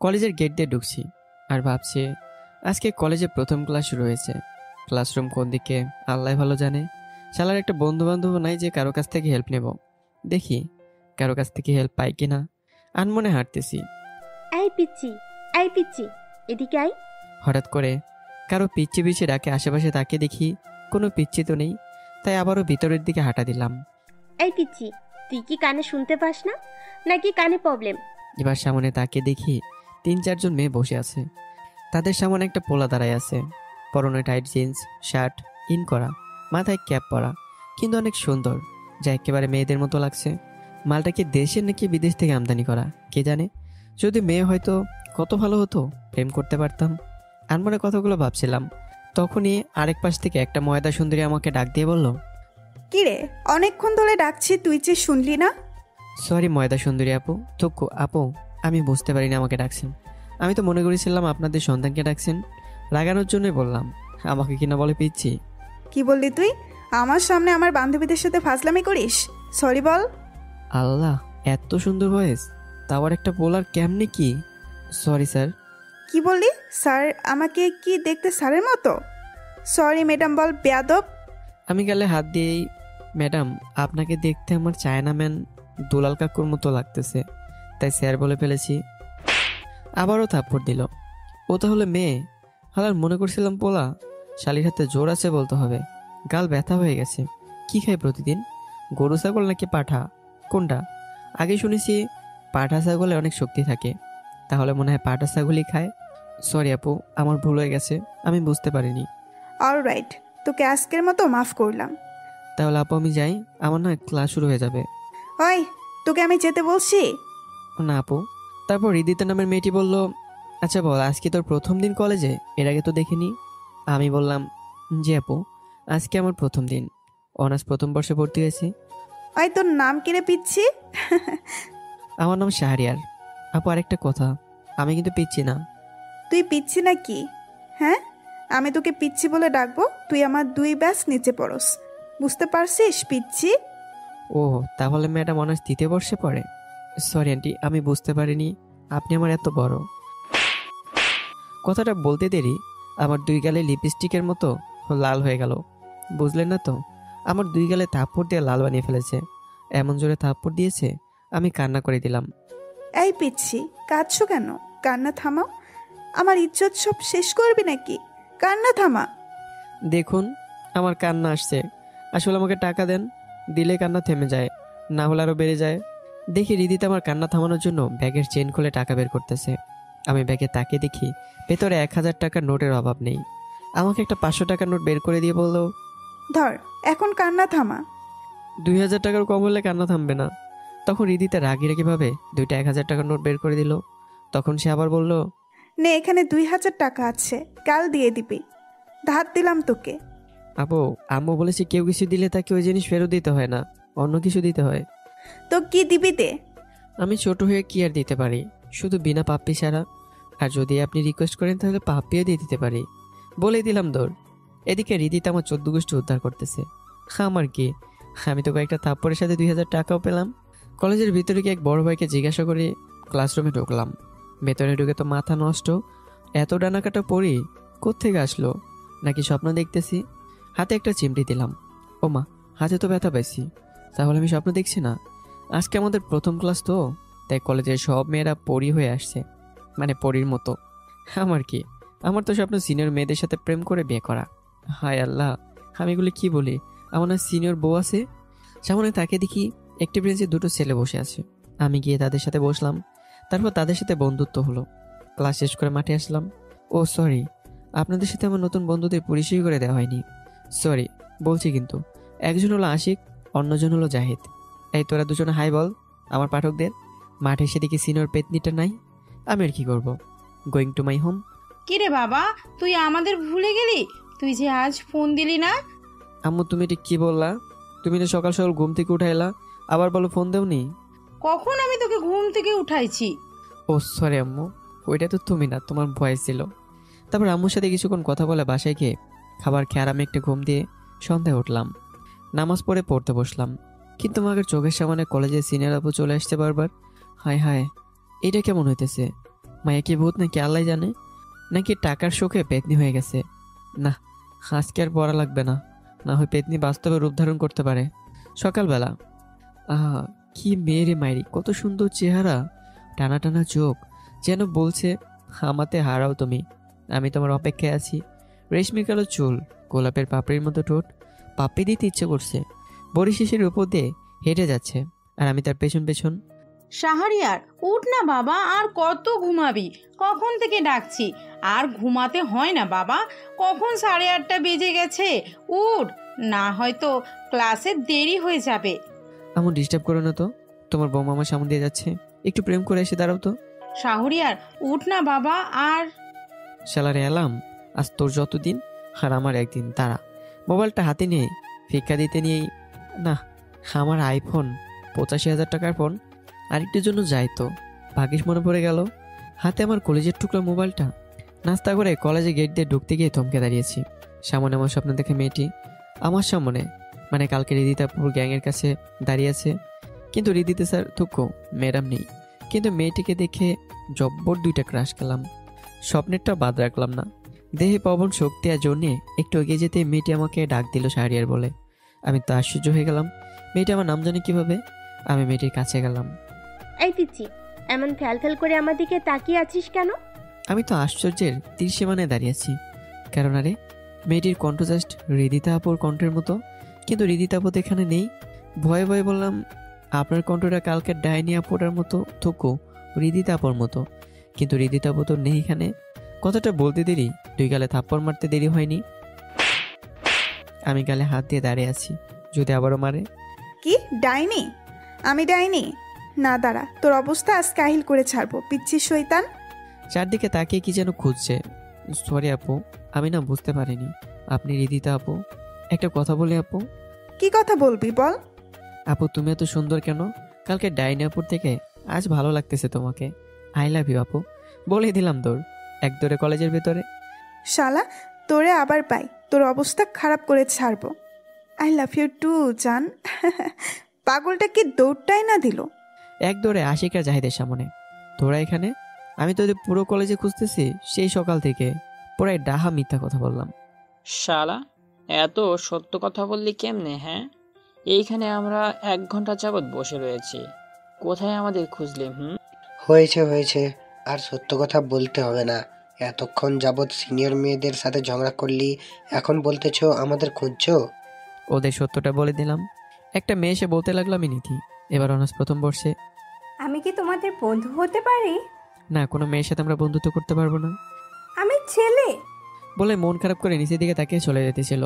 কলেজের গেট দিয়ে ঢুকছি আর ভাবছি আজকে কলেজে প্রথম ক্লাস শুরু হয়েছে। ক্লাসরুম কোন দিকে আল্লাহ ভালো জানে। শালার একটা বন্ধু বান্ধব নাই যে কারো কাছ থেকে হেল্প নেব। দেখি কারো কাছ থেকে হেল্প পাই কিনা। আনমনে হাঁটতেছি। এই পিচ্চি, এই পিচ্চি, এদিকে আয়। হঠাৎ করে কারো পিচ্ছি পিছিয়ে ডাকে। আশেপাশে তাকে দেখি কোনো পিচ্ছি তো নেই, তাই আবারও ভিতরের দিকে হাঁটা দিলাম। এই পিচ্চি, তুই কি কানে শুনতে পাস না, নাকি কানে প্রবলেম? এবার সামনে তাকে দেখি 3-4 জন মেয়ে বসে আছে। তাদের সামনে একটা পোলা দাঁড়ায় আছে, পরনে টাইট জিন্স শার্ট ইন করা, মাথায় ক্যাপ পরা, কিন্তু অনেক সুন্দর, যা একেবারে মেয়েদের মতো লাগছে। মালটা কি দেশের নাকি বিদেশ থেকে আমদানি করা কে জানে। যদি মেয়ে হয়তো কত ভালো হতো, প্রেম করতে পারতাম। আনমনে কথাগুলো ভাবছিলাম, তখনই আরেক পাশ থেকে একটা ময়দা সুন্দরী আমাকে ডাক দিয়ে বলল, কিরে, অনেকক্ষণ ধরে ডাকছি, তুই যে শুনলি না? সরি ময়দা সুন্দরী আপু, থুকু আপু, আমি বুঝতে পারিনি আমাকে ডাকছেন। আমি তো মনে করেছিলাম আপনাদের সন্তানকে ডাকছেন। রাগানোর জন্যই বললাম, আমাকে কিনা বলে পিচ্ছি। কি বললি তুই? আমার সামনে আমার বান্ধবীদের সাথে ফাজলামি করিস? সরি বল। আল্লাহ, এত সুন্দর ভয়েস, তাও একটা বলার কেমনে কি। Sorry sir. কি বললি? স্যার? আমাকে কি দেখতে স্যারের মতো? সরি ম্যাডাম বল, বেয়াদব। আমি গালে হাত দিয়েই, ম্যাডাম আপনাকে দেখতে আমার চায়না ম্যান দুলাল কাকুর মতো লাগতেছে, তাই স্যার বলে ফেলেছি। আবারও থাপ্পড় দিল। ও তাহলে মেয়ে? হালার মনে করছিলাম পোলা। শালির হাতে জোর আছে বলতে হবে। গাল ব্যথা হয়ে গেছে। কি খায় প্রতিদিন? গরু ছাগল নাকি পাঠা? কোনটা? আগে শুনেছি পাঠা ছাগলে অনেক শক্তি থাকে, তাহলে মনে হয় পাঠা ছাগলই খায়। সরি আপু, আমার ভুল হয়ে গেছে, আমি বুঝতে পারিনি। অলরাইট, তোকে আজকের মতো মাফ করলাম। তাহলে আপু আমি যাই, আমার না ক্লাস শুরু হয়ে যাবে। ওই, তোকে আমি যেতে বলছি। না আপু। তারপর হৃদিতা নামের মেয়েটি বলল, আচ্ছা বল, আজকে তোর প্রথম দিন কলেজে? এর আগে তো দেখিনি। আমি বললাম, জি আপু, আজকে আমার প্রথম দিন। অনার্স প্রথম বর্ষে ভর্তি হয়েছি। ওই, তোর নাম কিরে পিচ্ছি? আমার নাম শাহরিয়ার। আপু আরেকটা কথা, আমি কিন্তু পিচ্ছি না। তুই পিচ্ছি নাকি? হ্যাঁ, আমি তোকে পিচ্ছি বলে ডাকবো, তুই আমার 2 ব্যাচ নিচে পড়স। বুঝতে পারছিস পিচ্ছি? ও, তাহলে ম্যাডাম অনার্স 3য় বর্ষে পড়ে। সরি আন্টি, আমি বুঝতে পারিনি আপনি আমার এত বড়। কথাটা বলতে দেরি আমার 2 গালে লিপস্টিকের মতো লাল হয়ে গেল। বুঝলেন না তো, আমার 2 গালে থাপ্পড় দিয়ে লাল বানিয়ে ফেলেছে। এমন জোরে থাপ্পড় দিয়েছে আমি কান্না করে দিলাম। এই পিচ্ছি, কাঁদছো কেন? কান্না থামাও। আমার ইজ্জত সব শেষ করবি নাকি? কান্না থামা। দেখুন, আমার কান্না আসছে। আসলে আমাকে টাকা দেন, দিলে কান্না থেমে যায়, না হলে আরও বেড়ে যায়। দেখি রিদিতে আমার কান্না থামানোর জন্য ব্যাগের চেন খুলে টাকা বের করতেছে। আমি ব্যাগে তাকিয়ে দেখি ভেতরে 1000 টাকার নোটের অভাব নেই। আমাকে একটা 500 টাকার নোট বের করে দিয়ে বলল, ধর, এখন কান্না থামা। 2000 টাকার কম হলে কান্না থামবে না। তখন রিদিতে রাগি রাগি ভাবে 2টা 1000 টাকার নোট বের করে দিল। তখন সে আবার বলল, নে, এখানে 2000 টাকা আছে, কাল দিয়ে দিবি। ধার দিলাম তোকে। আপু আম্মু বলেছে কেউ কিছু দিলে তাকে ওই জিনিস ফেরত দিতে হয় না, অন্য কিছু দিতে হয়। তো কি দিবি দে। আমি ছোট হয়ে কি আর দিতে পারি, শুধু বিনা পাপ্পি ছাড়া। আর যদি আপনি রিকোয়েস্ট করেন তাহলে পাপ্পিও দিয়ে দিতে পারি। বলেই দিলাম দৌড়। এদিকে রীতিতে আমার 14 গোষ্ঠী উদ্ধার করতেছে। আমার কি, আমি তো কয়েকটা থাপ্পড়ের সাথে 2000 টাকাও পেলাম। কলেজের ভিতরে গিয়ে এক বড় ভাইকে জিজ্ঞাসা করে ক্লাসরুমে ঢুকলাম। ভেতরে ঢুকে তো মাথা নষ্ট, এত ডানাকাটা পড়ি কোত্থেকে আসলো, নাকি স্বপ্ন দেখতেছি। হাতে একটা চিমটি দিলাম। ও মা, হাতে তো ব্যথা পাইছি। তাহলে আমি স্বপ্ন দেখছি না। আজকে আমাদের প্রথম ক্লাস তো, তাই কলেজের সব মেয়েরা পরী হয়ে আসছে, মানে পরীর মতো। আমার কি, আমার তো স্বপ্ন সিনিয়র মেয়েদের সাথে প্রেম করে বিয়ে করা। হায় আল্লাহ, আমি এগুলো কি বলি। আমার না সিনিয়র বউ আছে। সামনে তাকে দেখি একটি বেঞ্চে 2টো ছেলে বসে আছে। আমি গিয়ে তাদের সাথে বসলাম। তারপর তাদের সাথে বন্ধুত্ব হলো। ক্লাস শেষ করে মাঠে আসলাম। ও সরি, আপনাদের সাথে আমার নতুন বন্ধুদের পরিচয় করে দেওয়া হয়নি। সরি বলছি কিন্তু। একজন হলো আশিক, অন্যজন হলো জাহিদ। এই তোরা দুজনে হাই বল আমার পাঠকদের। মাঠে সেদিকে সিনিয়র পেতনিটা নাই, আমি আর কি করবো। Going to my home. কিরে বাবা, তুই আমাদের ভুলে গেলি? তুই যে আজ ফোন দিলি না। আম্মু তুমি এটা কি বললা? তুমি না সকাল সকাল ঘুম থেকে উঠাইলা, আবার বলো ফোন দেওনি। কখন আমি তোকে ঘুম থেকে উঠাইছি? ও সরি আম্মু, ওইটা তো তুমি না, তোমার ভয়েস ছিল। তারপর আম্মুর সাথে কিছুক্ষণ কথা বলে বাসায় গিয়ে খাবার খেয়ে আরামে একটু ঘুম দিয়ে সন্ধ্যায় উঠলাম। নামাজ পড়ে পড়তে বসলাম। কিন্তু আমাকে চোখের সামনে কলেজের সিনিয়র আপু চলে আসছে বারবার। হায় হায়, এটা কেমন হইতেছে? মায়া কি ভূত নাকি আল্লাহ জানে, নাকি টাকার শোকে পেতনি হয়ে গেছে। না, আজকে আর পড়া লাগবে না, না হয় পেতনি বাস্তবে রূপ ধারণ করতে পারে। সকালবেলা, আহা কি মেয়েরে মাইরি, কত সুন্দর চেহারা, টানা টানা চোখ, যেন বলছে আমাতে হারাও তুমি, আমি তোমার অপেক্ষায় আছি। রেশমি কালো চুল, গোলাপের পাপড়ির মতো ঠোঁট, পাপড়ি দিতে ইচ্ছে করছে। বড়ি শিশির উপর দিয়ে হেঁটে যাচ্ছে আর আমি তার পেছন পেছন। শাহরিয়ার উঠ না বাবা, আর কত ঘুমাবি? কখন থেকে ডাকছি, আর ঘুমাতে হয় না বাবা। কখন 8:30 বেজে গেছে, উঠ, না হয়তো ক্লাসে দেরি হয়ে যাবে। এমন ডিস্টার্ব করো না তো, তোমার বৌমা আমার সামনে দিয়ে যাচ্ছে, একটু প্রেম করে এসে দাঁড়াও তো। শাহরিয়ার উঠ না বাবা। আর শালারে এলাম, আজ তোর যতদিন আর আমার একদিন। তারা মোবাইলটা হাতে নিয়ে ভিক্ষা দিতে নিয়েই, না আমার আইফোন 85,000 টাকার ফোন, আরেকটির জন্য যাই তো ভাগ্যিস মনে পড়ে গেল। হাতে আমার কলেজের টুকরো মোবাইলটা। নাস্তা করে কলেজে গেট দিয়ে ঢুকতে গিয়ে থমকে দাঁড়িয়েছি। সামনে আমার স্বপ্ন দেখে মেয়েটি আমার সামনে, মানে কালকে রিদিতাপুর গ্যাংয়ের কাছে দাঁড়িয়ে আছে। কিন্তু রিদিতে স্যার থুকু ম্যাডাম নেই। কিন্তু মেয়েটিকে দেখে জব্বর 2টা ক্রাশ খেলাম। স্বপ্নেরটা বাদ রাখলাম না। দেহে পবন শক্তি আর জন্যে একটু এগিয়ে যেতে মেয়েটি আমাকে ডাক দিল শাহরিয়ার বলে। আমি তো আশ্চর্য হয়ে গেলাম, মেয়েটি আমার নাম জানে কিভাবে। আমি মেয়েটির কাছে গেলাম। এই পিচ্ছি, এমন ফ্যাল করে আমার দিকে তাকিয়ে আছিস কেন? আমি তো আশ্চর্যের তীরসীমানায় দাঁড়িয়েছি, কারণ আরে মেয়েটির কণ্ঠ জাস্ট হৃদিতা আপুর কণ্ঠের মতো। কিন্তু হৃদিতা আপু তো এখানে নেই। ভয়ে ভয়ে বললাম, আপনার কণ্ঠটা কালকের ডাইনি আপুটার মতো, থুকু হৃদিতা আপুর মতো। কিন্তু হৃদিতা আপু তো নেই এখানে। কথাটা বলতে দেরি 2 গালে থাপ্পড় মারতে দেরি হয়নি। আমি গালে হাত দিয়ে দাঁড়িয়ে আছি, যদি আবারও মারে। কি ডাইনি? আমি ডাইনি? না দাঁড়া, তোর অবস্থা আজ কাহিল করে ছাড়বো পিচ্ছি শয়তান। চারদিকে তাকিয়ে কি যেন খুঁজছে। সরি আপু, আমি না বুঝতে পারিনি আপনি হৃদিতা আপু। একটা কথা বলি আপু। কি কথা বলবি বল। আপু তুমি এত সুন্দর কেন? কালকে ডাইনাপুর থেকে আজ ভালো লাগতেছে তোমাকে। আই লাভ ইউ আপু। বলেই দিলাম দৌড়, এক দৌড়ে কলেজের ভেতরে। শালা, তোরে আবার পাই, তোর অবস্থা খারাপ করে ছাড়বো। আই লাভ ইউ টু জান। পাগলটা কি দৌড়টাই না দিল। এক দৌড়ে আশিকার জাহিদের সামনে। তোরা এখানে? আমি তোদের পুরো কলেজে খুঁজতেছি সেই সকাল থেকে। পুরাই ডাহা মিথ্যা কথা বললাম। শালা, এত সত্য কথা বললি কেমনে? হ্যাঁ, এইখানে আমরা 1 ঘন্টা যাবৎ বসে রয়েছি, কোথায় আমাদের খুঁজলি? হয়েছে হয়েছে, আর সত্য কথা বলতে হবে না। এতক্ষণ যাবৎ সিনিয়র মেয়েদের সাথে ঝগড়া করলি, এখন বলতেছো আমাদের খুঁজছো? ওদের সত্যটা বলে দিলাম। একটা মেয়ে এসে বলতে লাগলো আমি নিধি, এবার অনার্স প্রথম বর্ষে। আমি কি তোমাদের বন্ধু হতে পারি? না, কোনো মেয়ের সাথে আমরা বন্ধুত্ব করতে পারবো না আমি ছেলে। বলে মন খারাপ করে নিচের দিকে তাকিয়ে চলে যেতেছিল।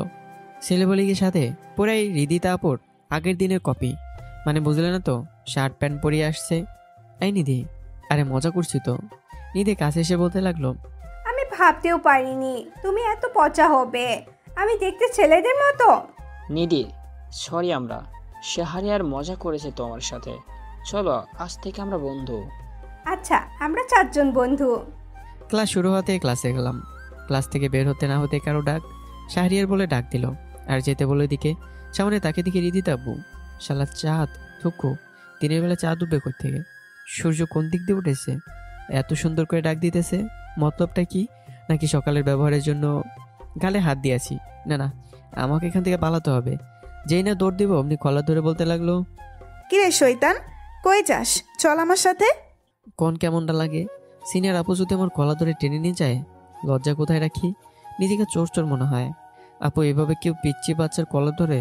ছেলে বলে গিয়ে সাথে পুরাই হৃদিতা আপুর আগের দিনের কপি। মানে বুঝলে না তো, শার্ট প্যান্ট পরিয়ে আসছে। এই নিধি, আরে মজা করছি তো। নিধি কাছে এসে বলতে লাগলো, আমি ভাবতেও পারিনি তুমি এত পচা হবে। আমি দেখতে ছেলেদের মতো? নিধি, সরি, আমরা শাহরিয়ার মজা করেছে তোমার সাথে। চলো আজ থেকে আমরা বন্ধু। আচ্ছা, আমরা 4 জন বন্ধু। ক্লাস শুরু হতে ক্লাসে গেলাম। ক্লাস থেকে বের হতে না হতে কারো ডাক, শাহরিয়ার বলে ডাক দিল। আর যেতে বলে দিকে সামনে তাকে দিকে হৃদিতা আব্বু। শালা চাঁদ, থুকু দিনের বেলা চাঁদ উঠবে কোথা থেকে? সূর্য কোন দিক দিয়ে উঠেছে? এত সুন্দর করে ডাক দিতেছে, মতলবটা কি? নাকি সকালের ব্যবহারের জন্য? গালে হাত দিয়েছি। না না, আমাকে এখান থেকে পালাতে হবে। যেই না দৌড় দিব অমনি কলার ধরে বলতে লাগলো, কিরে শয়তান, কই যাস? চল আমার সাথে। কোন কেমনটা লাগে? সিনিয়র আপু যদি আমার কলা ধরে টেনে নিয়ে যায়, লজ্জা কোথায় রাখি? নিজেকে চোর চোর মনে হয়। আপু এভাবে কেউ পিচ্ছি বাচ্চার কলা ধরে,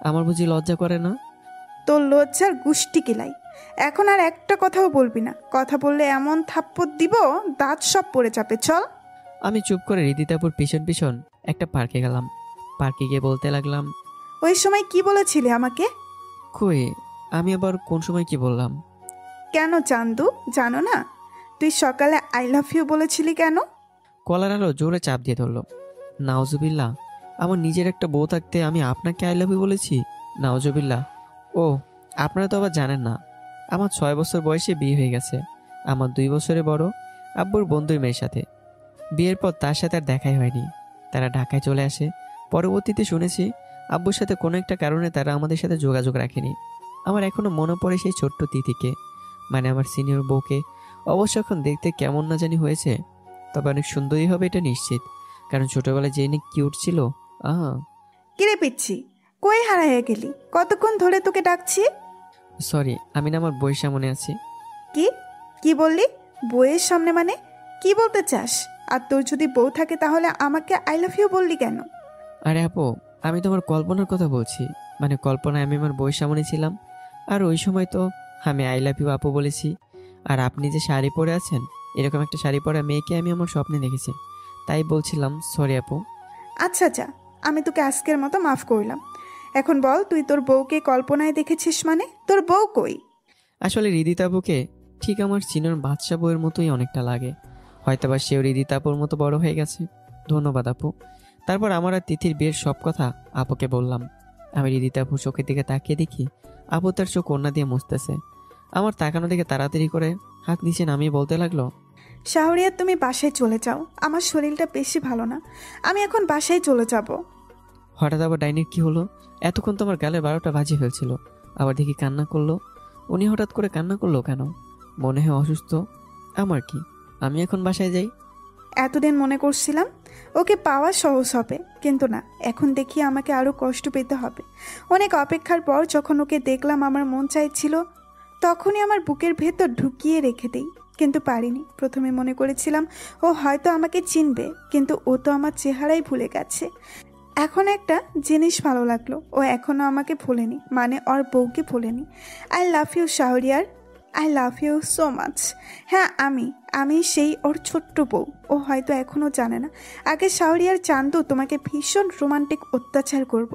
আমার বুঝি লজ্জা করে না? তোর লজ্জার গুষ্টি কিলাই। এখন আর একটা কথাও বলবি না, কথা বললে এমন থাপ্পড় দিব দাঁত সব পড়ে যাবে। চল। আমি চুপ করে হৃদিতাপুর পিছন পিছন একটা পার্কে গেলাম। পার্কে গিয়ে বলতে লাগলাম, ওই সময় কি বলেছিলি আমাকে? কই, আমি আবার কোন সময় কি বললাম? কেন চান্দু, জানো না তুই সকালে আই লাভ ইউ বলেছিলি কেন? কলার আলো জোরে চাপ দিয়ে ধরলো। নাওজুবিল্লাহ, আমার নিজের একটা বউ থাকতে আমি আপনাকে আই লাভ ইউ বলেছি? নাওজুবিল্লাহ। ও, আপনারা তো আবার জানেন না, আমার 6 বছর বয়সে বিয়ে হয়ে গেছে। আমার 2 বছরে বড় আব্বুর বন্ধুর মেয়ের সাথে। বিয়ের পর তার সাথে আর দেখাই হয়নি। তারা ঢাকায় চলে আসে। পরবর্তীতে শুনেছি আব্বুর সাথে কোনো একটা কারণে তারা আমাদের সাথে যোগাযোগ রাখেনি। আমার এখনো মনে পড়ে সেই ছোট্ট তিথিকে, মানে আমার সিনিয়র বউকে। অবশ্য এখন দেখতে কেমন না জানি হয়েছে, তবে অনেক সুন্দরই হবে এটা নিশ্চিত, কারণ ছোটবেলায় যে নিক কিউট ছিল। আহা। কিরে পিচ্ছি, কই হারাইয়া গেলি? কতক্ষণ ধরে তোকে ডাকছি। সরি, আমি না আমার বইয়ের সামনে আছি। কি কি বললি? বইয়ের সামনে মানে কি বলতে চাস? আর তোর যদি বউ থাকে তাহলে আমাকে আই লাভ ইউ বললি কেন? আরে আপু, আমি তোমার কল্পনার কথা বলছি। মানে কল্পনায় আমি আমার বইয়ের সামনে ছিলাম, আর ওই সময় তো আমি আই লাভ ইউ আপু বলেছি। আর আপনি যে শাড়ি পরে আছেন, এরকম একটা শাড়ি পরা মেয়েকে আমি আমার স্বপ্নে দেখেছি, তাই বলছিলাম। সরি আপু। আচ্ছা যা, আমি তোকে আজকের মতো মাফ করলাম। এখন বল, তুই তোর বউকে কল্পনায় দেখেছিস মানে? তোর বউ কই? আসলে হৃদিতা আপুকে ঠিক আমার চিনার বাদশা বউয়ের মতোই অনেকটা লাগে। হয়তোবা সেও হৃদিতা আপুর মতো বড় হয়ে গেছে। ধন্যবাদ আপু। তারপর আমার আর তিথির বিয়ের সব কথা আপুকে বললাম। আমি হৃদিতা আপুর চোখের দিকে তাকিয়ে দেখি আপু তার চোখ কন্যা দিয়ে মুছতেছে। আমার তাকানো দেখে তাড়াতাড়ি করে হাত নিচে নামিয়ে বলতে লাগলো, শাহরিয়ার, তুমি বাসায় চলে যাও, আমার শরীরটা বেশি ভালো না, আমি এখন বাসায় চলে যাব। হঠাৎ আবার ডাইনির কি হলো? এতক্ষণ তো আমার গালে 12টা বাজে ফেলছিল, আবার দেখি কান্না করলো। উনি হঠাৎ করে কান্না করলো কেন? মনে হয় অসুস্থ। আমার কি, আমি এখন বাসায় যাই? এতদিন মনে করছিলাম ওকে পাওয়া সহজ হবে, কিন্তু না, এখন দেখি আমাকে আরও কষ্ট পেতে হবে। অনেক অপেক্ষার পর যখন ওকে দেখলাম আমার মন চাইছিল তখনই আমার বুকের ভেতর ঢুকিয়ে রেখে দিই, কিন্তু পারিনি। প্রথমে মনে করেছিলাম ও হয়তো আমাকে চিনবে, কিন্তু ও তো আমার চেহারাই ভুলে গেছে। এখন একটা জিনিস ভালো লাগলো, ও এখনও আমাকে ভোলেনি, মানে ওর বউকে ভোলেনি। I love you Shahriar, I love you so much. হ্যাঁ, আমি সেই ওর ছোট্ট বউ। ও হয়তো এখনও জানে না, আগে শাহরিয়ার জানতো তোমাকে ভীষণ রোমান্টিক অত্যাচার করব,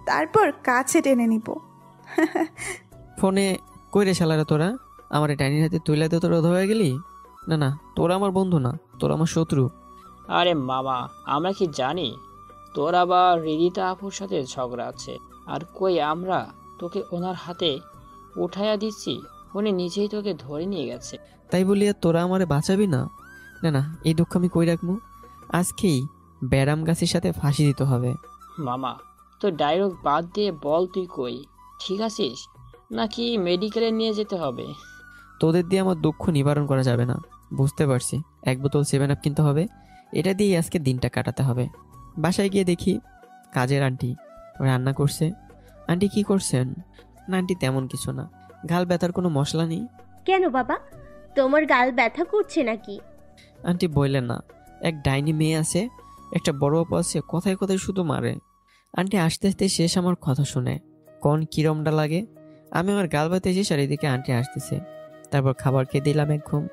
তারপর কাছে টেনে নিব। ফোনে কই রে শালারা তোরা? আমার এই ডাইনির হাতে তুইলা দিয়ে তোরা হয়ে গেলি? না না, তোরা আমার বন্ধু না, তোরা আমার শত্রু। আরে মামা, আমরা কি জানি তোর আবার হৃদিতা আপুর সাথে ঝগড়া আছে? আর কই আমরা তোকে ওনার হাতে উঠাইয়া দিচ্ছি, উনি নিজেই তোকে ধরে নিয়ে গেছে। তাই বলি আর তোরা আমারে বাঁচাবি না? না না, এই দুঃখ আমি কই রাখবো? আজকেই ব্যারাম গাছের সাথে ফাঁসি দিতে হবে। মামা, তো ডায়লগ বাদ দিয়ে বল, তুই কই ঠিক আছিস নাকি মেডিকেলে নিয়ে যেতে হবে? তোদের দিয়ে আমার দুঃখ নিবারণ করা যাবে না, বুঝতে পারছি। 1 বোতল 7 আপ কিনতে হবে, এটা দিয়েই আজকে দিনটা কাটাতে হবে। বাসায় গিয়ে দেখি কাজের আন্টি রান্না করছে। আন্টি কি করছেন? না আন্টি তেমন কিছু না, গাল ব্যথার কোনো মশলা নেই। কেন বাবা, তোমার গাল ব্যথা করছে নাকি? আন্টি বললেন না, এক ডাইনি মেয়ে আছে, একটা বড় আপু আছে, কথায় কথায় শুধু মারে। আন্টি আস্তে আস্তে শেষ আমার কথা শুনে কোন কিরমটা লাগে। আমি আমার গাল ব্যথা শেষ, আর এদিকে আন্টি আসতেছে। তারপর খাবার খেয়ে দিলাম এক ঘুম।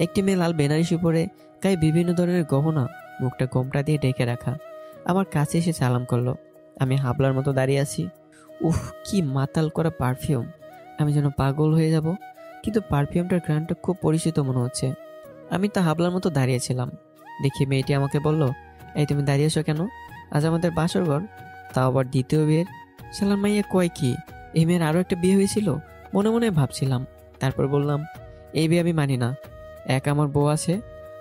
একটি মেয়ে লাল বেনারসি পরে, গায়ে বিভিন্ন ধরনের গহনা, মুখটা গোমটা দিয়ে ডেকে রাখা, আমার কাছে এসে সালাম করলো। আমি হাবলার মতো দাঁড়িয়ে আছি। উফ, কি মাতাল করা পারফিউম! আমি যেন পাগল হয়ে যাব, কিন্তু পারফিউমটার ঘ্রাণটা খুব পরিচিত মনে হচ্ছে। আমি তা হাবলার মতো দাঁড়িয়েছিলাম। দেখি মেয়েটি আমাকে বলল, এই তুমি দাঁড়িয়েছো কেন? আজ আমাদের বাসর ঘর, তাও আবার দ্বিতীয় বিয়ের। সালাম মাইয়া কয় কি, এই মেয়ের আরও একটা বিয়ে হয়েছিল? মনে মনে ভাবছিলাম। তারপর বললাম, এই বিয়ে আমি মানি না। 1, আমার বউ আছে,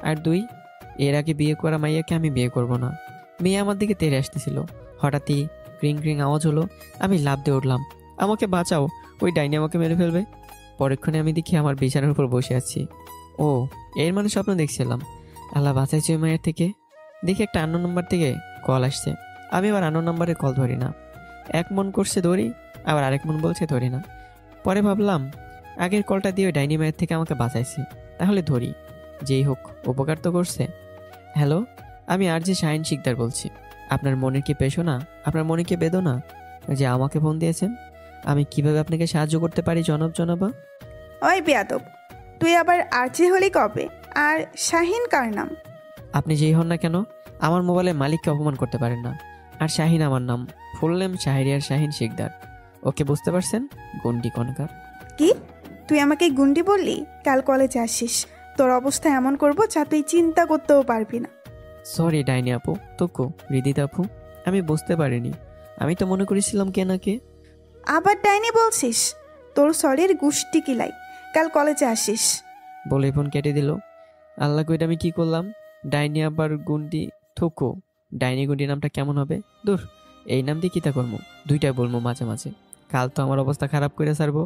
আর 2, এর আগে বিয়ে করা মাইয়াকে আমি বিয়ে করব না। মেয়ে আমার দিকে তেড়ে আসতেছিল। হঠাৎই ক্রিং ক্রিং আওয়াজ হলো। আমি লাফ দিয়ে উঠলাম, আমাকে বাঁচাও, ওই ডাইনি আমাকে মেরে ফেলবে। পরক্ষণে আমি দেখি আমার বিছানার উপর বসে আছি। ও, এর মানে স্বপ্ন দেখছিলাম। আল্লাহ বাঁচাইছে ওই মায়ের থেকে। দেখি একটা আন্ন নম্বর থেকে কল আসছে। আমি আবার আন্ন নম্বরে কল ধরি না। এক মন করছে ধরি, আবার আরেক মন বলছে ধরি না। পরে ভাবলাম, আগের কলটা দিয়ে ওই ডাইনি মায়ের থেকে আমাকে বাঁচাইছে, তাহলে ধরি। যেই হোক, উপকার তো করছে। হ্যালো, আমি আর যে শাহিন শিকদার বলছি। আপনার মনের কি পেশো, আপনার মনে কি বেদনা যে আমাকে ফোন দিয়েছেন? আমি কিভাবে আপনাকে সাহায্য করতে পারি জনাবা? ওই বেয়াদব, তুই আবার আর্চি হলি কবে? আর শাহিন কার নাম? আপনি যেই হন না কেন, আমার মোবাইলের মালিককে অপমান করতে পারেন না। আর শাহিন আমার নাম, ফুল নেম শাহরিয়ার শাহিন শিকদার। ওকে, বুঝতে পারছেন? গন্ডি কনকার। কি, তুই আমাকে গুন্ডি বললি? কাল কলেজে আসিস, তোর অবস্থা এমন করবো যা তুই চিন্তা করতেও পারবি না। সরি ডাইনি আপু, তোকো হৃদিতা আপু, আমি বুঝতে পারিনি। আমি তো মনে করেছিলাম কে না কে। আবার ডাইনি বলছিস? তোর সরির গুষ্টি কিলাই, কাল কলেজে আসিস। বলে ফোন কেটে দিল। আল্লাহ কইটা আমি কি করলাম? ডাইনি আবার গুন্ডি, থোকো। ডাইনি গুন্ডি নামটা কেমন হবে? দূর, এই নাম দিয়ে কিতা করবো? 2টা বলবো মাঝে মাঝে। কাল তো আমার অবস্থা খারাপ করে ছাড়বো।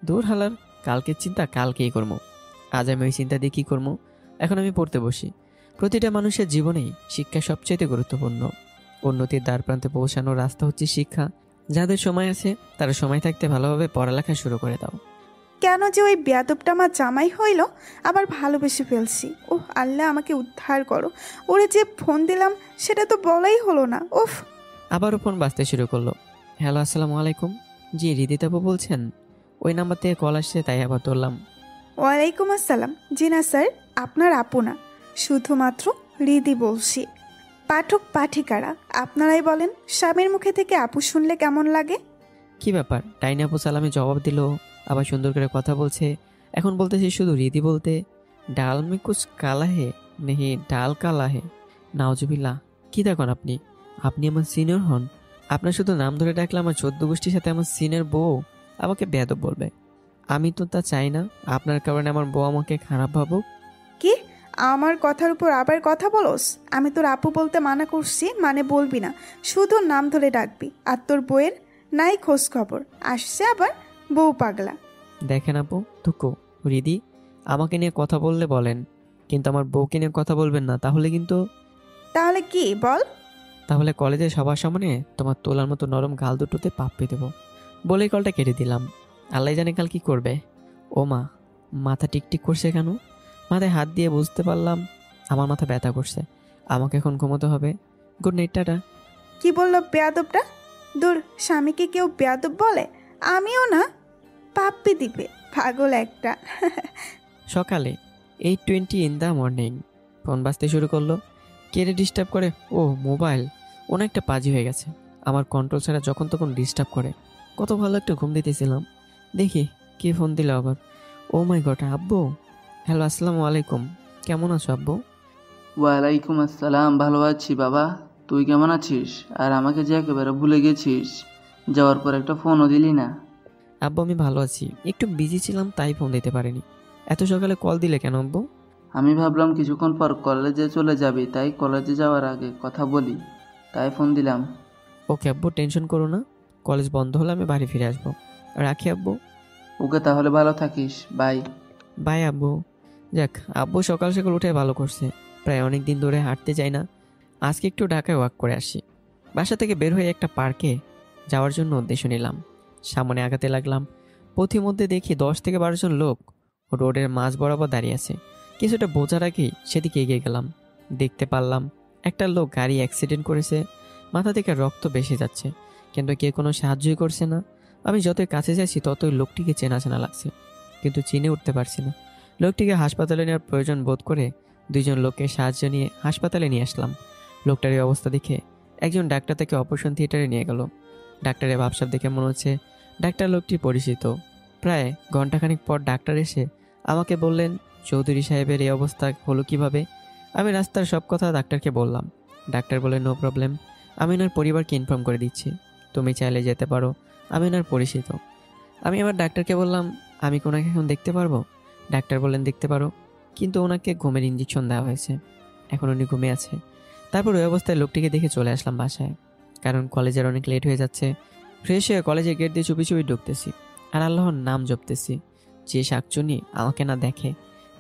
দূর হালার, কালকে চিন্তা কালকেই করবো। আজ আমি ওই চিন্তা দিয়ে কী করবো? এখন আমি পড়তে বসি। প্রতিটা মানুষের জীবনেই শিক্ষা সবচাইতে গুরুত্বপূর্ণ। উন্নতির দ্বার প্রান্তে পৌঁছানোর রাস্তা হচ্ছে শিক্ষা। যাদের সময় আছে তারা সময় থাকতে ভালোভাবে পড়ালেখা শুরু করে দাও। কেন যে ওই বেয়াদবটা আমার জামাই হইল, আবার ভালোবেসে ফেলছি। ওহ আল্লাহ, আমাকে উদ্ধার করো। ওরে যে ফোন দিলাম সেটা তো বলাই হলো না। উফ। আবারও ফোন বাজতে শুরু করলো। হ্যালো, আসসালামু আলাইকুম। জি, রিদিতাপু বলছেন? ওই নাম্বার থেকে কল আসছে, তাই আবার ধরলাম। ওয়ালাইকুম আসসালাম। জি না স্যার, আপনার আপু না, শুধুমাত্র রিদি বলছি। পাঠক পাঠিকারা আপনারাই বলেন, স্বামীর মুখে থেকে আপু শুনলে কেমন লাগে? কি ব্যাপার? ডাইনি আপু সালামে জবাব দিল, আবার সুন্দর করে কথা বলছে। এখন বলতেছি শুধু রিদি বলতে। ডাল মে কুছ কালা হে নেহি ডাল কালা হে। নাউজুবিল্লাহ। কি দেখুন আপনি? আপনি আমার সিনিয়র হন। আপনার শুধু নাম ধরে ডাকলে আমার 14 গোষ্ঠীর সাথে আমার সিনিয়র বউ আমাকে বেয়াদব বলবে। আমি তো তা চাই না আপনার কারণে আমার বউ আমাকে খারাপ ভাবুক। কি আমার কথার উপর আবার কথা বলোস? আমি তোর আপু বলতে মানা করছি, মানে বলবি না, শুধু নাম ধরে ডাকবি। আর তোর বউয়ের নাই খোঁজ খবর, আসছে আবার বউ পাগলা। দেখেন আপু, থুকু রিদি, আমাকে নিয়ে কথা বললে বলেন, কিন্তু আমার বউকে নিয়ে কথা বলবেন না, তাহলে কিন্তু। তাহলে কি বল? তাহলে কলেজে সবার সামনে তোমার তোলার মতো নরম গাল দুটোতে পাপ্পি দেবো। বলেই কলটা কেটে দিলাম। আল্লাহ জানে কাল কি করবে। ও মা, মাথা টিকটিক করছে কেন? মাথায় হাত দিয়ে বুঝতে পারলাম আমার মাথা ব্যথা করছে। আমাকে এখন ঘুমোতে হবে। Good night, tata. কি বললো বেয়াদবটা? দূর, স্বামীকে কেউ বেয়াদব বলে? আমিও না, পাপ্পি দিবে, পাগল একটা। সকালে 8:20 ইন দ্য মর্নিং ফোন বাজতে শুরু করলো। কে রে ডিস্টার্ব করে? ও মোবাইল। অনেকটা পাজি হয়ে গেছে। আমার কন্ট্রোল ছাড়া যখন তখন ডিস্টার্ব করে। কত ভালো একটা ঘুম দিতেছিলাম, দেখি কে ফোন দিল আবার। ও মাই গড, আব্বু। হ্যালো, আসসালামু আলাইকুম। কেমন আছো আব্বু? ওয়ালাইকুম আসসালাম, ভালো আছি বাবা। তুই কেমন আছিস? আর আমাকে যে একেবারে ভুলে গেছিস, যাওয়ার পর একটা ফোনও দিলি না। আব্বু আমি ভালো আছি, একটু বিজি ছিলাম তাই ফোন দিতে পারিনি। এত সকালে কল দিলে কেন আব্বু? আমি ভাবলাম কিছুক্ষণ পর কলেজে চলে যাবি, তাই কলেজে যাওয়ার আগে কথা বলি, তাই ফোন দিলাম। ওকে আব্বু, টেনশন করো না। কলেজ বন্ধ হলে আমি বাড়ি ফিরে আসবো। রাখি আব্বু। ওকে, তাহলে ভালো থাকিস, বাই। বাই আব্বু। যাক, আব্বু সকাল সকাল উঠে ভালো করছে। প্রায় অনেক দিন ধরে হাঁটতে যাই না, আজকে একটু ঢাকায় ওয়াক করে আসি। বাসা থেকে বের হয়ে একটা পার্কে যাওয়ার জন্য উদ্দেশ্য নিলাম। সামনে আগাতে লাগলাম। পথিমধ্যে দেখি 10 থেকে 12 জন লোক রোডের মাঝ বরাবর দাঁড়িয়ে আছে। কিছুটা বোঝার আগেই সেদিকে এগিয়ে গেলাম। দেখতে পারলাম একটা লোক গাড়ি অ্যাক্সিডেন্ট করেছে, মাথা থেকে রক্ত বেশি যাচ্ছে, কিন্তু কে কোনো সাহায্যই করছে না। আমি যতই কাছে যাচ্ছি ততই লোকটিকে চেনা চেনা লাগছে, কিন্তু চিনে উঠতে পারছি না। লোকটিকে হাসপাতালে নেওয়ার প্রয়োজন বোধ করে 2 জন লোককে সাহায্য নিয়ে হাসপাতালে নিয়ে আসলাম। লোকটার এই অবস্থা দেখে একজন ডাক্তার তাকে অপারেশন থিয়েটারে নিয়ে গেল। ডাক্তারের ভাবসাব দেখে মনে হচ্ছে ডাক্তার লোকটি পরিচিত। প্রায় ঘন্টাখানিক পর ডাক্তার এসে আমাকে বললেন, চৌধুরী সাহেবের এই অবস্থা হলো কিভাবে? আমি রাস্তার সব কথা ডাক্তারকে বললাম। ডাক্তার বলে, নো প্রবলেম, আমি ওনার পরিবারকে ইনফর্ম করে দিচ্ছি, তুমি চাইলে যেতে পারো, আমি ওনার পরিচিত। আমি আবার ডাক্তারকে বললাম, আমি কি ওনাকে এখন দেখতে পারবো? ডাক্তার বললেন, দেখতে পারো, কিন্তু ওনাকে ঘুমের ইঞ্জেকশন দেওয়া হয়েছে, এখন উনি ঘুমিয়ে আছে। তারপর ওই অবস্থায় লোকটিকে দেখে চলে আসলাম বাসায়, কারণ কলেজের অনেক লেট হয়ে যাচ্ছে। ফ্রেশ হয়ে কলেজের গেট দিয়ে চুপি চুপি ঢুকতেছি আর আল্লাহর নাম জপতেছি যে শাকচুনি আমাকে না দেখে।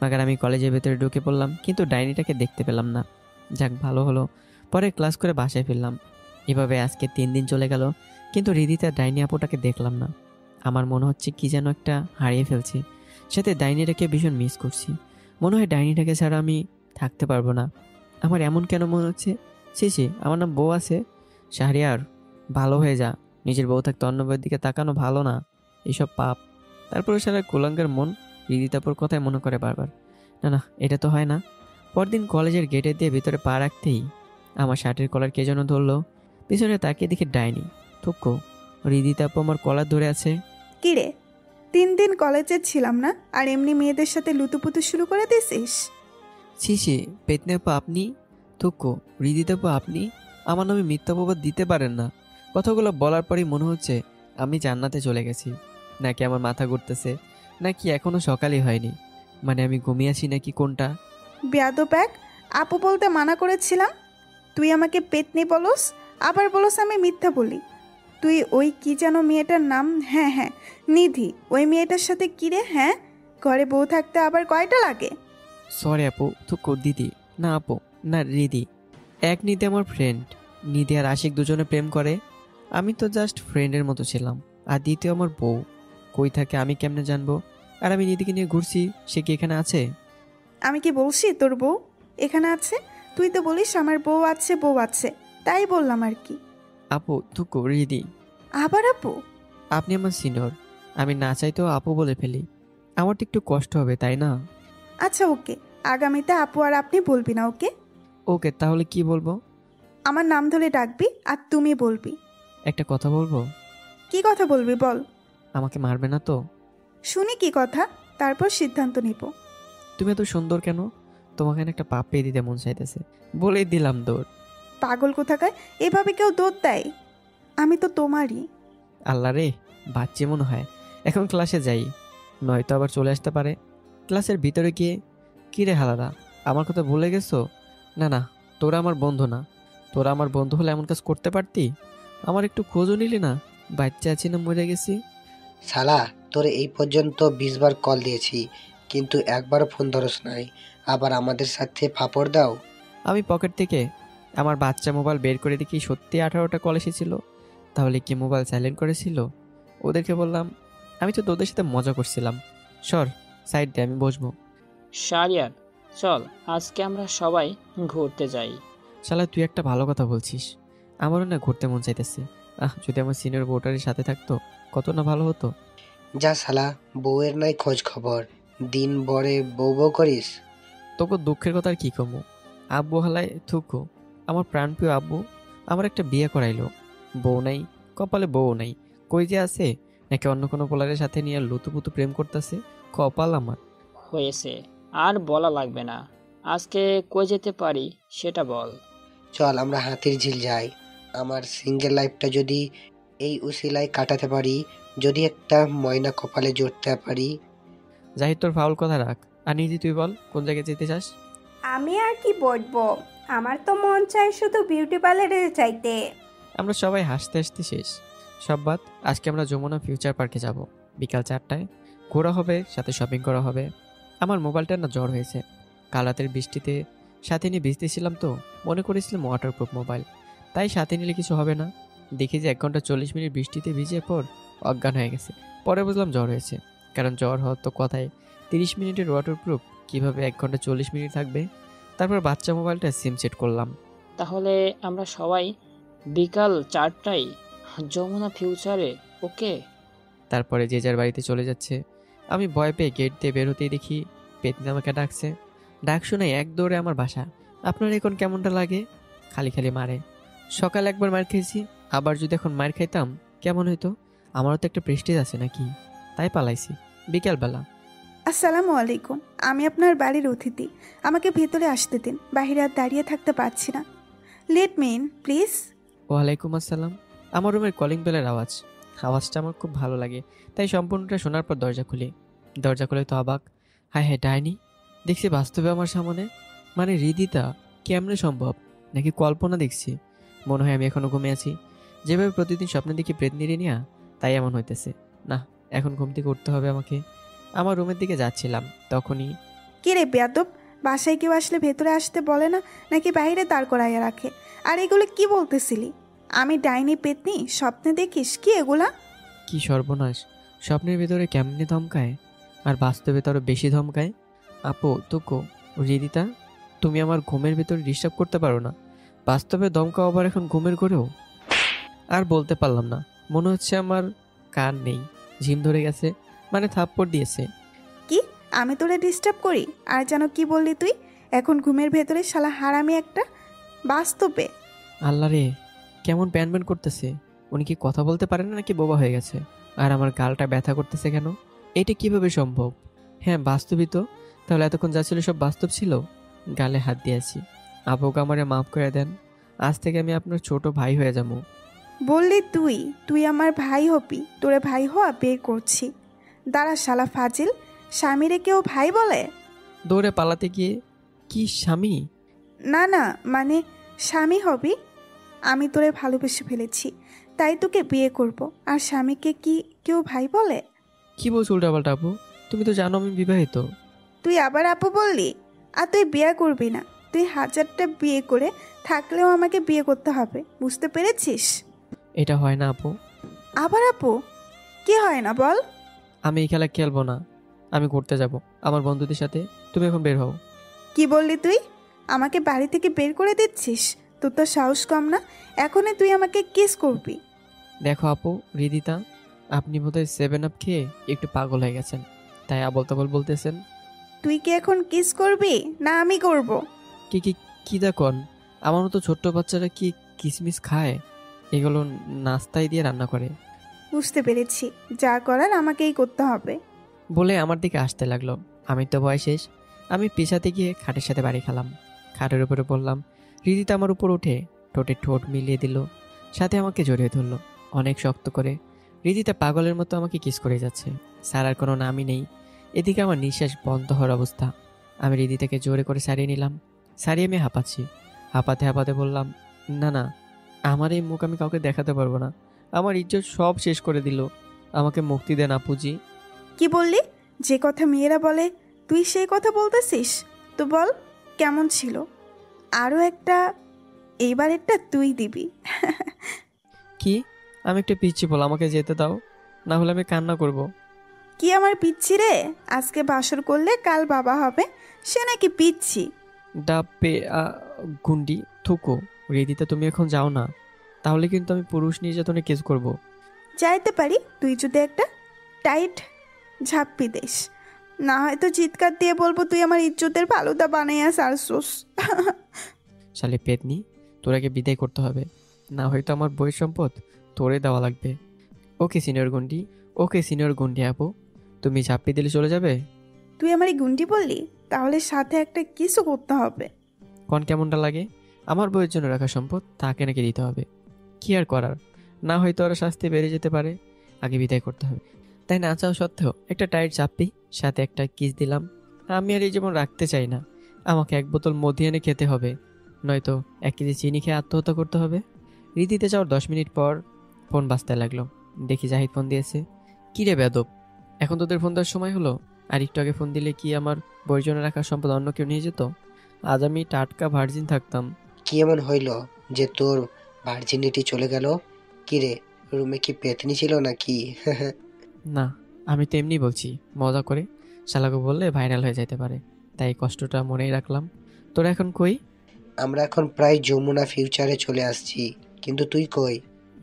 মাগার আমি কলেজের ভেতরে ঢুকে পড়লাম, কিন্তু ডাইনিটাকে দেখতে পেলাম না। যাক, ভালো হলো, পরে ক্লাস করে বাসায় ফিরলাম। এভাবে আজকে 3 দিন চলে গেল, কিন্তু রিদিতা ডাইনি আপুটাকে দেখলাম না। আমার মনে হচ্ছে কি যেন একটা হারিয়ে ফেলছি, সাথে ডাইনিটাকে ভীষণ মিস করছি। মনে হয় ডাইনিটাকে ছাড়া আমি থাকতে পারবো না। আমার এমন কেন মনে হচ্ছে? সে আমার নাম বউ আছে। শাহরিয়ার, ভালো হয়ে যা, নিজের বউ থাকতে অন্য বউয়ের দিকে তাকানো ভালো না, এইসব পাপ। তারপরে সারা কুলাঙ্গার মন রিদিতাপুর কথাই মনে করে বারবার। না না, এটা তো হয় না। পরদিন কলেজের গেটে দিয়ে ভিতরে পা রাখতেই আমার শার্টের কলার কে যেন ধরলো। পিছনে তাকিয়ে দেখি ডাইনি। থুক্কো, রিদিতাপু আমার কলার ধরে আছে। কিরে, 3 দিন কলেজে ছিলাম না, আর এমনি মেয়েদের সাথে লুতুপুতু শুরু করে দিয়েছিস? ছি, পেতনিয়াপু আপনি? থুক্কো, রিদিতাপু আপনি আমার নামে মিথ্যা অপবাদ দিতে পারেন না। কথাগুলো বলার পরেই মনে হচ্ছে আমি জান্নাতে চলে গেছি, নাকি আমার মাথা ঘুরতেছে, নাকি এখনো সকালই হয়নি, মানে আমি ঘুমিয়ে আছি নাকি কোনটা? বেয়াদব এক, আপু বলতে মানা করেছিলাম, তুই আমাকে পেতনি বলস, আবার বলস আমি মিথ্যা বলি। তুই ওই কি যেন মেয়েটার নাম, হ্যাঁ, নিধি, ওই মেয়েটার সাথে কি রে? হ্যাঁ, ঘরে বউ থাকতে আবার কয়টা লাগে? সরি আপু, থুকু দিদি, না আপু, না রিদি। এক নিধি আমার ফ্রেন্ড, নিধি আর আশিক দুজনে প্রেম করে। আমি তো জাস্ট ফ্রেন্ডের মতো ছিলাম। আর দ্বিতীয় আমার বউ কই থাকে আমি কেমনে জানবো? আর আমি নিধিকে নিয়ে ঘুরছি, সে কি এখানে আছে? আমি কি বলছি তোর বউ এখানে আছে? তুই তো বলিস আমার বউ আছে, বউ আছে, তাই বললাম আর কি। আপু, থুকু, রিদি। আবার আপু? আপনি আমার সিনিয়র, আমি না চাইতেও আপু বলে ফেলি। আমার তো একটু কষ্ট হবে, তাই না? আচ্ছা ওকে, আগামীতে আপু আর আপনি বলবি না, ওকে? ওকে, তাহলে কি বলবো? আমার নাম ধরে ডাকবি আর তুমি বলবি। একটা কথা বলবো? কি কথা বলবি বল। আমাকে মারবে না তো? শুনি কি কথা, তারপর সিদ্ধান্ত নিব। তুমি এত সুন্দর কেন? তোমাকে না একটা পাপ পেয়ে দিতে মন চাইতেছে, বলেই দিলাম দৌড়। পাগল কোথাকার, এভাবে কেউ দৌড় দেয়? আমি তো তোমারই। আল্লাহ রে, বাচ্চা মনে হয়। এখন ক্লাসে যাই, নয়তো আবার চলে আসতে পারে। ক্লাসের ভিতরে গিয়ে, কি রে হালাদা, আমার কথা ভুলে গেছো? না না, তোরা আমার বন্ধু না। তোরা আমার বন্ধু হলে এমন কাজ করতে পারতি? আমার একটু খোঁজও নিলি না? বাচ্চা আছি না মরে গেছি? শালা, তোরে এই পর্যন্ত 20 বার কল দিয়েছি, কিন্তু একবারও ফোন ধরস নাই, আবার আমাদের সাথে ফাপড় দাও। আমি পকেট থেকে আমার বাচ্চা মোবাইল বের করে দেখি সত্যি 18টা কল এসেছিল। তাহলে কি মোবাইল সাইলেন্ট করেছিল? ওদেরকে বললাম, আমি তো তোদের সাথে মজা করছিলাম। সর সাইড দিয়ে, আমি বসবো। শাহরিয়ার, চল আজকে আমরা সবাই ঘুরতে যাই। শালা, তুই একটা ভালো কথা বলছিস। আমারও না ঘুরতে মন চাইতেছে। যদি আমার সিনিয়র ভোটারের সাথে থাকতো কত না ভালো হতো। যা শালা, বউয়ের নাই খোঁজ খবর, দিন বরে বউ বউ করিস। তোকে দুঃখের কথা আর কি কমু। আব্বু হালায় থুকু, আমার প্রাণপ্রিয় আব্বু আমার একটা বিয়ে করাইলো। বউ নাই, কপালে বউ নাই। কই যে আছে, নাকি অন্য কোনো পোলারের সাথে নিয়ে লুতুপুতু প্রেম করতেছে। কপাল আমার। হয়েছে, আর বলা লাগবে না। আজকে কই যেতে পারি সেটা বল। চল আমরা হাতির ঝিল যাই। আমার সিঙ্গেল লাইফটা যদি এই উসিলায় কাটাতে পারি, যদি একটা ময়না কপালে জুড়তে পারি। জাহিদ, তোর ফাউল কথা রাখ। আর নিজে তুই বল, কোন জায়গায় যেতে চাস? আমি আর কি বলবো, আমার তো মন চায় শুধু বিউটি পার্লারে যাইতে। আমরা সবাই হাসতে হাসতে শেষ। সব বাদ, আজকে আমরা যমুনা ফিউচার পার্কে যাব বিকাল 4টায়। ঘোরা হবে, সাথে শপিং করা হবে। আমার মোবাইলটার না জ্বর হয়েছে। কাল রাতের বৃষ্টিতে সাথে নিয়ে ভিজতেছিলাম, তো মনে করেছিলাম ওয়াটারপ্রুফ মোবাইল, তাই সাথে নিলে কিছু হবে না। দেখি যে 1 ঘন্টা 40 মিনিট বৃষ্টিতে ভিজে পর অজ্ঞান হয়ে গেছে। পরে বুঝলাম জ্বর হয়েছে, কারণ জ্বর হওয়ার তো কথায় 30 মিনিটের ওয়াটারপ্রুফ কীভাবে 1 ঘন্টা 40 মিনিট থাকবে। তারপর বাচ্চা মোবাইলটা সিম সেট করলাম। তাহলে আমরা সবাই বিকাল 4টায় যমুনা ফিউচারে, ওকে? তারপরে যে যার বাড়িতে চলে যাচ্ছে। আমি ভয় পেয়ে গেট দিয়ে বের হতেই দেখি পেতনি আমাকে ডাকছে। ডাক শুনে এক দৌড়ে আমার বাসা। আপনার এখন কেমনটা লাগে? খালি খালি মারে। সকালে একবার মার খেয়েছি, আবার যদি এখন মার খাইতাম কেমন হইতো? আমারও তো একটা প্রেস্টিজ আছে নাকি, তাই পালাইছি বিকেলবেলা। আসসালামু আলাইকুম, আমি আপনার বাড়ির অতিথি, আমাকে ভেতরে আসতে দিন, বাইরে আর দাঁড়িয়ে থাকতে পারছি না। Let me in please. ওয়ালাইকুম আসসালাম। আমার রুমের কলিং বেলের আওয়াজটা আমার খুব ভালো লাগে, তাই সম্পূর্ণটা শোনার পর দরজা খুলি। দরজা খুলে তো অবাক, হায় হায় ডাইনি দেখছি বাস্তবে আমার সামনে। মানে হৃদিতা, কেমনে সম্ভব? নাকি কল্পনা দেখছি? মনে হয় আমি এখনো ঘুমিয়ে আছি। যেভাবে প্রতিদিন স্বপ্নে দেখি প্রেতনিরে নিয়া, তাই এমন হইতেছে। না, এখন ঘুম থেকে উঠতে হবে আমাকে। আমার রুমের দিকে যাচ্ছিলাম, তখনই কে রে বেয়াদব, বাসায় কেউ আসলে ভেতরে আসতে বলে না নাকি বাইরে দাঁড় করাইয়া রাখে? আর এগুলো কি বলতেছিলি? আমি ডাইনি পেতনি স্বপ্নে দেখিস কি এগুলা? কি সর্বনাশ! স্বপ্নের ভিতরে কেমনে ধমকায়, আর বাস্তবে তো আরো বেশি ধমকায়। আপু, তুকো, হৃদিতা, তুমি আমার ঘুমের ভিতরে ডিস্টার্ব করতে পারো না। বাস্তবে ধমকাও আবার এখন ঘুমের ঘরেও। আর বলতে পারলাম না, মনে হচ্ছে আমার কান নেই, ঝিম ধরে গেছে, মানে থাপ্পড় দিয়েছে। কি, আমি তোরে ডিস্টার্ব করি? আর যেন কি বললি তুই? এখন ঘুমের ভেতরে শালা হারামি একটা। বাস্তবে আল্লাহ রে, কেমন প্যান প্যান করতেছে। উনি কি কথা বলতে পারে না নাকি বোবা হয়ে গেছে? আর আমার গালটা ব্যথা করতেছে কেন? এটা কিভাবে সম্ভব? হ্যাঁ, বাস্তবিক তো। তাহলে এতক্ষণ যা ছিল সব বাস্তব ছিল। গালে হাত দিয়েছি। আপুকে আমারে মাফ করে দেন। আজ থেকে আমি আপনার ছোট ভাই হয়ে যাবো। বললি তুই তুই আমার ভাই হবি? তোরে ভাই হওয়া বের করছি। দাঁড়া শালা ফাজিল, স্বামীরে কেউ ভাই বলে? দৌড়ে পালাতে গিয়ে কি স্বামী? না না, মানে স্বামী হবি। আমি তোরে ভালোবেসে ফেলেছি, তাই তোকে বিয়ে করব। আর স্বামীকে কি কেউ ভাই বলে? কি বলছো উল্টাপাল্টা আপু? তুমি তো জানো আমি বিবাহিত। তুই আবার আপু বললি? আর তুই বিয়ে করবি না। তুই 1000টা বিয়ে করে থাকলেও আমাকে বিয়ে করতে হবে, বুঝতে পেরেছিস? এটা হয় না আপু। আবার আপু? কি হয় না বল? আমি এই খেলা খেলবো না। আমি ঘুরতে যাব আমার বন্ধুদের সাথে। তুমি এখন বের হও। কি বললি তুই? আমাকে বাড়ি থেকে বের করে দিচ্ছিস? তোর তো সাহস কম না। এখনই তুই আমাকে কিস করবি? দেখো আপু, হৃদিতা, আপনি বোধহয় 7 আপ খেয়ে একটু পাগল হয়ে গেছেন, তাই আবল তাবল বলতেছেন। তুই কি এখন কিস করবি না আমি করব? কি কি কি দেখুন, আমার মতো ছোট্ট বাচ্চারা কি কিসমিস খায়? এগুলো নাস্তায় দিয়ে রান্না করে। বুঝতে পেরেছি, যা করার আমাকেই করতে হবে। বলে আমার দিকে আসতে লাগলো। আমি তো ভয় শেষ। আমি পেছাতে গিয়ে খাটের সাথে বাড়ি খেলাম। খাটের উপরে বললাম। হৃদিতা আমার উপর উঠে ঠোঁটে ঠোঁট মিলিয়ে দিল, সাথে আমাকে জড়িয়ে ধরলো অনেক শক্ত করে। হৃদিতা পাগলের মতো আমাকে কিস করে যাচ্ছে, সারার কোনো নামই নেই। এদিকে আমার নিঃশ্বাস বন্ধ হওয়ার অবস্থা। আমি হৃদিতাকে জোরে করে সারিয়ে নিলাম। সারিয়ে আমি হাঁপাচ্ছি। হাঁপাতে হাঁপাতে বললাম, না না, আমার এই মুখ আমি কাউকে দেখাতে পারবো না। আমার ইজ্জত সব শেষ করে দিল। আমাকে মুক্তি দেন আপুজি। কি বললি? যে কথা মেয়েরা বলে তুই সেই কথা বলতেছিস? তো বল, কেমন ছিল? আরও একটা, এইবারেরটা তুই দিবি। কি? আমি একটা পিচ্ছি বল, আমাকে যেতে দাও, না হলে আমি কান্না করব। কি আমার পিচ্ছি রে? আজকে বাসর করলে কাল বাবা হবে, সে নাকি পিচ্ছি? ডাবে গুন্ডি থুকো। রেদিতা, তুমি এখন যাও না, তাহলে কিন্তু আমি পুরুষ নির্যাতনে কেস করব। যাইতে পারি, তুই যদি একটা টাইট ঝাপ্পি দিস, না হয়তো চিৎকার দিয়ে বলবো তুই আমার ইজ্জতের ফালুদা বানাইয়া সারছোস। শালি পেতনি, তোরাকে বিদায় করতে হবে, না হয়তো আমার বইয়ের সম্পদ তোরে দেওয়া লাগবে। ওকে সিনিয়র গুন্ডি, ওকে সিনিয়র গুন্ডি আপু, তুমি ঝাপ্পি দিলে চলে যাবে? তুই আমার এই গুন্ডি বললি, তাহলে সাথে একটা কিছু করতে হবে। কোন কেমনটা লাগে? আমার বইয়ের জন্য রাখা সম্পদ তাকে নাকি দিতে হবে? কি আর করার, না হয়তো আরো শাস্তি বেড়ে যেতে পারে। আগে বিদায় করতে হবে। তাই না চাও সত্ত্বেও একটা টাইট চাপ্পি সাথে একটা কিস দিলাম। আমি আর এই যেমন রাখতে চাই না। আমাকে 1 বোতল মধু এনে খেতে হবে, নয়তো 1 কেজি চিনি খেয়ে আত্মহত্যা করতে হবে। রীতিতে যাওয়ার 10 মিনিট পর ফোন বাজতে লাগলো। দেখি জাহিদ ফোন দিয়েছে। কি রে বেদব, এখন তোদের ফোন দেওয়ার সময় হলো? আর একটু আগে ফোন দিলে কি আমার বইয়ের জন্য রাখা সম্পদ অন্য কেউ নিয়ে যেত? আজ আমি টাটকা ভার্জিন থাকতাম। কি এমন হইল যে তোর ভার্জিনিটি চলে গেল? কি রে, রুমে কি পেতনি ছিল নাকি? না, আমি তো এমনি বলছি মজা করে। শালাকে বললে ভাইরাল হয়ে যেতে পারে, তাই কষ্টটা মনেই রাখলাম। তোরা এখন কই? আমরা এখন প্রায় যমুনা ফিউচারে চলে আসছি, কিন্তু তুই কই?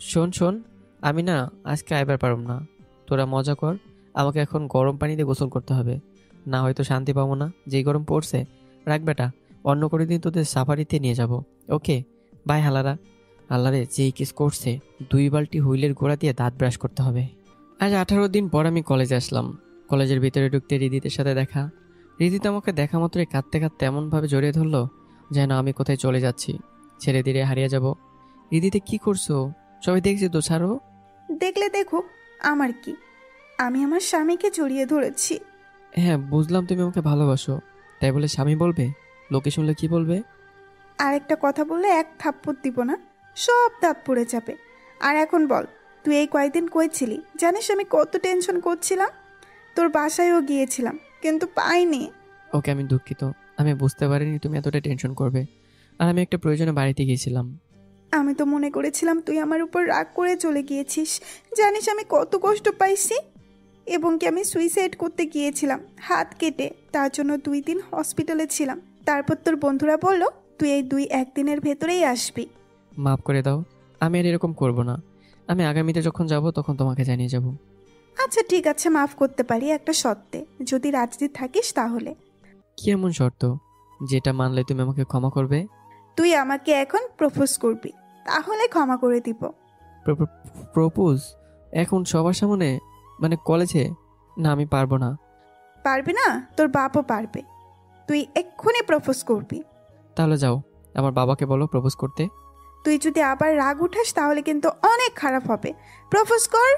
শোন শোন, আমি না আজকে আইবার পারব না। তোরা মজা কর, আমাকে এখন গরম পানিতে গোসল করতে হবে, না হয়তো শান্তি পাবো না। যেই গরম পড়ছে, রাখ বেটা, অন্য করে দিন তোদের সাফারিতে নিয়ে যাব। ওকে বাই হালারা। আল্লাহরে, যেই কিস করছে 2 বালতি হুইলের গোড়া দিয়ে দাঁত ব্রাশ করতে হবে। আজ 18 দিন পর আমি কলেজে আসলাম। কলেজের ভিতরে ঢুকতে হৃদিতের সাথে দেখা। হৃদিত আমাকে দেখা মাত্রই কাঁদতে কাঁদতে এমনভাবে জড়িয়ে ধরলো যেন আমি কোথায় চলে যাচ্ছি, ছেড়ে দিয়ে হারিয়ে যাব। হৃদিতে কি করছো? সবাই দেখছি তো, ছাড়ো। দেখলে দেখুক, আমার কি, আমি আমার স্বামীকে জড়িয়ে ধরেছি। হ্যাঁ বুঝলাম তুমি আমাকে ভালোবাসো, তাই বলে স্বামী বলবে? লোকে শুনলে কি বলবে? আর একটা কথা বললে 1 থাপ্পড় দিব না, সব দাঁত পড়ে যাবে। আর এখন বল, তুই এই কয়েকদিন কই ছিলি? জানিস আমি কত টেনশন করছিলাম? তোর বাসায়ও গিয়েছিলাম, কিন্তু পাইনি। ওকে আমি দুঃখিত, আমি বুঝতে পারিনি তুমি এতটা টেনশন করবে। আর আমি একটা প্রয়োজনে বাড়িতে গিয়েছিলাম। আমি তো মনে করেছিলাম তুই আমার উপর রাগ করে চলে গিয়েছিস। জানিস আমি কত কষ্ট পাইছি, এবং কি আমি সুইসাইড করতে গিয়েছিলাম হাত কেটে। তার জন্য 2 দিন হসপিটালে ছিলাম। তারপর তোর বন্ধুরা বলল তুই এই 2-1 দিনের ভেতরেই আসবি। মাফ করে দাও, আমি আর এরকম করব না। আমি আগামীতে যখন যাব তখন তোমাকে জানিয়ে যাব। আচ্ছা ঠিক আছে, মাফ করতে পারি একটা শর্তে, যদি রাজি থাকিস তাহলে। কি এমন শর্ত যেটা মানলে তুমি আমাকে ক্ষমা করবে? তুই আমাকে এখন প্রপোজ করবি, তাহলে ক্ষমা করে দিব। প্রপোজ? এখন সবার সামনে, মানে কলেজে? না, আমি পারবো না। পারবি না? তোর বাপও পারবে। তুই এক্ষুনি প্রপোজ করবি। তাহলে যাও, আমার বাবাকে বলো প্রপোজ করতে। তুই যদি আবার রাগ উঠাস তাহলে কিন্তু অনেক খারাপ হবে। প্রপোজ কর।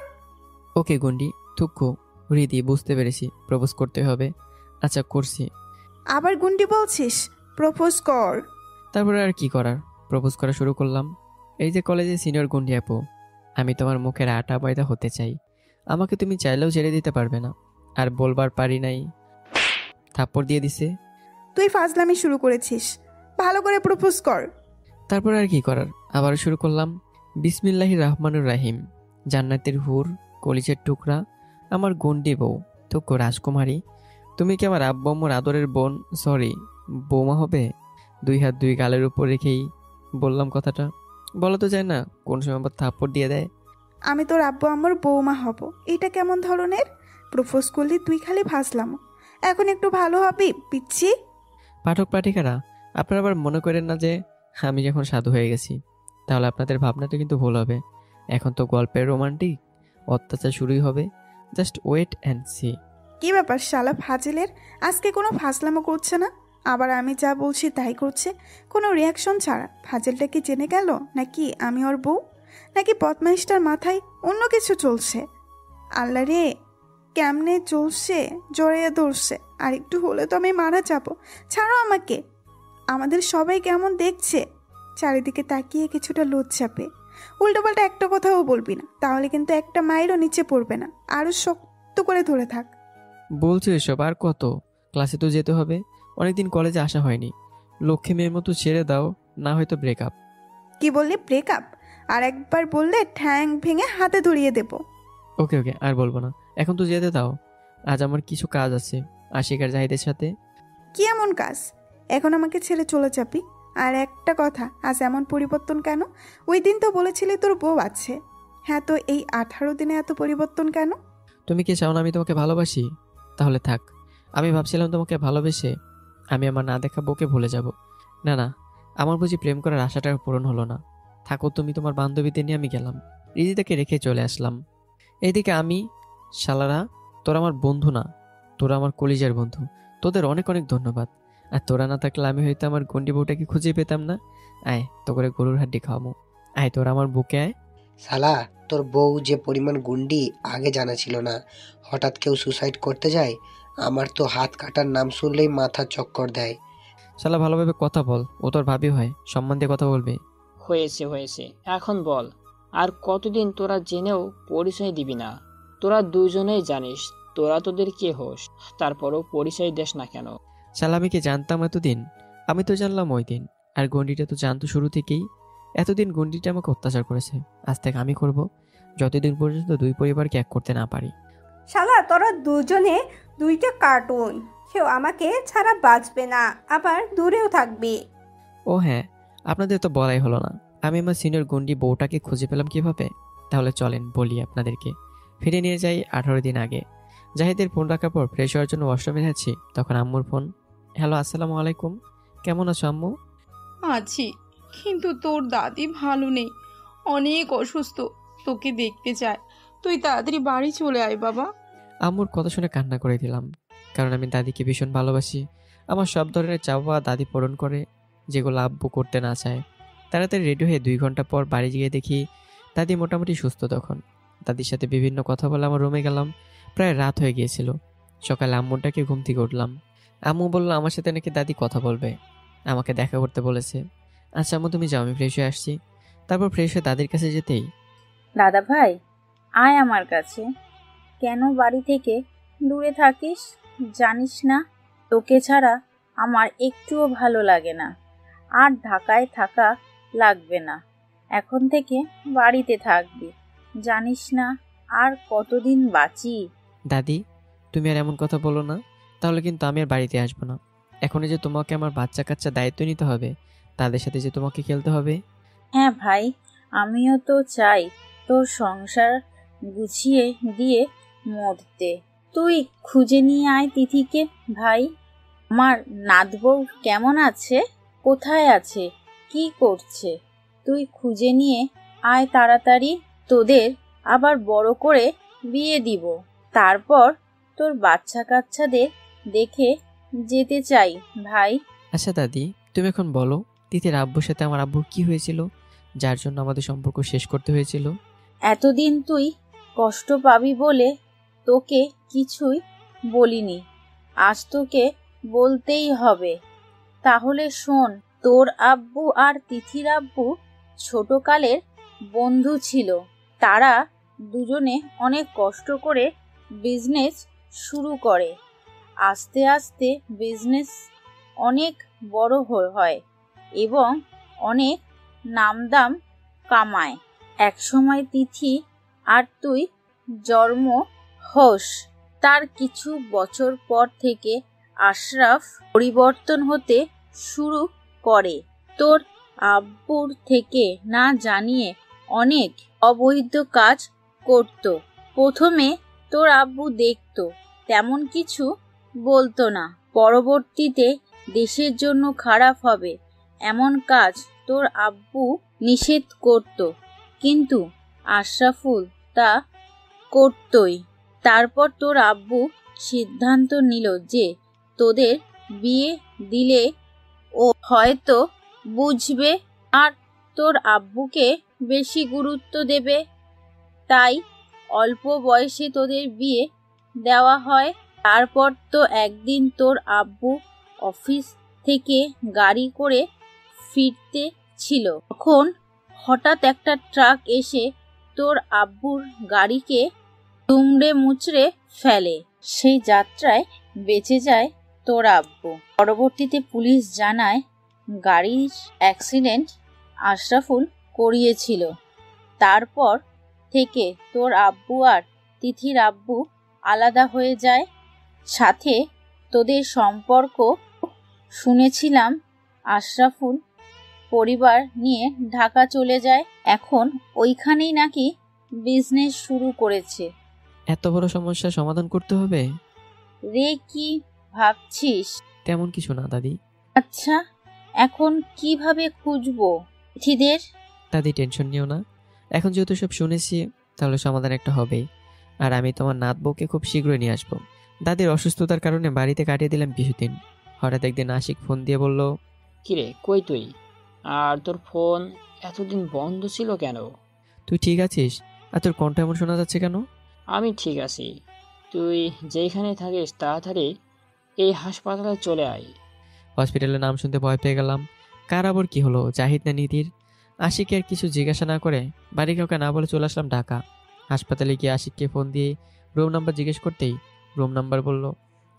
ওকে গুন্ডি থুকু হৃদি, বুঝতে পেরেছি প্রপোজ করতে হবে। আচ্ছা করছি। আবার গুন্ডি বলছিস? প্রপোজ কর। তারপরে আর কি করার, প্রপোজ করা শুরু করলাম। এই যে কলেজে সিনিয়র গুন্ডি আপু, আমি তোমার মুখের আটা ময়দা হতে চাই। আমাকে তুমি চাইলেও ছেড়ে দিতে পারবে না। আর বলবার পারি নাই, থাপ্পড় দিয়ে দিছে। তুই ফাজলামি শুরু করেছিস, ভালো করে প্রপোজ কর। তারপর আর কি করার, আবারও শুরু করলাম। বিসমিল্লাহির রহমানুর রাহিম। জান্নাতের হুর, কলিজের টুকরা, আমার গন্ডি বউ, তোকে রাজকুমারী, তুমি কি আমার আব্বু আম্মুর আদরের বোন, সরি বৌমা হবে? 2 হাত 2 গালের উপর রেখেই বললাম কথাটা। বলা তো যায় না, কোন সময় আবার থাপ্পড় দিয়ে দেয়। আমি তোর আব্বু আমার বৌমা হব, এটা কেমন ধরনের প্রপোজ করলি তুই? খালি ভাসলাম, এখন একটু ভালো হবি পিচ্ছি। পাঠক পাঠিকারা, আপনারা আবার মনে করেন না যে আমি যখন সাধু হয়ে গেছি, তাহলে আপনাদের ভাবনাটা কিন্তু ভুল হবে। এখন তো গল্পের রোমান্টিক, অত্যাচার শুরুই হবে। Just wait and see. কি ব্যাপার শালা ফাজিলের, আজকে কোনো ফাজলামো করছে না, আবার আমি যা বলছি তাই করছে, কোনো রিয়াকশন ছাড়া। ফাজিলটা কি জেনে গেল নাকি আমি ওর বউ, নাকি বদমাইশটার মাথায় অন্য কিছু চলছে? আল্লাহ রে, কেমনে চলছে, জড়িয়ে ধরছে, আর একটু হলে তো আমি মারা যাবো। ছাড়ো আমাকে। আমাদের সবাই কেমন দেখছে, চারিদিকে তাকিয়ে কিছুটা লজ্জা পেয়ে। উল্টোপাল্টা একটা কথাও বলবি না, তাহলে কিন্তু একটা মাইলও নিচে পড়বে না। আরো শক্ত করে ধরে থাক। বলছো এসব আর কত? ক্লাসে তো যেতে হবে, অনেকদিন কলেজে আসা হয়নি। লক্ষ্মী মেয়ের মতো ছেড়ে দাও, না হয়তো ব্রেকআপ। কি বললি, ব্রেকআপ? আর একবার বললে ঠ্যাং ভেঙে হাতে ধরিয়ে দেব। ওকে ওকে, আর বলবো না, এখন তো যেতে দাও। আজ আমার কিছু কাজ আছে আশিক আর জাহিদের সাথে। কি এমন কাজ? এখন আমাকে ছেড়ে চলে যাবি? আর একটা কথা, আজ এমন পরিবর্তন কেন? ওই দিন তো বলেছিলি তোর বউ আছে। হ্যাঁ, তো এই 18 দিনে এত পরিবর্তন কেন? তুমি কি চাও না আমি তোমাকে ভালোবাসি? তাহলে থাক। আমি ভাবছিলাম তোমাকে ভালোবেসে আমি আমার না দেখা বউকে ভুলে যাব। না না, আমার বুঝি প্রেম করার আশাটা পূরণ হলো না। থাকো তুমি তোমার বান্ধবীদের নিয়ে, আমি গেলাম। রিদিতাকে রেখে চলে আসলাম। এইদিকে আমি, শালারা, তোরা আমার বন্ধু না, তোরা আমার কলিজার বন্ধু। তোদের অনেক অনেক ধন্যবাদ। আর তোরা না থাকলে আমি হয়তো আমার গন্ডি বউটাকে খুঁজে পেতাম না। আয়, তো করে গরুর হাড্ডি খাওয়াবো। আয় তোরা আমার বুকে আয়। শালা, তোর বউ যে পরিমাণ গুন্ডি আগে জানা ছিল না। হঠাৎ কেউ সুসাইড করতে যায়, আমার তো হাত কাটার নাম শুনলেই মাথা চক্কর দেয়। শালা ভালোভাবে কথা বল, ও তোর ভাবি হয়, সম্মান দিয়ে কথা বলবি। হয়েছে হয়েছে, এখন বল, আর কতদিন তোরা জেনেও পরিচয় দিবি না? তোরা দুজনেই জানিস তোরা তোদের কে হোস, তারপরও পরিচয় দেস না কেন? শালা আমি কি জানতাম এতদিন? আমি তো জানলাম ওই দিন। আর গন্ডিটা তো জানতো শুরু থেকেই। এতদিন গন্ডিটা আমাকে অত্যাচার করেছে, আজ থেকে আমি করব, যতদিন পর্যন্ত দুই পরিবারকে এক করতে না পারি। শালা তোরা দুজনে দুইটা কার্টুন, কেউ আমাকে ছাড়া বাঁচবে না, আবার দূরেও থাকবি। ও হ্যাঁ, আপনাদের তো বলাই হলো না, আমি আমার সিনিয়র গন্ডি বউটাকে খুঁজে পেলাম কিভাবে। তাহলে চলেন বলি আপনাদেরকে। ফিরে নিয়ে যাই 18 দিন আগে। জাহিদের ফোন রাখার পর ফ্রেশ হওয়ার জন্য ওয়াশরুমে যাচ্ছি, তখন আম্মুর ফোন। হ্যালো, আসসালামু আলাইকুম, কেমন আছো আম্মু? আছি, কিন্তু তোর দাদি ভালো নেই, অনেক অসুস্থ, তোকে দেখতে চায়। তুই তাড়াতাড়ি বাড়ি চলে আয় বাবা। আম্মুর কথা শুনে কান্না করে দিলাম, কারণ আমি দাদিকে ভীষণ ভালোবাসি। আমার সব ধরনের চাওয়া দাদি পূরণ করে, যেগুলো আব্বু করতে না চায়। তাড়াতাড়ি রেডি হয়ে 2 ঘন্টা পর বাড়ি গিয়ে দেখি দাদি মোটামুটি সুস্থ। তখন দাদির সাথে বিভিন্ন কথা বলে আমার রুমে গেলাম। প্রায় রাত হয়ে গিয়েছিল। সকালে আম্মুটাকে ঘুম থেকে উঠলাম। আম্মু বলল আমার সাথে নাকি দাদি কথা বলবে, আমাকে দেখা করতে বলেছে। আচ্ছা আম্মু তুমি যাও, আমি ফ্রেশ হয়ে আসছি। তারপর ফ্রেশ হয়ে দাদির কাছে যেতেই, দাদা ভাই, আয় আমার কাছে। কেন বাড়ি থেকে দূরে থাকিস? জানিস না তোকে ছাড়া আমার একটুও ভালো লাগে না। আর ঢাকায় থাকা লাগবে না, এখন থেকে বাড়িতে থাকবি। জানিস না আর কতদিন বাঁচি। দাদি তুমি আর এমন কথা বলো না, তাহলে কিন্তু আমি আর বাড়িতে আসবো না। এখনই যে তোমাকে আমার বাচ্চা কাচ্চা দায়িত্ব নিতে হবে, তাদের সাথে যে তোমাকে খেলতে হবে। হ্যাঁ ভাই, আমিও তো চাই তোর সংসার গুছিয়ে দিয়ে মরতে। তুই খুঁজে নিয়ে আয় তিথিকে ভাই। আমার নাত বউ কেমন আছে, কোথায় আছে, কি করছে? তুই খুঁজে নিয়ে আয় তাড়াতাড়ি। তোদের আবার বড় করে বিয়ে দিব, তারপর তোর বাচ্চা কাচ্চাদের দেখে যেতে চাই ভাই। আচ্ছা দাদি, তুমি এখন বলো, তিথির আব্বুর সাথে আমার আব্বুর কি হয়েছিল, যার জন্য আমাদের সম্পর্ক শেষ করতে হয়েছিল? এতদিন তুই কষ্ট পাবি বলে তোকে কিছুই বলিনি, আজ তোকে বলতেই হবে। তাহলে শোন, তোর আব্বু আর তিথির আব্বু ছোটকালের বন্ধু ছিল। তারা দুজনে অনেক কষ্ট করে বিজনেস শুরু করে। আস্তে আস্তে বিজনেস অনেক বড় হয় এবং অনেক নামদাম কামায়। একসময় তিথি আর তুই জন্ম হোস। তার কিছু বছর পর থেকে আশরাফ পরিবর্তন হতে শুরু করে। তোর আব্বুর থেকে না জানিয়ে অনেক অবৈধ কাজ করত। প্রথমে তোর আব্বু দেখতো, তেমন কিছু বলতো না। পরবর্তীতে দেশের জন্য খারাপ হবে এমন কাজ তোর আব্বু নিষেধ করত, কিন্তু আশরাফুল তা করতই। তারপর তোর আব্বু সিদ্ধান্ত নিল যে তোদের বিয়ে দিলে ও হয়তো বুঝবে আর তোর আব্বুকে বেশি গুরুত্ব দেবে। তাই অল্প বয়সে তোদের বিয়ে দেওয়া হয়। তারপর তো একদিন তোর আব্বু অফিস থেকে গাড়ি করে ফিরতে ছিল, তখন হঠাৎ একটা ট্রাক এসে তোর আব্বুর গাড়িকে দুমড়ে মুচড়ে ফেলে। সেই যাত্রায় বেঁচে যায় তোর আব্বু। পরবর্তীতে পুলিশ জানায় গাড়ির অ্যাক্সিডেন্ট আশরাফুল করিয়েছিল। তারপর থেকে তোর আব্বু আর তিথির আব্বু আলাদা হয়ে যায়। সাথে তোদের সম্পর্ক শুনেছিলাম আশরাফুল পরিবার নিয়ে ঢাকা চলে যায়। এখন ওইখানেই নাকি বিজনেস শুরু করেছে। এত বড় সমস্যার সমাধান করতে হবে? রে কি ভাবছিস? তেমন কিছু না দাদি। আচ্ছা, এখন কিভাবে খুঁজবো তিথিদের? দাদি টেনশন নিও না, এখন যেহেতু সব শুনেছি তাহলে সমাধান একটা হবেই। আর আমি তোমার নাত বউকে খুব শীঘ্রই নিয়ে আসবো। দাদির অসুস্থতার কারণে বাড়িতে কাটিয়ে দিলাম কিছুদিন। হঠাৎ একদিন আশিক ফোন দিয়ে বলল, কিরে কই তুই? আর তোর ফোন এতদিন বন্ধ ছিল কেন? তুই ঠিক আছিস? আর তোর কণ্ঠ এমন শোনা যাচ্ছে কেন? আমি ঠিক আছি, তুই যেখানে থাকিস তাড়াতাড়ি এই হাসপাতালে চলে আয়। হসপিটালের নাম শুনতে ভয় পেয়ে গেলাম। কার আবার কি হলো, জাহিদ না নিধির? আশিককে আর কিছু জিজ্ঞাসা না করে বাড়ি কাউকে না বলে চলে আসলাম ঢাকা। হাসপাতালে গিয়ে আশিককে ফোন দিয়ে রুম নাম্বার জিজ্ঞেস করতেই রুম নাম্বার বলল।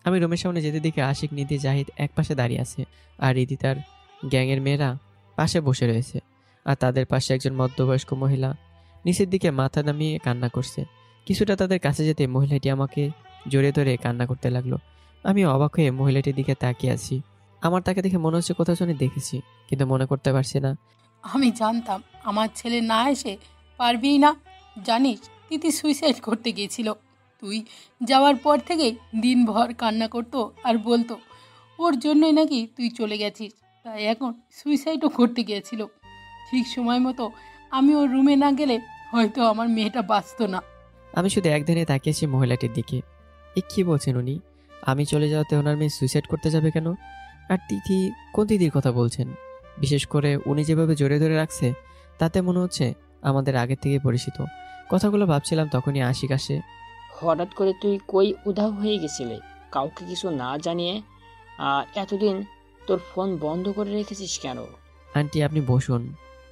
আমি রুমের সামনে যেতে দেখে আশিক, নিধি, জাহিদ এক পাশে দাঁড়িয়ে আছে আর রিদি তার গ্যাংয়ের মেয়েরা পাশে বসে রয়েছে। আর তাদের পাশে একজন মধ্যবয়স্ক মহিলা নিচের দিকে মাথা নামিয়ে কান্না করছে। কিছুটা তাদের কাছে যেতে মহিলাটি আমাকে জড়িয়ে ধরে কান্না করতে লাগলো। আমি অবাক হয়ে মহিলাটির দিকে তাকিয়ে আছি। আমার তাকে দেখে মনে হচ্ছে কোথাও যেন দেখেছি, কিন্তু মনে করতে পারছি না। আমি জানতাম আমার ছেলে না এসে পারবি না। জানিস তিথি সুইসাইড করতে গিয়েছিল। তুই যাওয়ার পর থেকেই দিনভর কান্না করতো আর বলতো ওর জন্যই নাকি তুই চলে গেছিস, তাই এখন সুইসাইডও করতে গিয়েছিল। ঠিক সময় মতো আমি ওর রুমে না গেলে হয়তো আমার মেয়েটা বাঁচত না। আমি শুধু এক ধ্যানে তাকিয়েছি মহিলাটির দিকে। এ কী বলছেন উনি? আমি চলে যাওয়াতে ওনার মেয়ে সুইসাইড করতে যাবে কেন? আর তিথি, কোন তিথির কথা বলছেন? বিশেষ করে উনি যেভাবে জড়িয়ে ধরে রাখছে তাতে মনে হচ্ছে আমাদের আগের থেকে পরিচিত। কথাগুলো ভাবছিলাম তখনই আশিক আসে। হঠাৎ করে তুই কই উধাও হয়ে গেছিলে কাউকে কিছু না জানিয়ে? আর এতদিন তোর ফোন বন্ধ করে রেখেছিস কেন? আন্টি আপনি বসুন।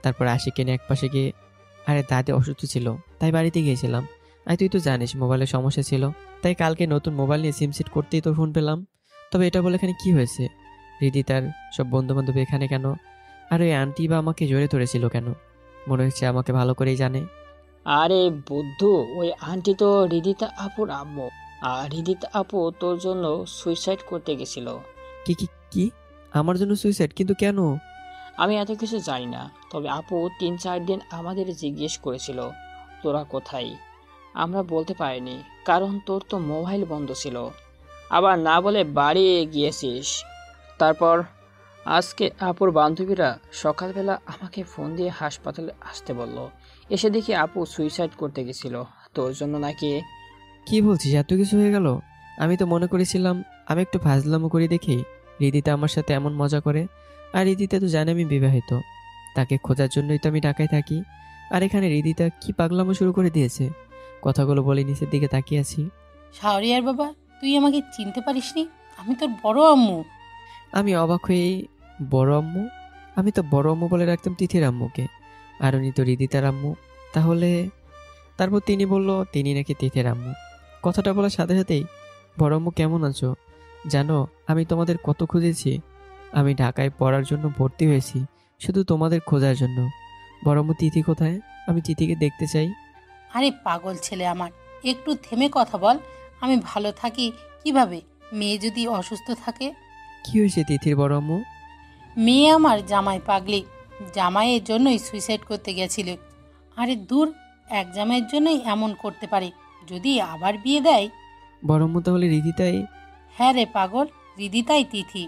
তারপর আশিককে নিয়ে একপাশে গিয়ে, আরে দাদি অসুস্থ ছিল তাই বাড়িতে গিয়েছিলাম। আর তুই তো জানিস মোবাইলের সমস্যা ছিল, তাই কালকে নতুন মোবাইল নিয়ে সিম সেট করতেই তোর ফোন পেলাম। তবে এটা বলে এখানে কি হয়েছে? রিদি তার সব বন্ধু বান্ধব এখানে কেন? আর ওই আন্টি বা আমাকে জড়িয়ে ধরেছিল কেন? মনে হচ্ছে আমাকে ভালো করেই জানে। আরে বুদ্ধু, ওই আন্টি তো হৃদিতা আপুর আম্মু। আর হৃদিতা আপু তোর জন্য সুইসাইড করতে গেছিল। কি কি কি? আমার জন্য সুইসাইড? কিন্তু কেন? আমি এত কিছু জানি না, তবে আপু 3-4 দিন আমাদের জিজ্ঞেস করেছিল তোরা কোথায়। আমরা বলতে পারিনি, কারণ তোর তো মোবাইল বন্ধ ছিল। আবার না বলে বাড়ি গিয়েছিস। তারপর আজকে আপুর বান্ধবীরা সকালবেলা আমাকে ফোন দিয়ে হাসপাতালে আসতে বলল। এসে দেখি আপু সুইসাইড করতে গেছিল তোর জন্য নাকি। কি বলছিস? এত কিছু হয়ে গেল? আমি তো মনে করেছিলাম আমি একটু ফাজলামো করি দেখেই রিদিতা আমার সাথে এমন মজা করে। আর রিদিতা তো জানে আমি বিবাহিত, তাকে খোঁজার জন্যই তো আমি ঢাকায় থাকি। আর এখানে রিদিতা কি পাগলামো শুরু করে দিয়েছে। কথাগুলো বলে নিচের দিকে তাকিয়ে আছি। শাহরিয়ার বাবা, তুই আমাকে চিনতে পারিসনি? আমি তোর বড় আম্মু। আমি অবাক হয়ে, বড় আম্মু? আমি তো বড় আম্মু বলে রাখতাম তিথির আম্মুকে, আর উনি তো রিদিতার আম্মু। তাহলে? তারপর তিনি বলল তিনি নাকি তিথির আম্মু। কথাটা বলার সাথে সাথেই বড় আম্মু কেমন আছো? জানো আমি তোমাদের কত খুঁজেছি। আমি ঢাকায় পড়ার জন্য ভর্তি হয়েছি শুধু তোমাদের খোঁজার জন্য। বড় আম্মু তিথি কোথায়? আমি তিথিকে দেখতে চাই। আরে পাগল ছেলে আমার, একটু থেমে কথা বল। আমি ভালো থাকি কিভাবে মেয়ে যদি অসুস্থ থাকে? কি হয়েছে তিথির বড় আম্মু? মেয়ে আমার জামাই পাগলি, জামাইয়ের জন্যই সুইসাইড করতে গেছিল। আরে দূর, এক জামাইয়ের জন্যই এমন করতে পারে, যদি আবার বিয়ে দেয়। বড় আম্মু তাহলে রিদিতাই? হ্যাঁ রে পাগল, রিদিতাই তিথি।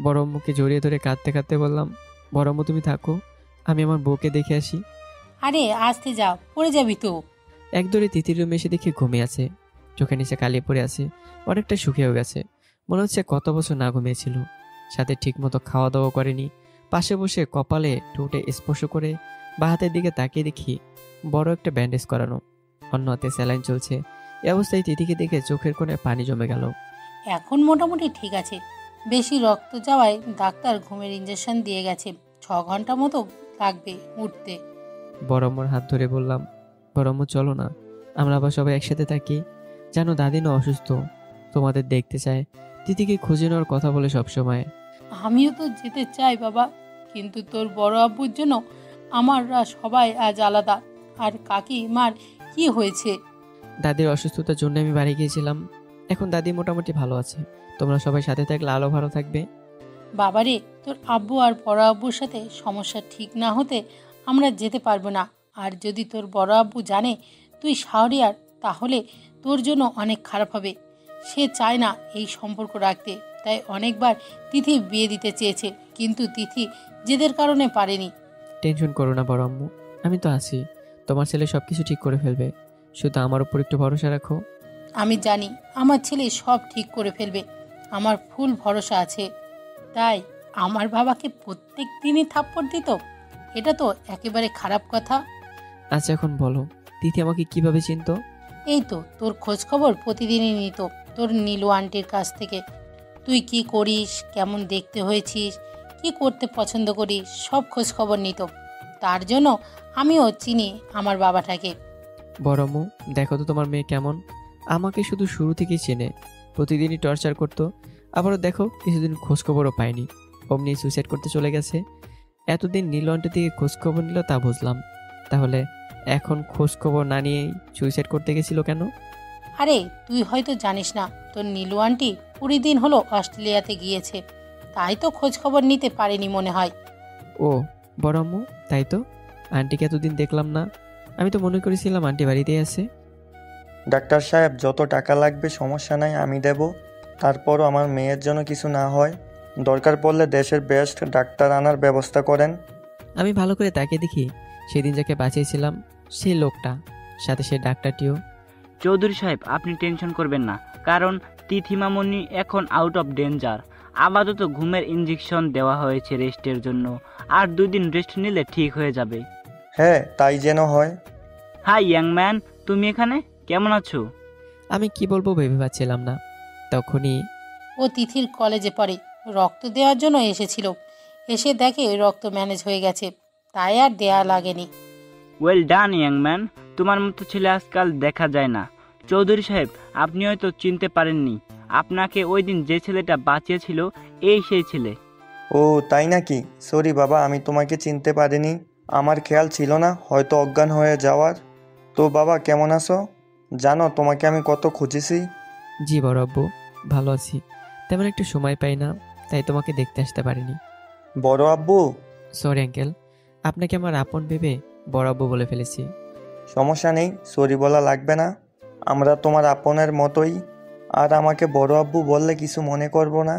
বড় আম্মুকে জড়িয়ে ধরে কাঁদতে কাঁদতে বললাম, বড় আম্মু তুমি থাকো, আমি আমার বউকে দেখে আসি। আরে আসতে যা, পড়ে যাবি তো। এক দৌড়ে তিথির রুমে এসে দেখি ঘুমিয়ে আছে, চোখের নিচে কালি পড়ে আছে, অনেকটা শুকিয়েও গেছে। মনে হচ্ছে কত বছর না ঘুমিয়েছিল। সাথে ঠিক মতো খাওয়া দাওয়া করেনি। পাশে বসে কপালে ঠোঁটে স্পর্শ করে বা হাতের দিকে তাকিয়ে দেখি বড় একটা ব্যান্ডেজ করানো, অন্য হাতে স্যালাইন চলছে। এই অবস্থায় তিথিকে দেখে চোখের কোণে পানি জমে গেল। এখন মোটামুটি ঠিক আছে, বেশি রক্ত যাওয়ায় ডাক্তার ঘুমের ইঞ্জেকশন দিয়ে গেছে, 6 ঘন্টা মতো লাগবে উঠতে। বড় আম্মুর হাত ধরে বললাম, বড় আম্মু চলো না, আমরা আবার সবাই একসাথে থাকি। জানো দাদি না অসুস্থ, তোমাদের দেখতে চায়, তিথিকে খুঁজে নেওয়ার কথা বলে সবসময়। আমিও তো যেতে চাই বাবা, কিন্তু তোর বড় আব্বুর জন্য আমাররা সবাই আজ আলাদা। আর কাকিমার কি হয়েছে? দাদির অসুস্থতার জন্য আমি বাড়ি গিয়েছিলাম, এখন দাদি মোটামুটি ভালো আছে। তোমরা সবাই সাথে থাকলে আলো ভালো থাকবে। বাবারে, তোর আব্বু আর বড় আব্বুর সাথে সমস্যা ঠিক না হতে আমরা যেতে পারবো না। আর যদি তোর বড় আব্বু জানে তুই শাহরিয়ার, তাহলে তোর জন্য অনেক খারাপ হবে। সে চায় না এই সম্পর্ক রাখতে, তাই অনেকবার তিথি বিয়ে দিতে চেয়েছে, কিন্তু তিথি জেদের কারণে পারেনি। টেনশন করো না বড় আম্মু, আমি তো আছি। তোমার ছেলে সবকিছু ঠিক করে ফেলবে, শুধু আমার উপর একটু ভরসা রাখো। আমি জানি আমার ছেলে সব ঠিক করে ফেলবে, আমার ফুল ভরসা আছে। তাই আমার বাবাকে প্রত্যেক দিনই থাপ্পড় দিত, এটা তো একেবারে খারাপ কথা। আচ্ছা এখন বলো, তিথি আমাকে কিভাবে চিনতো? এই তো তোর খোঁজ খবর প্রতিদিনই নিত, তোর নীলু আন্টির কাছ থেকে। তুই কি করিস, কেমন দেখতে হয়েছিস, কি করতে পছন্দ করিস, সব খোঁজ খবর নিত। তার জন্য আমিও চিনি আমার বাবাটাকে। বড় আম্মু দেখো তো তোমার মেয়ে কেমন, আমাকে শুধু শুরু থেকেই চেনে, প্রতিদিনই টর্চার করতো। আবারও দেখো কিছুদিন খোঁজখবরও পায়নি, অমনি সুইসাইড করতে চলে গেছে। এতদিন নীল আন্টি থেকে খোঁজখবর নিল তা বুঝলাম, তাহলে এখন খোঁজখবর না নিয়েই সুইসাইড করতে গেছিল কেন? আরে তুই হয়তো জানিস না, তোর নীলু আন্টি 20 দিন হলো অস্ট্রেলিয়াতে গিয়েছে, তাই তো খোঁজ খবর নিতে পারেনি মনে হয়। ও বড় আম্মু, তাই তো, আন্টিকে এতদিন দেখলাম না, আমি তো মনে করেছিলাম আন্টি বাড়িতেই আছে। ডাক্তার সাহেব, যত টাকা লাগবে সমস্যা নাই, আমি দেব। তারপরও আমার মেয়ের জন্য কিছু না হয়, দরকার পড়লে দেশের বেস্ট ডাক্তার আনার ব্যবস্থা করেন। আমি ভালো করে তাকিয়ে দেখি সেদিন যাকে বাঁচিয়েছিলাম সেই লোকটা, সাথে সেই ডাক্তারটিও। চৌধুরী সাহেব, আপনি টেনশন করবেন না, কারণ তিথি মামনি এখন আউট অফ ডেঞ্জার। আপাতত ঘুমের ইঞ্জেকশন দেওয়া হয়েছে রেস্টের জন্য, আর 2 দিন রেস্ট নিলে ঠিক হয়ে যাবে। হ্যাঁ, তাই যেন হয়। হাই ইয়াং ম্যান, তুমি এখানে কেমন আছো? আমি কি বলবো ভেবে পাচ্ছিলাম না, তখনই ও তিথির কলেজে পড়ে, রক্ত দেওয়ার জন্য এসেছিল, এসে দেখে রক্ত ম্যানেজ হয়ে গেছে, তাই আর দেয়া লাগেনি। ওয়েল ডান ইয়াং ম্যান, তোমার মতো ছেলে আজকাল দেখা যায় না। চৌধুরী সাহেব, আপনি হয়তো চিনতে পারেননি, আপনাকে ওই দিন যে ছেলেটা বাঁচিয়েছিল এই সেই ছেলে। ও তাই নাকি? সরি বাবা, আমি তোমাকে চিনতে পারিনি, আমার খেয়াল ছিল না, হয়তো অজ্ঞান হয়ে যাওয়ার। তো বাবা কেমন আছো? জানো তোমাকে আমি কত খুঁজেছি। জি বড় আব্বু, ভালো আছি, তেমন একটু সময় পাই না, তাই তোমাকে দেখতে আসতে পারিনি। বড় আব্বু? সরি আঙ্কেল, আপনাকে আমার আপন ভেবে বড় আব্বু বলে ফেলেছি। সমস্যা নেই, সরি বলা লাগবে না, আমরা তোমার আপনের মতোই। আর আমাকে বড় আব্বু বললে কিছু মনে করবো না।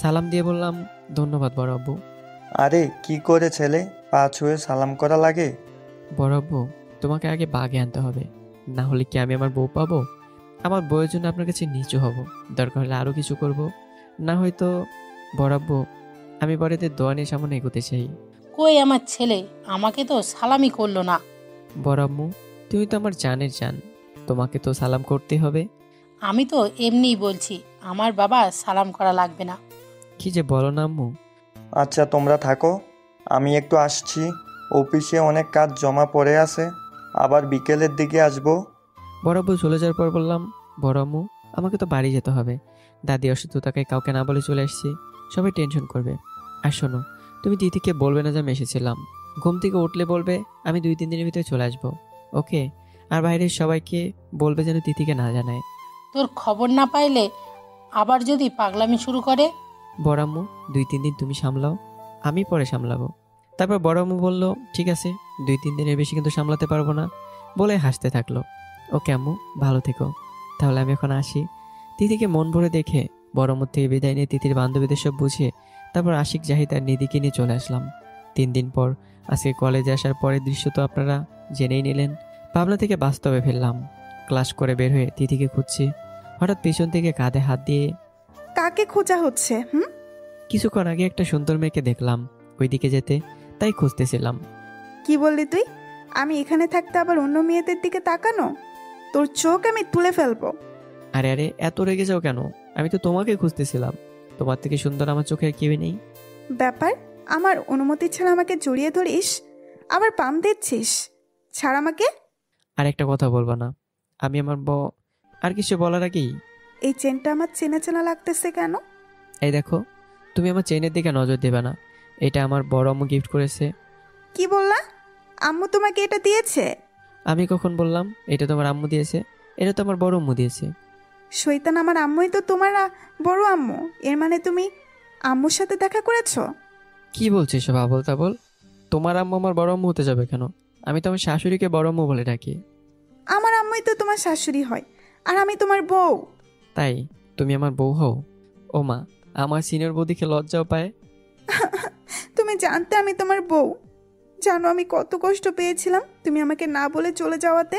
সালাম দিয়ে বললাম, ধন্যবাদ বড় আব্বু। আরে কি করে ছেলে, পা ছুঁয়ে সালাম করা লাগে? বড় আব্বু, তোমাকে আগে বাগে আনতে হবে, না হলে কি আমি আমার বউ পাবো? আমার বউয়ের জন্য আপনার কাছে নিচু হব, দরকার হলে আরও কিছু করব, না হয়তো। বড় আব্বু, আমি বাড়িতে দোয়া নিয়ে সামনে এগোতে চাই। কই আমার ছেলে, আমাকে তো সালামই করলো না। বড় আম্মু, তুমি তো আমার জানের জান, তোমাকে তো সালাম করতে হবে। আমি তো এমনিই বলছি, আমার বাবা সালাম করা লাগবে না। কি যে বলো না আম্মু। আচ্ছা তোমরা থাকো, আমি একটু আসছি, অফিসে অনেক কাজ জমা পড়ে আছে, আবার বিকেলের দিকে আসবো। বড় আব্বু চলে যাওয়ার পর বললাম, বড় আম্মু আমাকে তো বাড়ি যেতে হবে। দাদি অসুস্থতাকে কাউকে না বলে চলে এসেছি, সবাই টেনশন করবে। আর শোনো, তুমি তিথিকে বলবে না যে আমি এসেছিলাম। ঘুম থেকে উঠলে বলবে আমি 2-3 দিনের ভিতরে চলে আসবো, ওকে? আর বাইরের সবাইকে বলবে যেন তিথিকে না জানায়। তোর খবর না পাইলে আবার যদি পাগলামি শুরু করে? বড় আম্মু, 2-3 দিন তুমি সামলাও, আমি পরে সামলাবো। তারপর বড় আম্মু বলল, ঠিক আছে, 2-3 দিনের বেশি কিন্তু সামলাতে পারবো না, বলে হাসতে থাকলো। ওকে আম্মু, ভালো থেকো, তাহলে আমি এখন আসি। তিথিকে মন ভরে দেখে বড় আম্মুর থেকে বিদায় নিয়ে তিথির বান্ধবীদের সব বুঝিয়ে তারপর আশিক, জাহিদ আর নিধিকে নিয়ে চলে আসলাম। 3 দিন পর আজকে কলেজে আসার পরের দৃশ্য তো আপনারা জেনেই নিলেন। পাবনা থেকে বাস্তবে ফিরলাম। ক্লাস করে বের হয়ে তিথিকে খুঁজছি, হঠাৎ পিছন থেকে কাঁধে হাত দিয়ে। কাকে খোঁজা হচ্ছে? কিছুক্ষণ আগে একটা সুন্দর মেয়েকে দেখলাম ওইদিকে যেতে, তাই খুঁজতেছিলাম। কি বললি তুই? আমি এখানে থাকতে আবার অন্য মেয়েদের দিকে তাকানো? তোর চোখ আমি তুলে ফেলবো। আরে আরে, এত রেগে যাও কেন? আমি তো তোমাকে খুঁজতেছিলাম, তোমার থেকে সুন্দর আমার চোখের কেউ নেই। ব্যাপার, আমার অনুমতি ছাড়া আমাকে জড়িয়ে ধরিস, আবার পাম দিচ্ছিস। ছাড় আমাকে। আর একটা কথা বলবো না, আমি আমার আর কিছু বলার আগেই। এই চেনটা আমার চেনা চেনা লাগতেছে কেন? এই দেখো, তুমি আমার চেনের দিকে নজর দেবে না, এটা আমার বড় আম্মু গিফট করেছে। কি বললা? আম্মু তোমাকে এটা দিয়েছে? আমি কখন বললাম এটা তোমার আম্মু দিয়েছে? এটা তো আমার বড় আম্মু দিয়েছে। শয়তান, আমার আম্মুই তো তোমার বড় আম্মু। এর মানে তুমি আম্মুর সাথে দেখা করেছো? কি বলছিস সব আবল তাবল? তোমার আম্মু আমার বড় আম্মু হতে যাবে কেন? আমি তো আমার শাশুড়িকে বড় আম্মু বলে ডাকি। আমার আম্মুই তো তোমার শাশুড়ি হয়, আর আমি তোমার বউ। তাই তুমি আমার বউ হও? ও মা, আমার সিনিয়র বউ দেখে লজ্জাও পায়। তুমি জানতে আমি তোমার বউ? জানো আমি কত কষ্ট পেয়েছিলাম তুমি আমাকে না বলে চলে যাওয়াতে?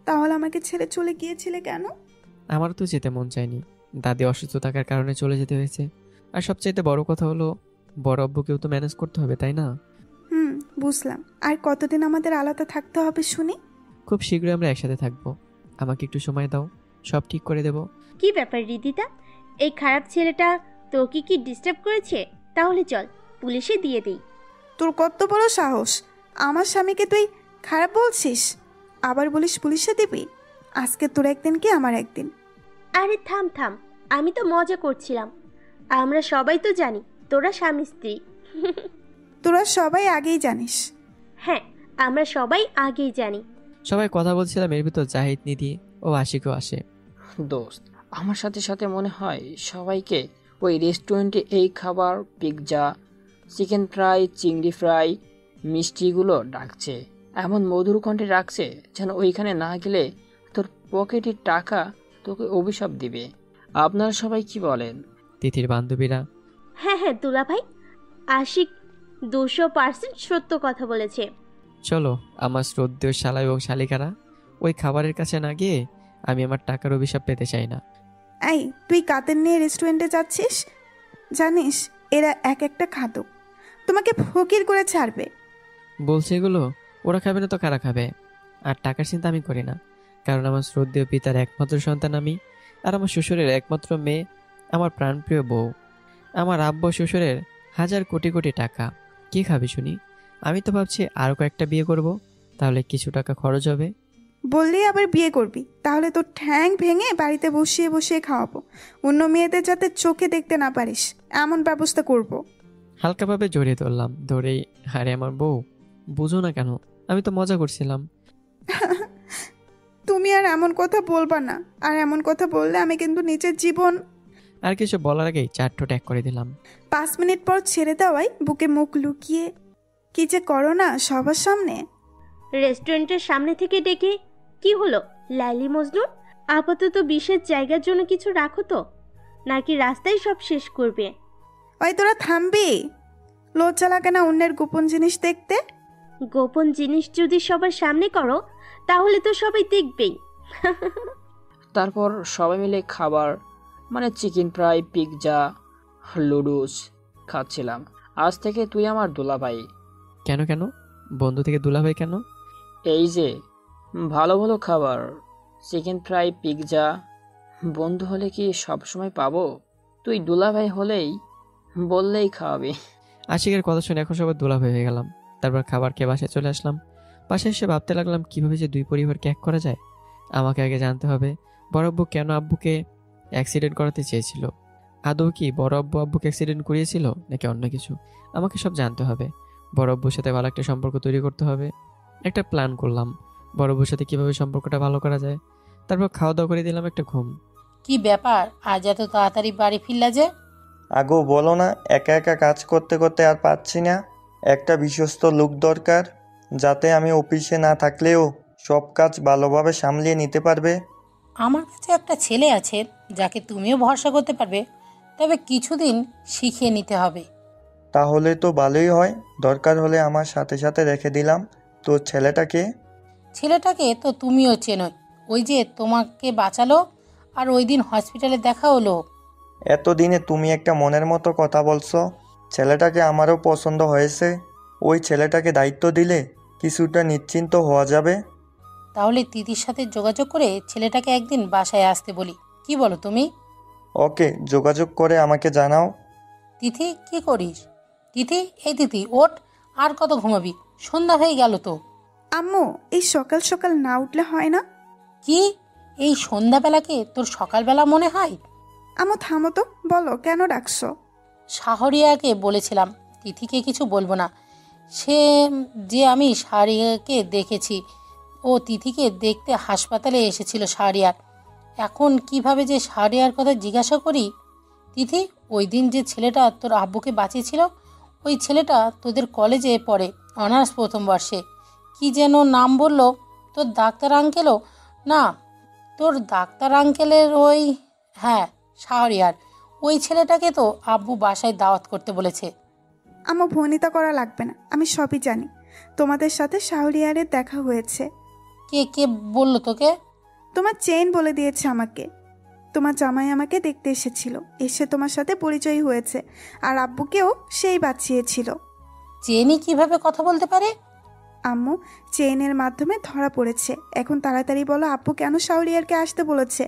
তাহলে আমাকে ছেড়ে চলে গিয়েছিলে কেন? আমারও তো যেতে মন চায়নি, দাদি অসুস্থ থাকার কারণে চলে যেতে হয়েছে। আর সবচাইতে বড় কথা হলো, বড় আব্বুকেও তো ম্যানেজ করতে হবে, তাই না? বুঝলাম। আর কতদিন আমাদের আলাদা থাকতে হবে শুনি? খুব শীঘ্রই আমরা একসাথে থাকবো। আমাকে একটু সময় দাও, সব ঠিক করে দেব। কি ব্যাপার রিদিতা, এই খারাপ ছেলেটা তোকে কি ডিস্টার্ব করেছে? তাহলে চল পুলিশে দিয়ে দেই। তোর কত বড় সাহস, আমার স্বামীকে তুই খারাপ বলছিস, আবার বলিস পুলিশে দিবি? আজকে তোর একদিন কি আমার একদিন। আরে থাম থাম, আমি তো মজা করছিলাম। আমরা সবাই তো জানি তোরা স্বামী স্ত্রী। তোরা সবাই আগেই জানিস। হ্যাঁ, আমরা সবাই আগেই জানি। সবাই কথা বলছিলাম, এর ভিতর জাহিদ, নিধি ও আশিকও আসে। দোস্ত, আমার সাথে সাথে মনে হয় সবাইকে ওই রেস্টুরেন্টে এই খাবার, পিৎজা, চিকেন ফ্রাই, চিংড়ি ফ্রাই, মিষ্টিগুলো ডাকছে। এমন মধুর কণ্ঠে রাখছে যেন ওইখানে না গেলে তোর পকেটের টাকা তোকে অভিশাপ দিবে। আপনারা সবাই কি বলেন? তিথির বান্ধবীরা। হ্যাঁ হ্যাঁ দুলা ভাই, আশিক 200% সত্য কথা বলেছে। চলো, আমার শ্রদ্ধেয় শালা এবং শালিকারা, ওই খাবারের কাছে না গিয়ে আমি আমার টাকার অভিশাপ পেতে চাই না। এই, তুই কাদের নিয়ে রেস্টুরেন্টে যাচ্ছিস? জানিস এরা এক একটা খাদক, তোমাকে ফকির করে ছাড়বে। বলছে এগুলো ওরা খাবে না তো কারা খাবে? আর টাকার চিন্তা আমি করি না, কারণ আমার শ্রদ্ধেয় পিতার একমাত্র সন্তান আমি, আর আমার শ্বশুরের একমাত্র মেয়ে আমার প্রাণপ্রিয় বউ। আমার আব্বা শ্বশুরের 1000 কোটি কোটি টাকা, কি খাবে শুনি? আমি তো ভাবছি আরও কয়েকটা বিয়ে করব, তাহলে কিছু টাকা খরচ হবে। বললি আবার বিয়ে করবি, তাহলে তোর ঠ্যাং ভেঙে বাড়িতে বসিয়ে বসিয়ে খাওয়াবো, অন্য মেয়েদের যাতে চোখে দেখতে না পারিস এমন ব্যবস্থা করব। হালকাভাবে জড়িয়ে ধরলাম, ধরেই, আরে আমার বউ, বুঝো না কেন? আমি তো মজা করছিলাম। তুমি আর এমন কথা বলবা না, আর এমন কথা বললে আমি কিন্তু নিজের জীবন। আর কিছু বলার আগেই 4 ঠোঁট এক করে দিলাম। 5 মিনিট পর ছেড়ে দেওয়াই বুকে মুখ লুকিয়ে কি যে করো না সবার সামনে। রেস্টুরেন্টের সামনে থেকে ডেকে কি হলো লাইলি মজনু? আপাতত বিশেষ জায়গার জন্য কিছু রাখো তো, নাকি রাস্তায় সব শেষ করবে? ওই তোরা থামবি? লজ্জা লাগে না অন্যের গোপন জিনিস দেখতে? গোপন জিনিস যদি সবার সামনে করো তাহলে তো সবাই দেখবেই। তারপর সবাই মিলে খাবার, মানে চিকেন ফ্রাই, পিৎজা, লুডুস খাচ্ছিলাম। আজ থেকে তুই আমার দুলাভাই। কেন কেন বন্ধু থেকে দুলাভাই কেন? এই যে ভালো ভালো খাবার, চিকেন ফ্রাই, পিৎজা, বন্ধু হলে কি সবসময় পাবো? তুই দুলাভাই হলেই বললেই খাওয়াবি। আশিকের কথা শুনে এখন সবাই দুলাভাই হয়ে গেলাম। তারপর খাবার খেয়ে বাসায় চলে আসলাম। বাসায় এসে ভাবতে লাগলাম কিভাবে যে 2 পরিবারকে এক করা যায়। আমাকে আগে জানতে হবে বড় আব্বু কেন আব্বুকে অ্যাক্সিডেন্ট করাতে চেয়েছিল। আদৌ কি বড় আব্বু আব্বুকে অ্যাক্সিডেন্ট করিয়েছিল নাকি অন্য কিছু? আমাকে সব জানতে হবে। বড় আব্বুর সাথে ভালো একটা সম্পর্ক তৈরি করতে হবে। একটা প্ল্যান করলাম বড় আব্বুর সাথে কিভাবে সম্পর্কটা ভালো করা যায়। তারপর খাওয়া দাওয়া করে দিলাম একটা ঘুম। কি ব্যাপার, আজ এত তাড়াতাড়ি বাড়ি ফিরলা যে? আগো বলো না, একা একা কাজ করতে করতে আর পাচ্ছি না। একটা বিশ্বস্ত লোক দরকার, যাতে আমি অফিসে না থাকলেও সব কাজ ভালোভাবে সামলিয়ে নিতে পারবে। আমার কাছে একটা ছেলে আছে যাকে তুমিও ভরসা করতে পারবে, তবে কিছুদিন শিখিয়ে নিতে হবে। তাহলে তো ভালোই হয়, দরকার হলে আমার সাথে সাথে রেখে দিলাম। তো ছেলেটাকে? ছেলেটাকে তো তুমিও চেনোই, ওই যে তোমাকে বাঁচালো আর ওই দিন হসপিটালে দেখা হলো। এতদিনে তুমি একটা মনের মতো কথা বলছো। ছেলেটাকে আমারও পছন্দ হয়েছে। ওই ছেলেটাকে দায়িত্ব দিলে কিছুটা নিশ্চিন্ত হওয়া যাবে। তাহলে তিথির সাথে যোগাযোগ করে ছেলেটাকে একদিন বাসায় আসতে বলি, কি বলো তুমি? ওকে, যোগাযোগ করে আমাকে জানাও। তিথি, কি করিস? তিথি, এই তিথি ওঠ, আর কত ঘুমাবি? সন্ধ্যা হয়ে গেল তো। আম্মু, এই সকাল সকাল না উঠলে হয় না? কি, এই সন্ধ্যাবেলাকে তোর সকালবেলা মনে হয়? আম্মু থামো তো, বলো কেন ডাকছো? শাহরিয়াকে বলেছিলাম তিথিকে কিছু বলবো না। সে যে আমি শাহরিয়াকে দেখেছি, ও তিথিকে দেখতে হাসপাতালে এসেছিল শাহরিয়ার। এখন কিভাবে যে শাহরিয়ার কথা জিজ্ঞাসা করি? তিথি, ওই দিন যে ছেলেটা তোর আব্বুকে বাঁচিয়েছিল, ওই ছেলেটা তোদের কলেজে পড়ে, অনার্স প্রথম বর্ষে। কি যেন নাম বললো তোর ডাক্তার আঙ্কেলও? না, তোর ডাক্তার আঙ্কেলের ওই, হ্যাঁ শাহরিয়ার। ওই ছেলেটাকে তো আব্বু বাসায় দাওয়াত করতে বলেছে। আম্মু ভনিতা করা লাগবে না, আমি সবই জানি। তোমাদের সাথে শাহরিয়ারের দেখা হয়েছে। কে কে বললো তোকে? তোমার চেইন বলে দিয়েছে আমাকে। তোমার জামাই আমাকে দেখতে এসেছিল, এসে তোমার সাথে পরিচয় হয়েছে, আর আব্বুকেও সেই বাঁচিয়েছিল। চেনি কিভাবে কথা বলতে পারে? আম্মু, চেইনের মাধ্যমে ধরা পড়েছে। এখন তাড়াতাড়ি বলো, আব্বু কেন শাহরিয়ারকে আসতে বলেছে?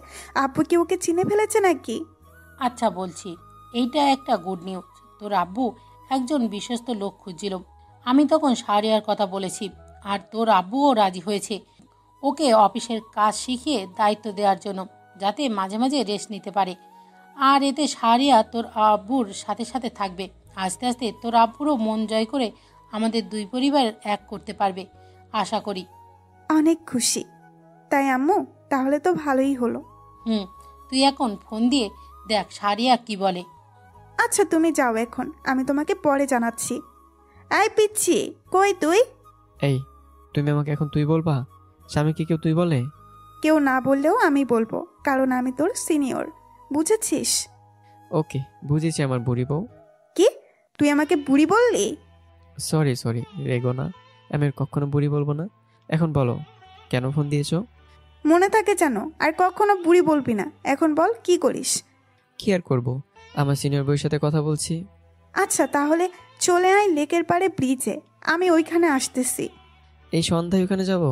আব্বু কি ওকে চিনে ফেলেছে নাকি? আচ্ছা বলছি, এইটা একটা গুড নিউজ। তোর আব্বু একজন বিশ্বস্ত লোক খুঁজছিল। আমি তখন শাহরিয়ার কথা বলেছি, আর তোর আব্বুও রাজি হয়েছে ওকে অফিসের কাজ শিখিয়ে দায়িত্ব দেওয়ার জন্য, যাতে মাঝে মাঝে রেস্ট নিতে পারে। আর এতে শাহরিয়া তোর আব্বুর সাথে সাথে থাকবে। আস্তে আস্তে তোর আব্বুরও মন জয় করে আমাদের দুই পরিবার এক করতে পারবে আশা করি। অনেক খুশি। তাই আম্মু, তাহলে তো ভালোই হলো। তুই এখন ফোন দিয়ে দেখ শাহরিয়া কি বলে। আচ্ছা তুমি যাও এখন, আমি তোমাকে পরে জানাচ্ছি। এই পিচ্ছি, কই তুই? এই, তুমি আমাকে এখন তুই বলবা? স্বামীকে কেউ তুই বলে? কেউ না বললেও আমি বলবো, কারণ আমি তোর সিনিয়র, বুঝেছিস? ওকে, বুঝেছি আমার বুড়ি বউ। কি, তুই আমাকে বুড়ি বললি? সরি, রেগো না। আমি আর কখনো বুড়ি বলবো না। এখন বলো, কেন ফোন দিয়েছো? মনে থাকে যেন আর কখনো বুড়ি বলবি না। এখন বল, কি করিস? কি আর করবো, আমার সিনিয়র বউয়ের সাথে কথা বলছি। আচ্ছা তাহলে চলে আয় লেকের পাড়ে ব্রিজে, আমি ওইখানে আসতেছি। এই সন্ধ্যায় ওখানে যাব?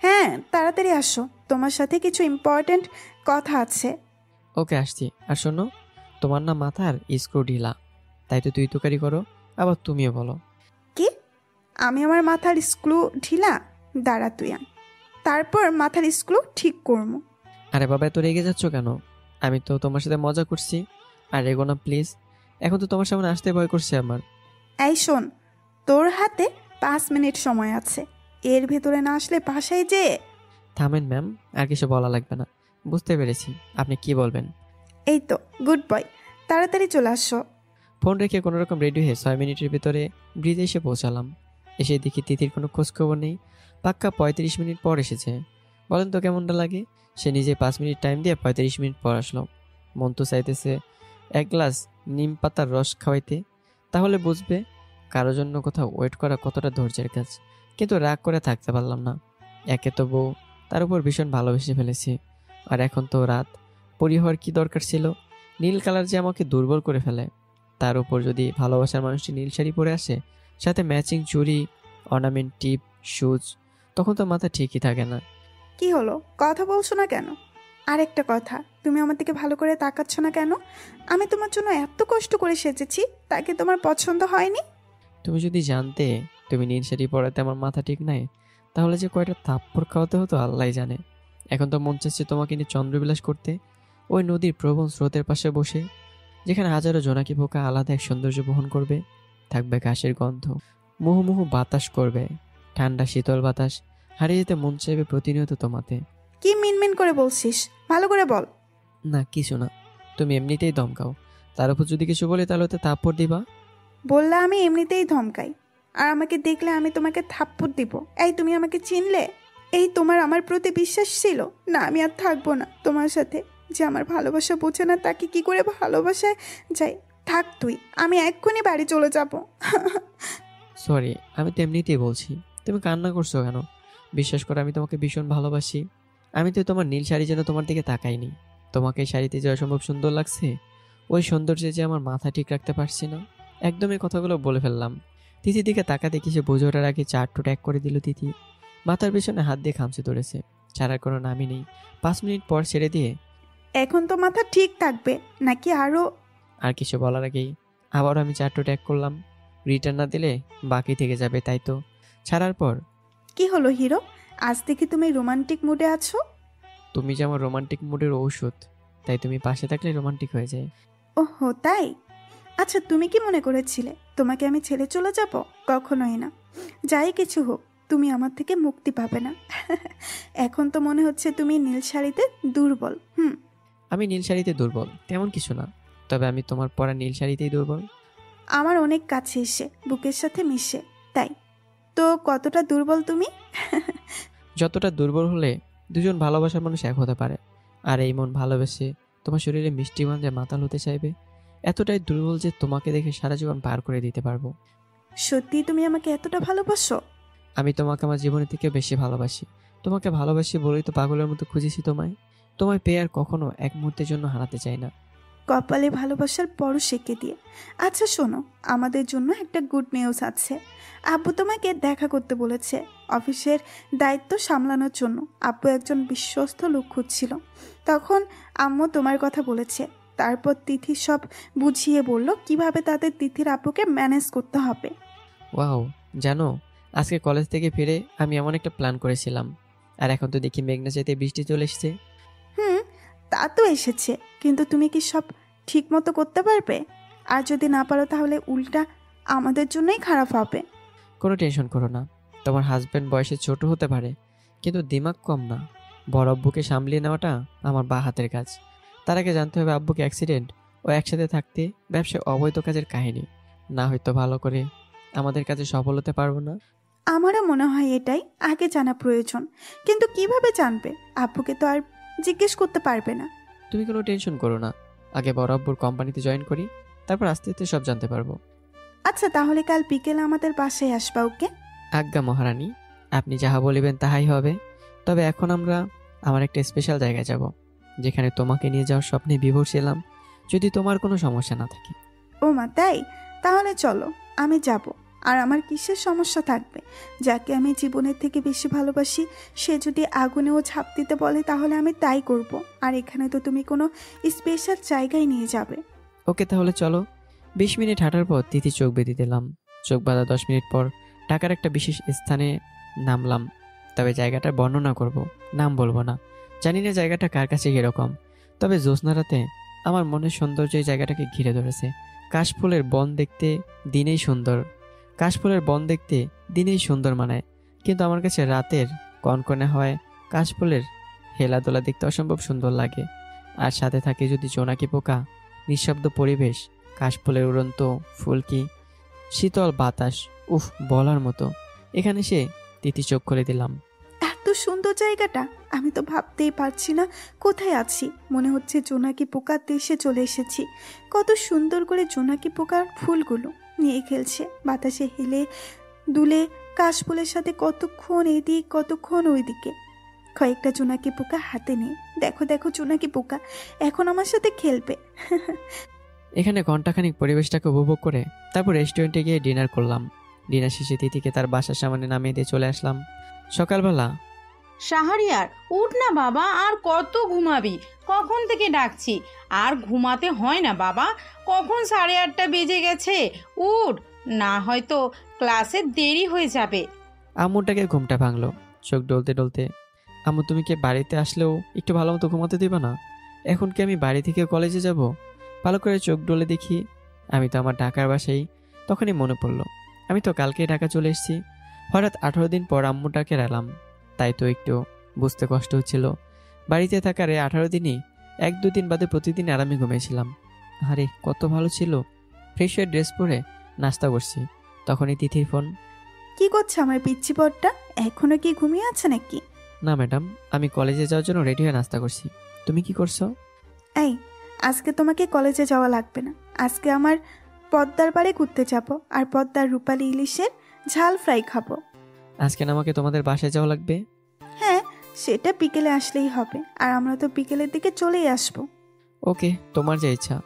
হ্যাঁ, তাড়াতাড়ি আসো, তোমার সাথে কিছু ইম্পর্ট্যান্ট কথা আছে। ওকে, আসছি। আর শোনো, তোমার না মাথার স্ক্রু ঢিলা, তাই তো তুই তোকারি করো, আবার তুমিও বলো। কি, আমি আমার মাথার স্ক্রু ঢিলা? দাঁড়া তুই, তারপর মাথার স্ক্রু ঠিক করবো। আরে বাবা, এত রেগে যাচ্ছ কেন? আমি তো তোমার সাথে মজা করছি। আর রেগো না প্লিজ, এখন তো তোমার সামনে আসতে ভয় করছে আমার। এই শোন, তোর হাতে 5 মিনিট সময় আছে, এর ভেতরে না আসলে বাসায় যে। থামেন ম্যাম, আর কিছু বলা লাগবে না, বুঝতে পেরেছি আপনি কি বলবেন। এই তো গুড বয়, তাড়াতাড়ি চলে আসো। ফোন রেখে কোনোরকম রেডি হয়ে 6 মিনিটের ভিতরে ব্রিজে এসে পৌঁছালাম। এসে দেখি তিথির কোনো খোঁজখবর নেই। পাক্কা 35 মিনিট পর এসেছে। বলেন তো কেমনটা লাগে? সে নিজে 5 মিনিট টাইম দিয়ে 35 মিনিট পর আসলো। মন তো চাইতেছে 1 গ্লাস নিম পাতার রস খাওয়াইতে, তাহলে বুঝবে কারোর জন্য কোথাও ওয়েট করা কতটা ধৈর্যের কাজ। কিন্তু রাগ করে থাকতে পারলাম না। একে তো বউ, তার উপর ভীষণ ভালোবেসে ফেলেছি। আর এখন তো রাত, পরি হওয়ার কী দরকার ছিল? নীল কালার যে আমাকে দুর্বল করে ফেলে, তার উপর যদি ভালোবাসার মানুষটি নীল শাড়ি পরে আসে, সাথে ম্যাচিং চুড়ি, অর্নামেন্ট, টিপ, শুজ, তখন তো মাথা ঠিকই থাকে না। কি হলো, কথা বলছো না কেন? আরেকটা কথা, তুমি আমার দিকে ভালো করে তাকাচ্ছ না কেন? আমি তোমার জন্য এত কষ্ট করে সেজেছি, তাকে তোমার পছন্দ হয়নি? তুমি যদি জানতে তুমি নীল শাড়ি পরাতে আমার মাথা ঠিক নাই, তাহলে যে কয়টা থাপ্পড় খাওয়াতে হতো আল্লাহ জানে। এখন তো মন চাচ্ছে তোমাকে নিয়ে চন্দ্রবিলাস করতে। ওই নদীর প্রবল স্রোতের পাশে বসে, যেখানে হাজারো জোনাকি পোকা আলাদা এক সৌন্দর্য বহন করবে। থাকবে ঘাসের গন্ধ, মুহুমুহু বাতাস করবে, ঠান্ডা শীতল বাতাস। হারিয়ে যেতে মন চাইবে প্রতিনিয়ত তোমাতে। কি মিনমিন করে বলছিস, ভালো করে বল। না কিছু না, তুমি এমনিতেই দমকাও। তার উপর যদি কিছু বলি তাহলে তো থাপ্পড় দিবা। বললা আমি এমনিতেই ধমকাই, আর আমাকে দেখলে আমি তোমাকে থাপ্পড় দিব? এই তুমি আমাকে চিনলে? এই তোমার আমার প্রতি বিশ্বাস ছিল না? আমি আর থাকবো না তোমার সাথে। যে আমার ভালোবাসা বোঝে না তাকে কি করে ভালোবাসায় যাই? থাক তুই, আমি এক্ষুনি বাড়ি চলে যাব। সরি, আমি তো এমনিতেই বলছি। তুমি কান্না করছো কেন? বিশ্বাস করো, আমি তোমাকে ভীষণ ভালোবাসি। আমি তো তোমার নীল শাড়ি যেন তোমার দিকে তাকাইনি। তোমাকে এই শাড়িতে যে অসম্ভব সুন্দর লাগছে, ওই সৌন্দর্যে যে আমার মাথা ঠিক রাখতে পারছি না। একদম এই কথাগুলো বলে ফেললাম। তিথির দিকে তাকা দেখি সে বুঝে ওঠার আগে চারটু ট্যাগ করে দিল। তিথি মাথার পেছনে হাত দিয়ে খামচে ধরেছে, ছাড়ার কোনো নামই নেই। 5 মিনিট পর ছেড়ে দিয়ে, এখন তো মাথা ঠিক থাকবে নাকি আরো? আর কিছু বলার আগেই আবারও আমি চারটু ট্যাগ করলাম। রিটার্ন না দিলে বাকি থেকে যাবে, তাই তো। ছাড়ার পর, কি হলো হিরো, আজ দেখি তুমি রোমান্টিক মুডে আছো? তুমি যে আমার রোমান্টিক মুডের ঔষধ, তাই তুমি পাশে থাকলে রোমান্টিক হয়ে যায়। ওহো তাই? আচ্ছা, তুমি কি মনে করেছিলে তোমাকে আমি ছেড়ে চলে যাব? কখনোই না। যাই কিছু হোক, তুমি আমার থেকে মুক্তি পাবে না। এখন তো মনে হচ্ছে তুমি নীল শাড়িতে দুর্বল। আমি নীল শাড়িতে দুর্বল তেমন কিছু না, তবে আমি তোমার পরা নীল শাড়িতেই দুর্বল। আমার অনেক কাছে এসে বুকের সাথে মিশে, তাই তো। কতটা দুর্বল তুমি? যতটা দুর্বল হলে দুজন ভালোবাসার মানুষ এক হতে পারে, আর এই মন ভালোবেসে তোমার শরীরে মিষ্টি গন্ধে মাতাল হতে চাইবে। এতটাই দুর্বল যে তোমাকে দেখে সারা জীবন পার করে দিতে পারবো। সত্যি তুমি আমাকে এতটা ভালোবাসো? আমি তোমাকে আমার জীবনের থেকে বেশি ভালোবাসি। তোমাকে ভালোবাসি বলেই তো পাগলের মতো খুঁজেছি তোমায়। তোমায় পেয়ে আর কখনো এক মুহূর্তের জন্য হারাতে চাই না। কপালে ভালোবাসার পরশ এঁকে দিয়ে। আচ্ছা শোনো, আমাদের জন্য একটা গুড নিউজ আছে। আব্বু তোমাকে দেখা করতে বলেছে, অফিসের দায়িত্ব সামলানোর জন্য। আব্বু একজন বিশ্বস্ত লোক খুঁজছিল, তখন আম্মু তোমার কথা বলেছে। তারপর তিথি সব বুঝিয়ে বলল কিভাবে তাদের তিথির আব্বুকে ম্যানেজ করতে হবে। ওয়াও, জানো আজকে কলেজ থেকে ফিরে আমি এমন একটা প্ল্যান করেছিলাম, আর এখন তো দেখি মেঘনা চাইতে বৃষ্টি চলে এসেছে। তা তো এসেছে, কিন্তু তুমি কি সব ঠিক মতো করতে পারবে? আর যদি না পারো তাহলে উল্টা আমাদের জন্যই খারাপ হবে। কোনো টেনশন করো না, তোমার হাজব্যান্ড বয়সে ছোট হতে পারে, কিন্তু দিমাগ কম না। বড় আব্বুকে সামলিয়ে নেওয়াটা আমার বা হাতের কাজ। তার আগে জানতে হবে আব্বুকে অ্যাক্সিডেন্ট ও একসাথে থাকতে ব্যবসায় অবৈধ কাজের কাহিনী। না হয়তো ভালো করে আমাদের কাজে সফল হতে পারবো না। আমারও মনে হয় এটাই আগে জানা প্রয়োজন, কিন্তু কিভাবে জানবে? আব্বুকে তো আর জিজ্ঞেস করতে পারবে না। তুমি কোনো টেনশন করো না, আগে বড় আব্বুর কোম্পানিতে জয়েন করি, তারপর আস্তে আস্তে সব জানতে পারবো। আচ্ছা, তাহলে কাল বিকেলে আমাদের বাসায় আসবা, ওকে? আজ্ঞা মহারানী, আপনি যাহা বলিবেন তাহাই হবে। তবে এখন আমরা আমার একটা স্পেশাল জায়গায় যাব, যেখানে তোমাকে নিয়ে যাওয়ার স্বপ্নে বিভোর ছিলাম, যদি তোমার কোনো সমস্যা না থাকে। ও মা, তাই? তাহলে চলো, আমি যাব। আর আমার কিসের সমস্যা থাকবে? যাকে আমি জীবনের থেকে বেশি ভালোবাসি সে যদি আগুনেও ঝাঁপ দিতে বলে তাহলে আমি তাই করব। আর এখানে তো তুমি কোনো স্পেশাল জায়গায় নিয়ে যাবে। ওকে, তাহলে চলো। 20 মিনিট হাঁটার পর তিথি চোখ বেঁধে দিলাম। চোখ বাঁধা 10 মিনিট পর ঢাকার একটা বিশেষ স্থানে নামলাম। তবে জায়গাটার বর্ণনা করব, নাম বলবো না। জানি না জায়গাটা কার কাছে কীরকম, তবে জ্যোৎস্না রাতে আমার মনের সৌন্দর্য এই জায়গাটাকে ঘিরে ধরেছে। কাশফুলের বন দেখতে দিনেই সুন্দর, কাশফুলের বন দেখতে দিনেই সুন্দর মানায়, কিন্তু আমার কাছে রাতের কনকনে হয় কাশফুলের হেলাদোলা দেখতে অসম্ভব সুন্দর লাগে। আর সাথে থাকে যদি জোনাকি পোকা, নিঃশব্দ পরিবেশ, কাশফুলের উড়ন্ত ফুলকি, শীতল বাতাস, উফ বলার মতো। এখানে সে তিথি চোখ খুলে দিলাম। এত সুন্দর জায়গাটা, আমি তো ভাবতেই পারছি না কোথায় আছি। মনে হচ্ছে জোনাকি পোকার দেশে চলে এসেছি। কত সুন্দর করে জোনাকি পোকার ফুলগুলো নিয়ে খেলছে বাতাসে হেলে দুলে। কাশফুলের সাথে কতক্ষণ এদিক কতক্ষণ ওইদিকে। কয়েকটা জোনাকি পোকা হাতে নিয়ে, দেখো দেখো জোনাকি পোকা এখন আমার সাথে খেলবে। এখানে ঘন্টাখানিক পরিবেশটাকে উপভোগ করে তারপর রেস্টুরেন্টে গিয়ে ডিনার করলাম। ডিনার শেষে তিথিকে তার বাসার সামনে নামিয়ে দিয়ে চলে আসলাম। সকালবেলা, শাহরিয়ার উঠ না বাবা, আর কত ঘুমাবি? কখন থেকে ডাকছি, আর ঘুমাতে হয় না বাবা। কখন 8:30 বেজে গেছে, উঠ, না হয়তো ক্লাসে দেরি হয়ে যাবে। আম্মুটাকে ঘুমটা ভাঙলো। চোখ ডলতে ডলতে, আম্মু তুমি কি বাড়িতে আসলেও একটু ভালো মতো ঘুমাতে দিবা না? এখন কি আমি বাড়ি থেকে কলেজে যাব? ভালো করে চোখ ডলে দেখি, আমি তো আমার ঢাকার বাসায়। তখনই মনে পড়লো আমি তো কালকেই ঢাকা চলে এসেছি। হঠাৎ 18 দিন পর আম্মুটাকে এলাম, তাই তো একটু বুঝতে কষ্ট হচ্ছিল। বাড়িতে থাকার 18 দিনই 1-2 দিন বাদে প্রতিদিন আরামে ঘুমিয়েছিলাম। আরে কত ভালো ছিল। ফ্রেশ হয়ে ড্রেস পরে নাস্তা করছি, তখনই তিথির ফোন। কি করছে আমার পিচ্ছি পরটা? এখনো কি ঘুমিয়ে আছে নাকি? না ম্যাডাম, আমি কলেজে যাওয়ার জন্য রেডি হয়ে নাস্তা করছি। তুমি কি করছো? এই, আজকে তোমাকে কলেজে যাওয়া লাগবে না। আজকে আমার পদ্মার পাড়ে ঘুরতে যাব, আর পদ্মার রূপালী ইলিশের ঝাল ফ্রাই খাবো। আজকে না আমাকে তোমাদের বাসায় যাওয়া লাগবে? হ্যাঁ, সেটা বিকেলে আসলেই হবে, আর আমরা তো বিকেলের দিকে চলেই আসবো। ওকে, তোমার যা ইচ্ছা।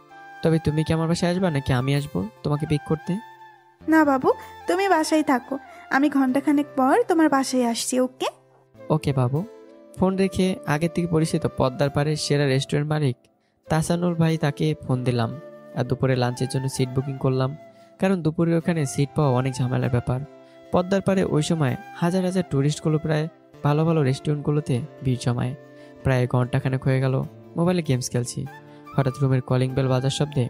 তবে তুমি কি আমার বাসায় আসবা নাকি আমি আসবো তোমাকে পিক করতে? না বাবু, তুমি বাসায় থাকো, আমি ঘন্টাখানেক পর তোমার বাসায় আসছি। ওকে ওকে বাবু। ফোন রেখে আগের থেকে পরিচিত পদ্মার পাড়ের সেরা রেস্টুরেন্ট মালিক তাসানুর ভাই, তাকে ফোন দিলাম। আর দুপুরে লাঞ্চের জন্য সিট বুকিং করলাম, কারণ দুপুরে ওখানে সিট পাওয়া অনেক ঝামেলার ব্যাপার। পদ্মার পাড়ে ওই সময় হাজার হাজার টুরিস্টগুলো প্রায় ভালো ভালো রেস্টুরেন্টগুলোতে ভিড় জমায়। প্রায় ঘন্টাখানেক হয়ে গেল মোবাইলে গেমস খেলছি। হঠাৎ রুমের কলিং বেল বাজার শব্দে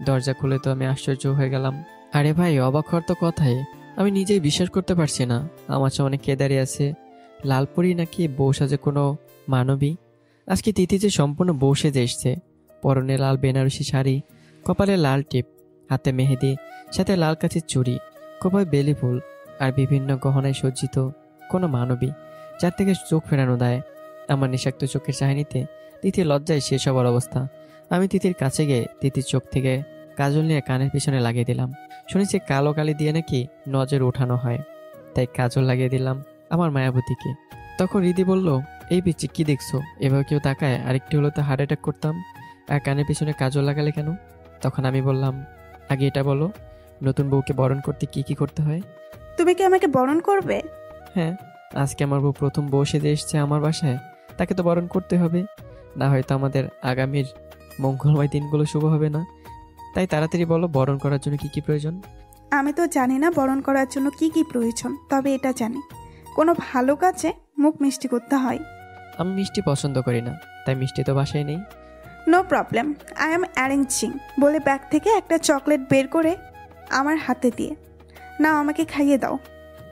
দরজা খুলে তো আমি আশ্চর্য হয়ে গেলাম। আরে ভাই, অবাক হওয়ার তো কথাই, আমি নিজেই বিশ্বাস করতে পারছি না। আমার সামনে অনেক কে দাঁড়িয়ে আছে? লালপুরি নাকি বউ সাজে কোনো মানবী? আজকে তিথি যে সম্পূর্ণ বউ সেজে এসছে। পরনে লাল বেনারসি শাড়ি, কপালে লাল টিপ, হাতে মেহেদি, সাথে লাল কাচের চুড়ি, খোপায় বেলি ফুল, আর বিভিন্ন গহনায় সজ্জিত কোনো মানবী, যার থেকে চোখ ফেরানো দেয়। আমার নিঃশাক্ত চোখের চাহিনিতে তিথির লজ্জায় শেষ হবার অবস্থা। আমি তিথির কাছে গিয়ে তিথির চোখ থেকে কাজল নিয়ে কানের পিছনে লাগিয়ে দিলাম। শুনেছি কালো কালি দিয়ে নাকি নজর ওঠানো হয়, তাই কাজল লাগিয়ে দিলাম আমার মায়াবতীকে। তখন রিদি বলল, এই পিচ্ছি কি দেখছো? এভাবে কেউ তাকায়? আরেকটি হলো তো হার্ট অ্যাটাক করতাম। আর কানের পিছনে কাজল লাগালে কেন? তখন আমি বললাম, আগে এটা বলো, নতুন বউকে বরণ করতে কি কি করতে হয়? তুমি কি আমাকে বরণ করবে? হ্যাঁ, আজকে আমার বউ প্রথম বউ সেজে এসছে আমার বাসায়, তাকে তো বরণ করতে হবে, না হয়তো আমাদের আগামীর মঙ্গলময় দিনগুলো শুভ হবে না। তাই তাড়াতাড়ি বলো, বরণ করার জন্য কি কি প্রয়োজন? আমি তো জানি না বরণ করার জন্য কি কি প্রয়োজন, তবে এটা জানি কোনো ভালো কাজে মুখ মিষ্টি করতে হয়। আমি মিষ্টি পছন্দ করি না, তাই মিষ্টি তো বাসায় নেই। No problem, I am arranging বলে ব্যাগ থেকে একটা চকলেট বের করে আমার হাতে দিয়ে, না আমাকে খাইয়ে দাও।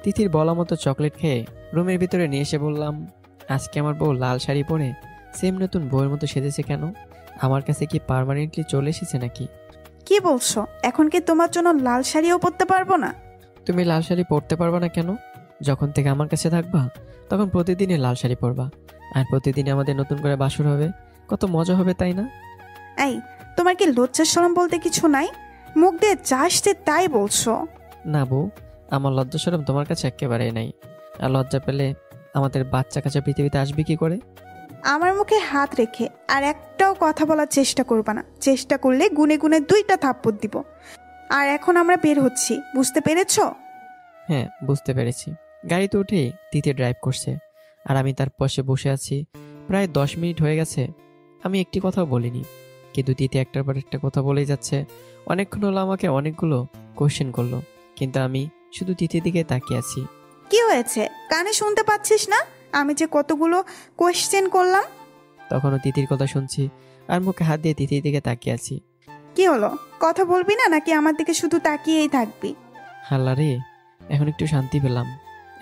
তিথির বলা মতো চকলেট খেয়ে রুমের ভিতরে নিয়ে এসে বললাম, আজকে আমার বউ লাল শাড়ি পরে সেম নতুন বউয়ের মতো সেজেছে কেন? আমার কাছে কি পার্মানেন্টলি চলে এসেছে নাকি? কি বলছো? এখন কি তোমার জন্য লাল শাড়িও পরতে পারবো না? তুমি লাল শাড়ি পরতে পারবা না কেন? যখন থেকে আমার কাছে থাকবা তখন প্রতিদিনই লাল শাড়ি পরবা, আর প্রতিদিন আমাদের নতুন করে বাসর হবে, কত মজা হবে তাই না? এই, তোমার কি লজ্জা শরম বলতে কিছু নাই? মুখ দিয়ে যা আসছে তাই বলছো। না বউ, আমার লজ্জা শরম তোমার কাছে একেবারেই নাই। আর লজ্জা পেলে আমাদের বাচ্চা কাচ্চা পৃথিবীতে আসবে কি করে? আমার মুখে হাত রেখে আর একটাও কথা বলার চেষ্টা করবা না। চেষ্টা করলে গুনে গুনে 2টা থাপ্পড় দিব। আর এখন আমরা বের হচ্ছি, বুঝতে পেরেছো? হ্যাঁ, বুঝতে পেরেছি। গাড়িতে উঠে তিথি ড্রাইভ করছে, আর আমি তার পাশে বসে আছি। প্রায় 10 মিনিট হয়ে গেছে, আমি একটি কথাও বলিনি, কিন্তু তিথি একটার পর একটা কথা বলেই যাচ্ছে। অনেকক্ষণ হলো আমাকে অনেকগুলো কোশ্চেন করলো, কিন্তু আমি শুধু তিথির দিকে তাকিয়ে আছি। কি হয়েছে? কানে শুনতে পাচ্ছিস না আমি যে কতগুলো কোয়েশ্চেন করলাম? তখনও তিথির কথা শুনছি আর মুখে হাত দিয়ে তিথির দিকে তাকিয়ে আছি। কি হলো, কথা বলবি না নাকি আমার দিকে শুধু তাকিয়েই থাকবি? হাল্লা রে, এখন একটু শান্তি পেলাম।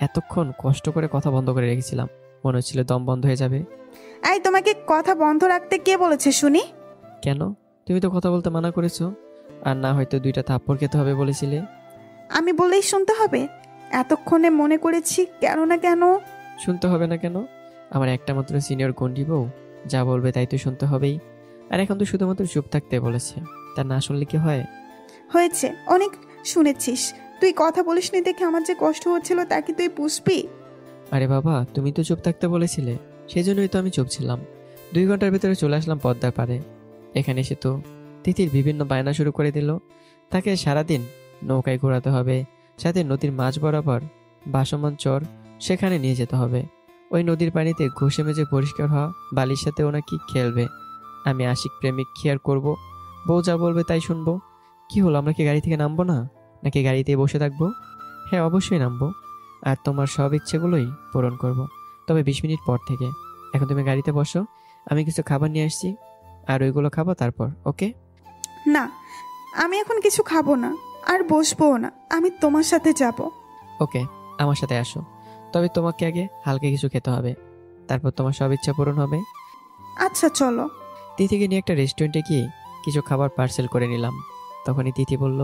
এতক্ষণ কষ্ট করে কথা বন্ধ করে রেখেছিলাম, মনে হচ্ছিল দম বন্ধ হয়ে যাবে। এই, তোমাকে কথা বন্ধ রাখতে কে বলেছে শুনি? কেন? তুমি তো কথা বলতে মানা করেছো, আর না হয়তো 2টা থাপ্পড় খেতে হবে বলেছিলে। আমি বললেই শুনতে হবে? এতক্ষণে মনে করেছি কেন না কেন। শুনতে হবে না কেন? আমার একটা মাত্র সিনিয়র গন্ডি বউ, যা বলবে তাই তো শুনতে হবেই। আর এখন তো শুধুমাত্র চুপ থাকতে বলেছে, তা না শুনলে কি হয়? হয়েছে, অনেক শুনেছিস। তুই কথা বলিসনি দেখে আমার যে কষ্ট হচ্ছিল তা কি তুই বুঝবি? আরে বাবা, তুমি তো চুপ থাকতে বলেছিলে, সেই জন্যই তো আমি চুপ ছিলাম। 2 ঘন্টার ভিতরে চলে আসলাম পদ্মার পাড়ে। এখানে এসে তো তিথির বিভিন্ন বায়না শুরু করে দিল। তাকে সারাদিন নৌকায় ঘোরাতে হবে, সাথে নদীর মাঝ বরাবর ভাসমান চর, সেখানে নিয়ে যেতে হবে। ওই নদীর পানিতে ঘষে মেজে পরিষ্কার হওয়া বালির সাথে ওনা কি খেলবে। আমি আশিক প্রেমিক কি আর করবো? বউ যা বলবে তাই শুনবো। কি হলো, আমরা কি গাড়ি থেকে নামবো না, নাকি গাড়িতে বসে থাকবো? হ্যাঁ, অবশ্যই নামবো, আর তোমার সব ইচ্ছেগুলোই পূরণ করব, তবে 20 মিনিট পর থেকে। এখন তুমি গাড়িতে বসো, আমি কিছু খাবার নিয়ে আসছি। আর ওইগুলো খাবো তারপর, ওকে? না, আমি এখন কিছু খাবো না, আর বসবো না, আমি তোমার সাথে যাব। ওকে, আমার সাথে আসো। তবে তোমাকে আগে হালকা কিছু খেতে হবে, তারপর তোমার সব ইচ্ছা পূরণ হবে। আচ্ছা চলো। তিথিকে নিয়ে একটা রেস্টুরেন্টে গিয়ে কিছু খাবার পার্সেল করে নিলাম। তখনই তিথি বলল,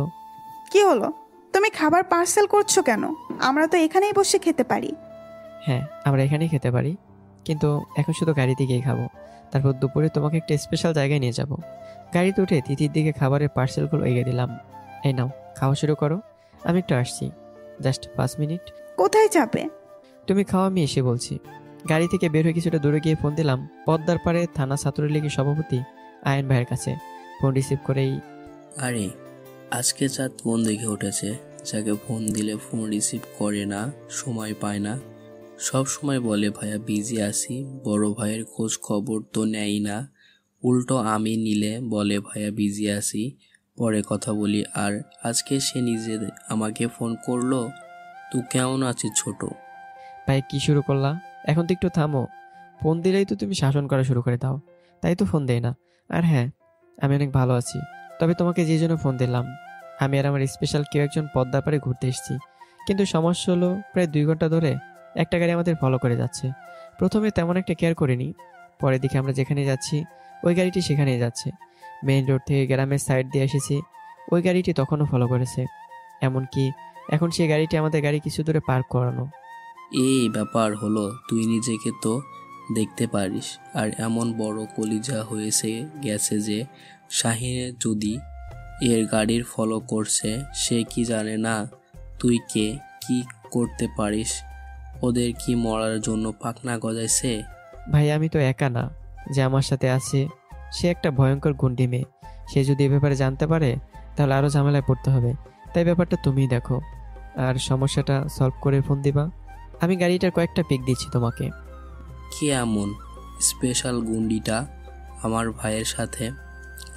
কি হলো, তুমি খাবার পার্সেল করছো কেন? আমরা তো এখানেই বসে খেতে পারি। হ্যাঁ, আমরা এখানেই খেতে পারি, কিন্তু এখন শুধু গাড়িতে গিয়ে খাবো। তারপর দুপুরে তোমাকে একটা স্পেশাল জায়গায় নিয়ে যাব। গাড়িতে উঠে তিথির দিকে খাবারের পার্সেলগুলো এগিয়ে দিলাম। এই নাও, খাওয়া শুরু করো, আমি একটু আসছি, জাস্ট 5 মিনিট। কোথায় যাবে? তুমি খাওয়া, আমি এসে বলছি। গাড়ি থেকে বের হয়ে কিছুটা দূরে গিয়ে ফোন দিলাম পদ্মার পাড়ে থানা ছাত্রলীগের সভাপতি আয়ন ভাইয়ের কাছে। ফোন রিসিভ করেই, আরে আজকে চাঁদ ফোন দেখে উঠেছে, যাকে ফোন দিলে ফোন রিসিভ করে না, সময় পায় না, সব সময় বলে ভাইয়া বিজি আছি, বড় ভাইয়ের খোঁজ খবর তো নেই না, উল্টো আমি নিলে বলে ভাইয়া বিজি আছি, পরে কথা বলি। আর আজকে সে নিজে আমাকে ফোন করলো, তুই কেমন আছিস ছোট? ভাই কি শুরু করলা? এখন তো একটু থামো। ফোন দিলেই তো তুমি শাসন করা শুরু করে দাও, তাই তো ফোন দেই না। আর হ্যাঁ, আমি অনেক ভালো আছি। তবে তোমাকে যে জন্য ফোন দিলাম, আমি আর আমার স্পেশাল কেউ একজন পদ্মার পাড়ে ঘুরতে এসেছি, কিন্তু সমস্যা হলো প্রায় 2 ঘন্টা ধরে একটা গাড়ি আমাদের ফলো করে যাচ্ছে। প্রথমে তেমন একটা কেয়ার করিনি, পরে দেখি আমরা যেখানে যাচ্ছি ওই গাড়িটি সেখানেই যাচ্ছে। মেইন রোড থেকে গ্রামের সাইড দিয়ে এসেছি, ওই গাড়িটি তখনও ফলো করেছে। এমনকি এখন সেই গাড়িটি আমাদের গাড়ি কিছু দূরে পার্ক করানো। এই ব্যাপার হলো, তুই নিজেকে তো দেখতে পারিস, আর এমন বড় কলিজা হয়েছে গেছে যে শাহিনের যদি এর গাড়ির ফলো করছে, সে কি জানে না তুই কে, কি করতে পারিস? ওদের কি মরার জন্য পাখনা গজাইছে? ভাই আমি তো একা না, যে আমার সাথে আছে সে একটা ভয়ঙ্কর গুন্ডি মেয়ে। সে যদি এ ব্যাপারে জানতে পারে তাহলে আরও ঝামেলায় পড়তে হবে। তাই ব্যাপারটা তুমিই দেখো, আর সমস্যাটা সলভ করে ফোন দিবা। আমি গাড়িটার কয়েকটা পিক দিচ্ছি তোমাকে। কি এমন স্পেশাল গুন্ডিটা আমার ভাইয়ের সাথে?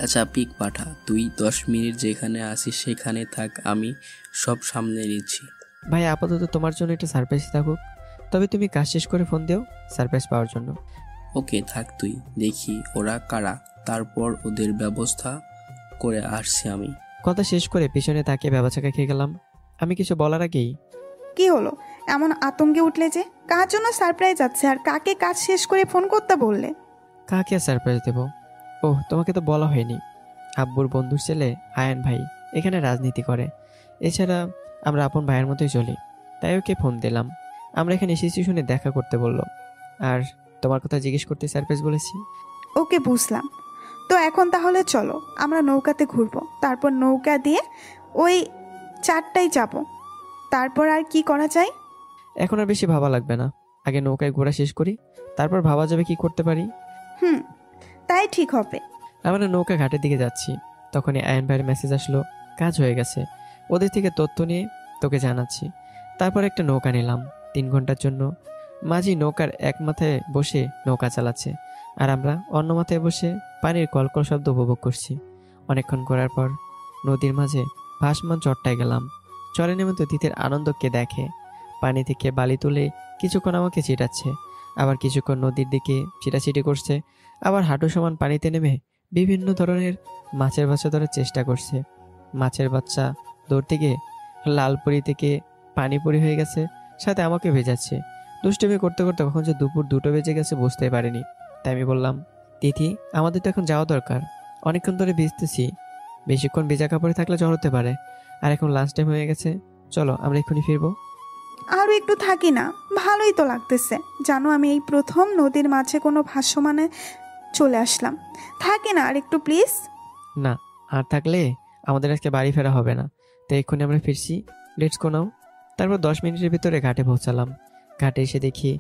আচ্ছা পিক পাঠা, তুই 10 মিনিট যেখানে আসিস সেখানে থাক, আমি সব সামনে নিচ্ছি। ভাই আপাতত তোমার জন্য একটা সারপ্রাইজ থাকুক, তবে তুমি কাজ শেষ করে ফোন দিও সারপ্রাইজ পাওয়ার জন্য। ওকে থাক, তুই দেখি ওরা কারা, তারপর ওদের ব্যবস্থা করে আসছি আমি। কথা শেষ করে পিছনে তাকিয়ে ব্যবচাকা খেয়ে গেলাম। আমি কিছু বলার আগেই, কি হলো, এমন আতঙ্কে উঠলে যে? কার জন্য সারপ্রাইজ আছে, আর কাকে কাজ শেষ করে ফোন করতে বললে? কাকে সারপ্রাইজ দেবো? ওহ, তোমাকে তো বলা হয়নি, আব্বুর বন্ধুর ছেলে আয়ন ভাই এখানে রাজনীতি করে। এছাড়া আমরা আপন ভাইয়ের মতোই চলি, তাই ওকে ফোন দিলাম। আমরা এখানে এসেছি শুনে দেখা করতে বললো, আর তোমার কথা জিজ্ঞেস করতে সারপ্রাইজ বলেছি। ওকে বুঝলাম। তো এখন তাহলে চলো আমরা নৌকাতে ঘুরবো, তারপর নৌকা দিয়ে ওই 4টায় যাব। তারপর আর কি করা যায়? এখন আর বেশি ভাবা লাগবে না, আগে নৌকায় ঘোরা শেষ করি, তারপর ভাবা যাবে কি করতে পারি। তাই ঠিক হবে। আমরা নৌকা ঘাটের দিকে যাচ্ছি, তখনই আয়ন ভাইয়ের মেসেজ আসলো, কাজ হয়ে গেছে। ওদের থেকে তথ্য নিয়ে তোকে জানাচ্ছি। তারপর একটা নৌকা নিলাম 3 ঘন্টার জন্য। মাঝি নৌকার এক মাথায় বসে নৌকা চালাচ্ছে, আর আমরা অন্য মাথায় বসে পানির কলকল শব্দ উপভোগ করছি। অনেকক্ষণ করার পর নদীর মাঝে ভাসমান চট্টায় গেলাম। চরে নেমে তো তিথির আনন্দকে দেখে, পানি থেকে বালি তুলে কিছুক্ষণ আমাকে চিটাচ্ছে, আবার কিছুক্ষণ নদীর দিকে চিটাচিটি করছে, আবার হাঁটু সমান পানিতে নেমে বিভিন্ন ধরনের মাছের বাচ্চা ধরার চেষ্টা করছে। মাছের বাচ্চা ধরতে গিয়ে লালপুরি থেকে পানিপুরি হয়ে গেছে, সাথে আমাকে ভেজাচ্ছে। দুষ্টুমি করতে করতে কখন যে দুপুর 2টো বেজে গেছে বুঝতে পারিনি। তাই আমি বললাম, তিথি আমাদের তো এখন যাওয়া দরকার, অনেকক্ষণ ধরে ভিজতেছি, বেশিক্ষণ ভেজা কাপড়ে থাকলে জ্বর হতে পারে, আর এখন লাঞ্চ টাইম হয়ে গেছে, চলো আমরা এক্ষুনি ফিরবো। আরও একটু থাকি না, ভালোই তো লাগতেছে। জানো আমি এই প্রথম নদীর মাঝে কোনো ভাসমানে চলে আসলাম। থাকি না আর একটু প্লিজ। না, আর থাকলে আমাদের আজকে বাড়ি ফেরা হবে না, তাই এক্ষুনি আমরা ফিরছি, লেটস গো নাও। তারপর 10 মিনিটের ভিতরে ঘাটে পৌঁছালাম। ঘাটে এসে দেখি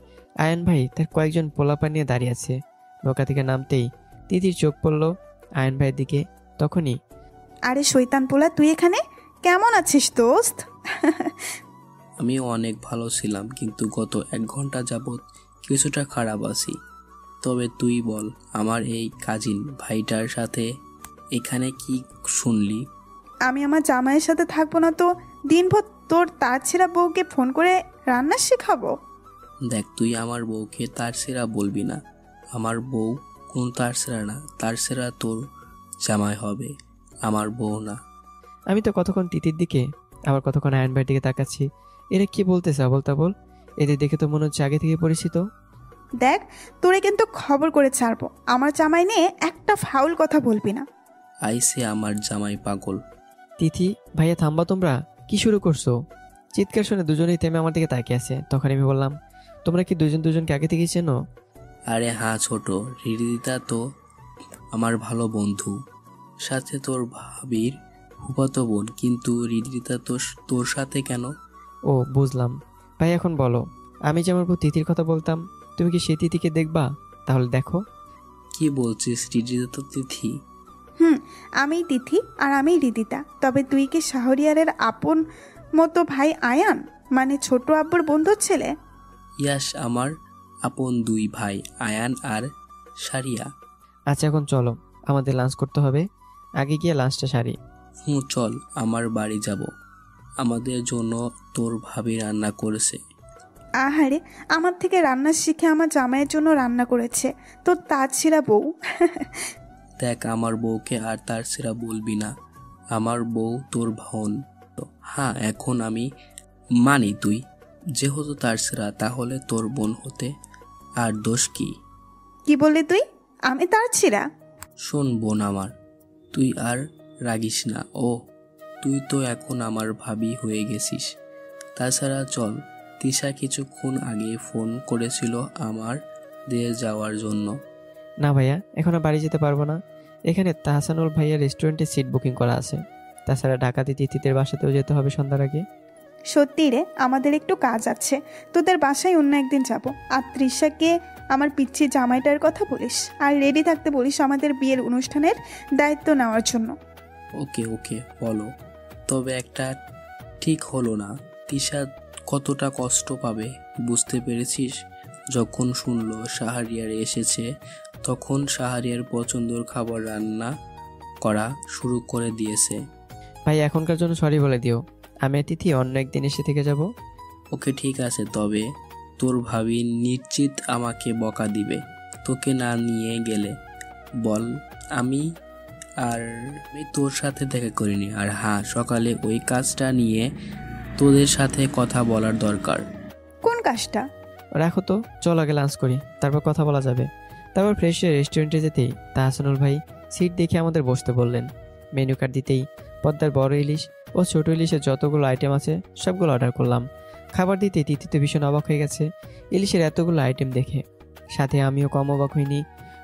আয়ন ভাই তার কয়েকজন পোলাপান নিয়ে দাঁড়িয়ে আছে। নৌকা থেকে নামতেই তিথির চোখ পড়লো আয়ন ভাইয়ের দিকে। তখনই, আরে শয়তান পোলা, তুই এখানে? কেমন আছিস দোস্ত? আমি অনেক ভালো ছিলাম, কিন্তু গত 1 ঘন্টা যাবৎ কিছুটা খারাপ আছি। তবে তুই বল, আমার এই কাজিন ভাইটার সাথে এখানে কি শুনলি? আমি আমার জামাইয়ের সাথে থাকবো না তো দিনভর তোর তার ছেঁড়া বউকে ফোন করে রান্না শেখাবো? দেখ, তুই আমার বউকে তার ছেঁড়া বলবি না। আমার বউ কোন তারসেরা না, তারসেরা তোর জামাই হবে, আমার বউ না। আমি তো কতক্ষণ তিতির দিকে আবার কতক্ষণ আয়ন ভাইয়ের দিকে তাকাচ্ছি। এরা কি বলতেছে আবল তাবল? এদের দেখে তো মনে হচ্ছে আগে থেকে পরিচিত। দেখ, তোরে কিন্তু খবর করে ছাড়বো। আমার জামাই নিয়ে একটা ফাউল কথা বলবি না। আইসে আমার জামাই পাগল। তিথি ভাইয়া থামবা তোমরা, কি শুরু করছো? চিৎকার শুনে দুজনেই থেমে আমার দিকে তাকিয়ে আছে। তখন আমি বললাম, তোমরা কি দুজন দুজনকে আগে থেকে চেনো? আরে হ্যাঁ ছোট, হৃদিতা তো আমার ভালো বন্ধু, সাথে তোর ভাবির ফুফাতো বোন, কিন্তু হৃদিতা তো তোর সাথে কেন? ও বুঝলাম। ভাই এখন বলো, আমি যে আমার বউ তিথির কথা বলতাম, তুমি কি সেই তিথিকে দেখবা? তাহলে দেখো। কি বলছিস? হৃদিতা তো তিথি। আমি তিথি আর আমি হৃদিতা। তবে তুই কি শাহরিয়ারের আপন মতো ভাই আয়ান, মানে ছোট আব্বুর বন্ধুর ছেলে? ইয়াস, আমার আপন দুই ভাই, আয়ান আর সারিয়া। আচ্ছা এখন চলো, আমাদের লাঞ্চ করতে হবে, আগে গিয়ে লাঞ্চটা সারি। চল, আমার বাড়ি যাব, আমাদের জন্য তোর ভাবি রান্না করেছে। আহারে, আমার থেকে রান্না শিখে আমার জামাইয়ের জন্য রান্না করেছে তোর তাছাড়া বউ। দেখ, আমার বউকে আর তার সেরা বলবি না, আমার বউ তোর বোন। হ্যাঁ, এখন আমি মানি তুই যেহেতু তার সেরা, তাহলে তোর বোন হতে আর দোষ কি? কি বললি তুই? আমি তার ছিড়া? শোন বোন আমার, তুই আর রাগিস না। ও তুই তো এখন আমার ভাবি হয়ে গেছিস। তাছাড়া চল, তিশা কিছুক্ষণ আগে ফোন করেছিল আমার দিয়ে যাওয়ার জন্য। না ভাইয়া, এখন আর বাড়ি যেতে পারবো না। এখানে তাহসানুল ভাইয়া রেস্টুরেন্টে সিট বুকিং করা আছে। তাছাড়া ঢাকাতে তিথিদের বাসাতেও যেতে হবে সন্ধ্যার আগে। সত্যি রে, আমাদের একটু কাজ আছে, তোদের বাসায় অন্য একদিন যাব। আর তৃষাকে আমার পিচ্ছি জামাইটার কথা বলিস, আর রেডি থাকতে বলিস আমাদের বিয়ের অনুষ্ঠানের দায়িত্ব নেওয়ার জন্য। ওকে ওকে বলো, তবে একটা ঠিক হলো না, তিশা কতটা কষ্ট পাবে বুঝতে পেরেছিস? যখন শুনলো শাহরিয়ার এসেছে, তখন শাহরিয়ার পছন্দের খাবার রান্না করা শুরু করে দিয়েছে। ভাই এখনকার জন্য সরি বলে দিও, আমি আর তিথি অন্য একদিন এসে থেকে যাব। ওকে ঠিক আছে, তবে তোর ভাবি নিশ্চিত আমাকে বকা দিবে তোকে না নিয়ে গেলে। বল, আমি তোর সাথে দেখা করিনি। আর হ্যাঁ, সকালে ওই কাজটা নিয়ে তোদের সাথে কথা বলার দরকার। কোন কাজটা? রাখো তো, চল আগে লাঞ্চ করি, তারপর কথা বলা যাবে। তারপর ফ্রেশ হয়ে রেস্টুরেন্টে যেতেই তাহসানুল ভাই সিট দেখে আমাদের বসতে বললেন। মেনু কার্ড দিতেই পদ্মার বড় ইলিশ ও ছোট ইলিশের যতগুলো আইটেম আছে সবগুলো অর্ডার করলাম। খাবার দিতে তিথিতে ভীষণ অবাক হয়ে গেছে ইলিশের এতগুলো আইটেম দেখে। সাথে আমিও কম অবাক হইনি,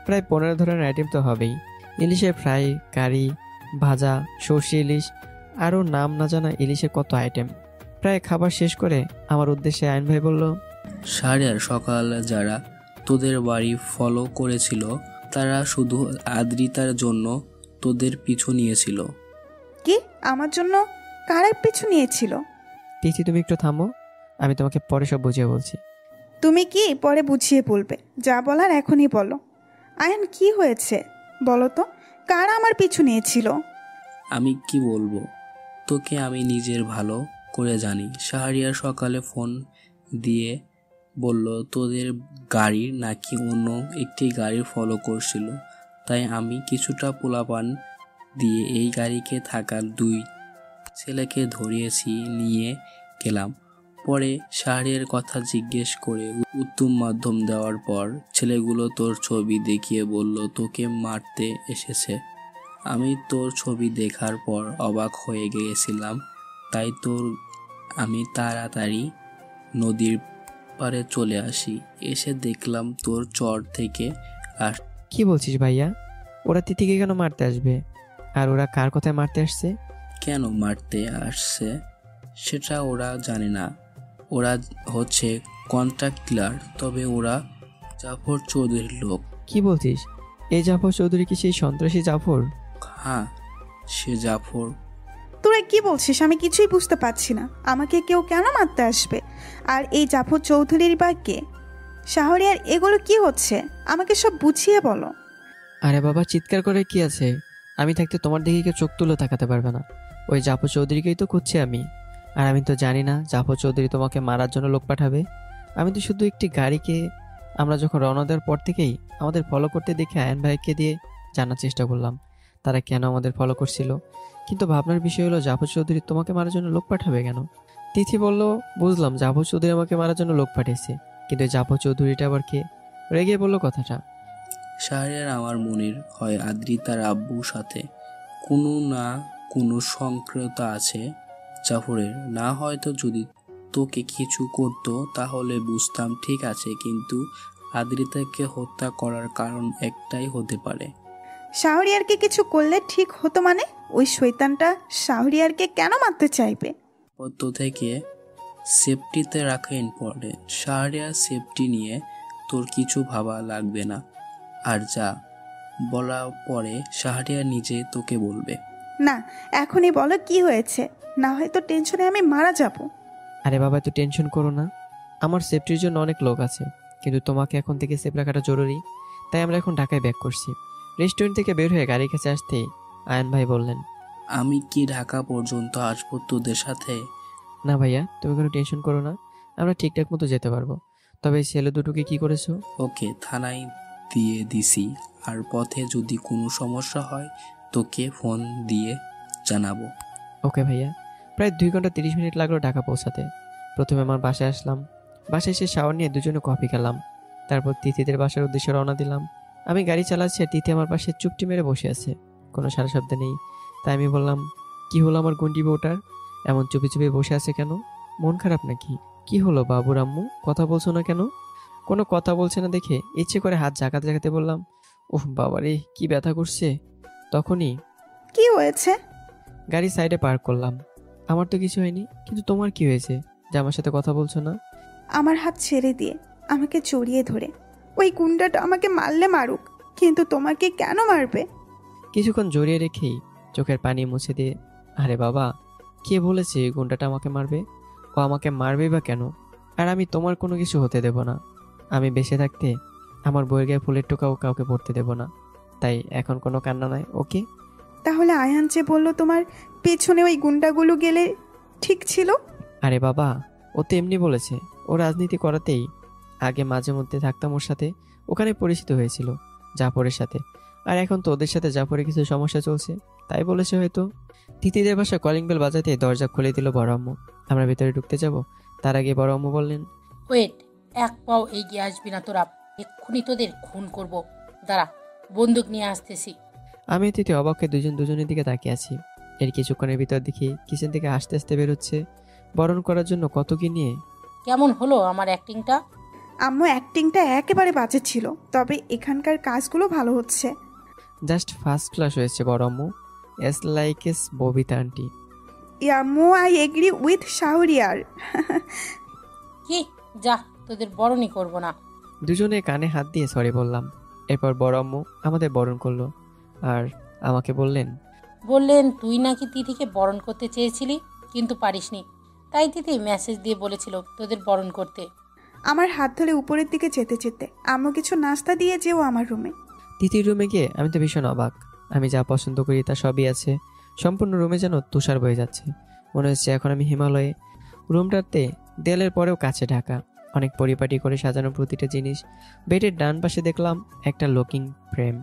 প্রায় 15 ধরনের আইটেম তো হবেই। ইলিশের ফ্রাই, কারি, ভাজা, সর্ষে ইলিশ, আরও নাম না জানা ইলিশের কত আইটেম। প্রায় খাবার শেষ করে আমার উদ্দেশ্যে আয়ন ভাই বলল, শাহরিয়ার সকাল যারা তোদের বাড়ি ফলো করেছিল, তারা শুধু আদ্রিতার জন্য তোদের পিছু নিয়েছিল। কি আমার জন্য কারের পিছু নিয়েছিল? তিথি তুমি একটু থামো, আমি তোমাকে পরে সব বুঝিয়ে বলছি। তুমি কি পরে বুঝিয়ে বলবে? যা বলার এখনই বলো। আয়ান, কি হয়েছে বলো তো, কারা আমার পিছু নিয়েছিল? আমি কি বলবো তোকে, আমি নিজের ভালো করে জানি। শাহরিয়ার সকালে ফোন দিয়ে বলল তোদের গাড়ির নাকি অন্য একটি গাড়ি ফলো করছিল, তাই আমি কিছুটা পোলাপান দিয়ে এই গাড়িকে থাকা 2 ছেলেকে ধরিয়েছি, নিয়ে গেলাম। পরে শাহরিয়ার কথা জিজ্ঞেস করে উত্তম মাধ্যম দেওয়ার পর ছেলেগুলো তোর ছবি দেখিয়ে বলল তোকে মারতে এসেছে। আমি তোর ছবি দেখার পর অবাক হয়ে গিয়েছিলাম, তাই আমি তাড়াতাড়ি নদীর পাড়ে চলে আসি। এসে দেখলাম তোর চর থেকে আর। কি বলছিস ভাইয়া? ওরা তিথিকে কেন মারতে আসবে? আর ওরা কার কথায় মারতে আসছে? কেন মারতে আসছে সেটা ওরা জানে না, ওরা হচ্ছে কন্ট্রাক্ট কিলার, তবে ওরা জাফর চৌধুরীর লোক। কি বলছিস? এই জাফর চৌধুরী কি সেই সন্ত্রাসী জাফর? হ্যাঁ, সে জাফর। তোরা কি বলছিস? আমি কিছুই বুঝতে পারছি না। আমাকে কেউ কেন মারতে আসবে? আর এই জাফর চৌধুরীর বা কে? শাহরিয়ার, এগুলো কি হচ্ছে? আমাকে সব বুঝিয়ে বলো। আরে বাবা, চিৎকার করে কি আছে? আমি থাকতে তোমার দিকে কেউ চোখ তুলে তাকাতে পারবে না। ওই জাফর চৌধুরীকেই তো খুঁজছি আমি। আর আমি তো জানি না জাফর চৌধুরী তোমাকে মারার জন্য লোক পাঠাবে। আমি তো শুধু একটি গাড়িকে আমরা যখন রওনা দেওয়ার পর থেকেই আমাদের ফলো করতে দেখে আয়ান ভাইকে দিয়ে জানার চেষ্টা করলাম তারা কেন আমাদের ফলো করছিল। কিন্তু ভাবনার বিষয় হলো জাফর চৌধুরী তোমাকে মারার জন্য লোক পাঠাবে কেন? তিথি বলল, বুঝলাম জাফর চৌধুরী আমাকে মারার জন্য লোক পাঠিয়েছে, কিন্তু জাফর চৌধুরীটা আবার কে? রেগে বলল কথাটা। শাহরিয়ার আমার মনের হয় আদ্রিতার আব্বুর সাথে কোনো না কোনো সংক্রান্ত আছে জাফরের, না হয়তো যদি তোকে কিছু করতো তাহলে বুঝতাম ঠিক আছে, কিন্তু আদ্রিতাকে হত্যা করার কারণ একটাই হতে পারে। শাহরিয়ারকে কিছু করলে ঠিক হতো মানে? ওই শয়তানটা শাহরিয়ারকে কেন মারতে চাইবে? পদ্ম থেকে সেফটিতে রাখা ইম্পর্টেন্ট। শাহরিয়ার সেফটি নিয়ে তোর কিছু ভাবা লাগবে না, আর যা বলা পরে শাহরিয়ার নিজে তোকে বলবে। না, এখনই বলো কি হয়েছে, না হয়তো টেনশনে আমি মারা যাব। আরে বাবা, তুই টেনশন করো না, আমার সেফটির জন্য অনেক লোক আছে, কিন্তু তোমাকে এখন থেকে সেফ রাখাটা জরুরি, তাই আমরা এখন ঢাকায় ব্যাক করছি। রেস্টুরেন্ট থেকে বের হয়ে গাড়ির কাছে আসতেই আয়ান ভাই বললেন, আমি কি ঢাকা পর্যন্ত আসবো তোদের সাথে? না ভাইয়া, তুমি কোনো টেনশন করো না, আমরা ঠিকঠাক মতো যেতে পারবো। তবে ছেলে দুটোকে কি করেছো? ওকে থানায় দিয়ে দিছি, আর পথে যদি কোনো সমস্যা হয় তোকে ফোন দিয়ে জানাবো। ওকে ভাইয়া। প্রায় 2 ঘন্টা 30 মিনিট লাগলো ঢাকা পৌঁছাতে। প্রথমে আমার বাসায় আসলাম, বাসায় এসে শাওয়ার নিয়ে দুজনে কফি খেলাম, তারপর তিথিদের বাসার উদ্দেশ্যে রওনা দিলাম। আমি গাড়ি চালাচ্ছি আর তিথি আমার পাশে চুপটি মেরে বসে আছে, কোনো সারা শব্দ নেই। তাই আমি বললাম, কি হলো আমার গুন্ডি বউটার, এমন চুপি চুপি বসে আছে কেন? মন খারাপ নাকি? কি হলো বাবুর আম্মু, কথা বলছো না কেন? কোনো কথা বলছে না দেখে ইচ্ছে করে হাত জাগাতে জাগাতে বললাম, ওহ বাবারে কি ব্যথা করছে। তখনই, কি হয়েছে? গাড়ি সাইডে পার্ক করলাম। আমার তো কিছু হয়নি, কিন্তু তোমার কি হয়েছে যে আমার সাথে কথা বলছো না? আমার হাত ছেড়ে দিয়ে আমাকে জড়িয়ে ধরে, ওই গুন্ডাটা আমাকে মারলে মারুক, কিন্তু তোমাকে কেন মারবে? কিছুক্ষণ জড়িয়ে রেখেই চোখের পানি মুছে দিয়ে, আরে বাবা, কে বলেছে এই গুন্ডাটা আমাকে মারবে? ও আমাকে মারবে বা কেন? আর আমি তোমার কোনো কিছু হতে দেব না। আমি বেঁচে থাকতে আমার বইয়ের গায়ে ফুলের টোকাও কাউকে পড়তে দেব না। তাই এখন কোনো কান্না নয়, ওকে? তাহলে আয়ান যে বললো তোমার পেছনে ওই গুন্ডাগুলো গেলে ঠিক ছিল? আরে বাবা, ও তো এমনি বলেছে, ও রাজনীতি করাতেই আগে মাঝে মধ্যে থাকতাম ওর সাথে, ওখানে পরিচিত হয়েছিল জাফরের সাথে, আর এখন তো ওদের সাথে জাফরের কিছু সমস্যা চলছে, তাই বলেছে হয়তো। তিতিদের বাসা কলিং বেল বাজাতে দরজা খুলে দিল বড় আম্মু। আমরা ভেতরে ঢুকতে যাব, তার আগে বড় আম্মু বললেন, ওয়েট, এক পাও এগিয়ে আসবি না তোরা, এক্ষুনি তোদের খুন করব। দাঁড়া, বন্দুক নিয়ে আসতেছি। আমি তিতি অবাক হয়ে দুজনের দিকে তাকিয়ে আছি। এর কিছুক্ষণের ভিতর দেখি কিচেন থেকে আস্তে আস্তে বেরোচ্ছে, বরণ করার জন্য কত কি নিয়ে। কেমন হলো আমার অ্যাক্টিংটা? আম্মু অ্যাক্টিংটা একেবারে বাজে ছিল, তবে এখানকার কাজগুলো ভালো হচ্ছে। জাস্ট ফার্স্ট ক্লাস হয়েছে বড় আম্মু, S like S Babita aunty. আম্মু, আই এগ্রি উইথ শাহরিয়ার। কি, যা, তোদের বরণই করব না। দুজনে কানে হাত দিয়ে সরি বললাম। এরপর বড় আম্মু আমাদের বরণ করলো আর আমাকে বললেন তুই নাকি তিথিকে বরণ করতে চেয়েছিলি, কিন্তু পারিসনি, তাই তিথি মেসেজ দিয়ে বলেছিল তোদের বরণ করতে। আমার হাত ধরে উপরের দিকে যেতে যেতে আম্মু কিছু নাস্তা দিয়ে যেও আমার রুমে। তিথির রুমে গিয়ে আমি তো ভীষণ অবাক। আমি যা পছন্দ করি তা সবই আছে, সম্পূর্ণ রুমে যেন তুষার বয়ে যাচ্ছে, মনে হচ্ছে এখন আমি হিমালয়ে। রুমটাতে দেয়ালের পরেও কাছে ঢাকা, অনেক পরিপাটি করে সাজানো প্রতিটা জিনিস। বেডের ডান পাশে দেখলাম একটা লকিং ফ্রেম।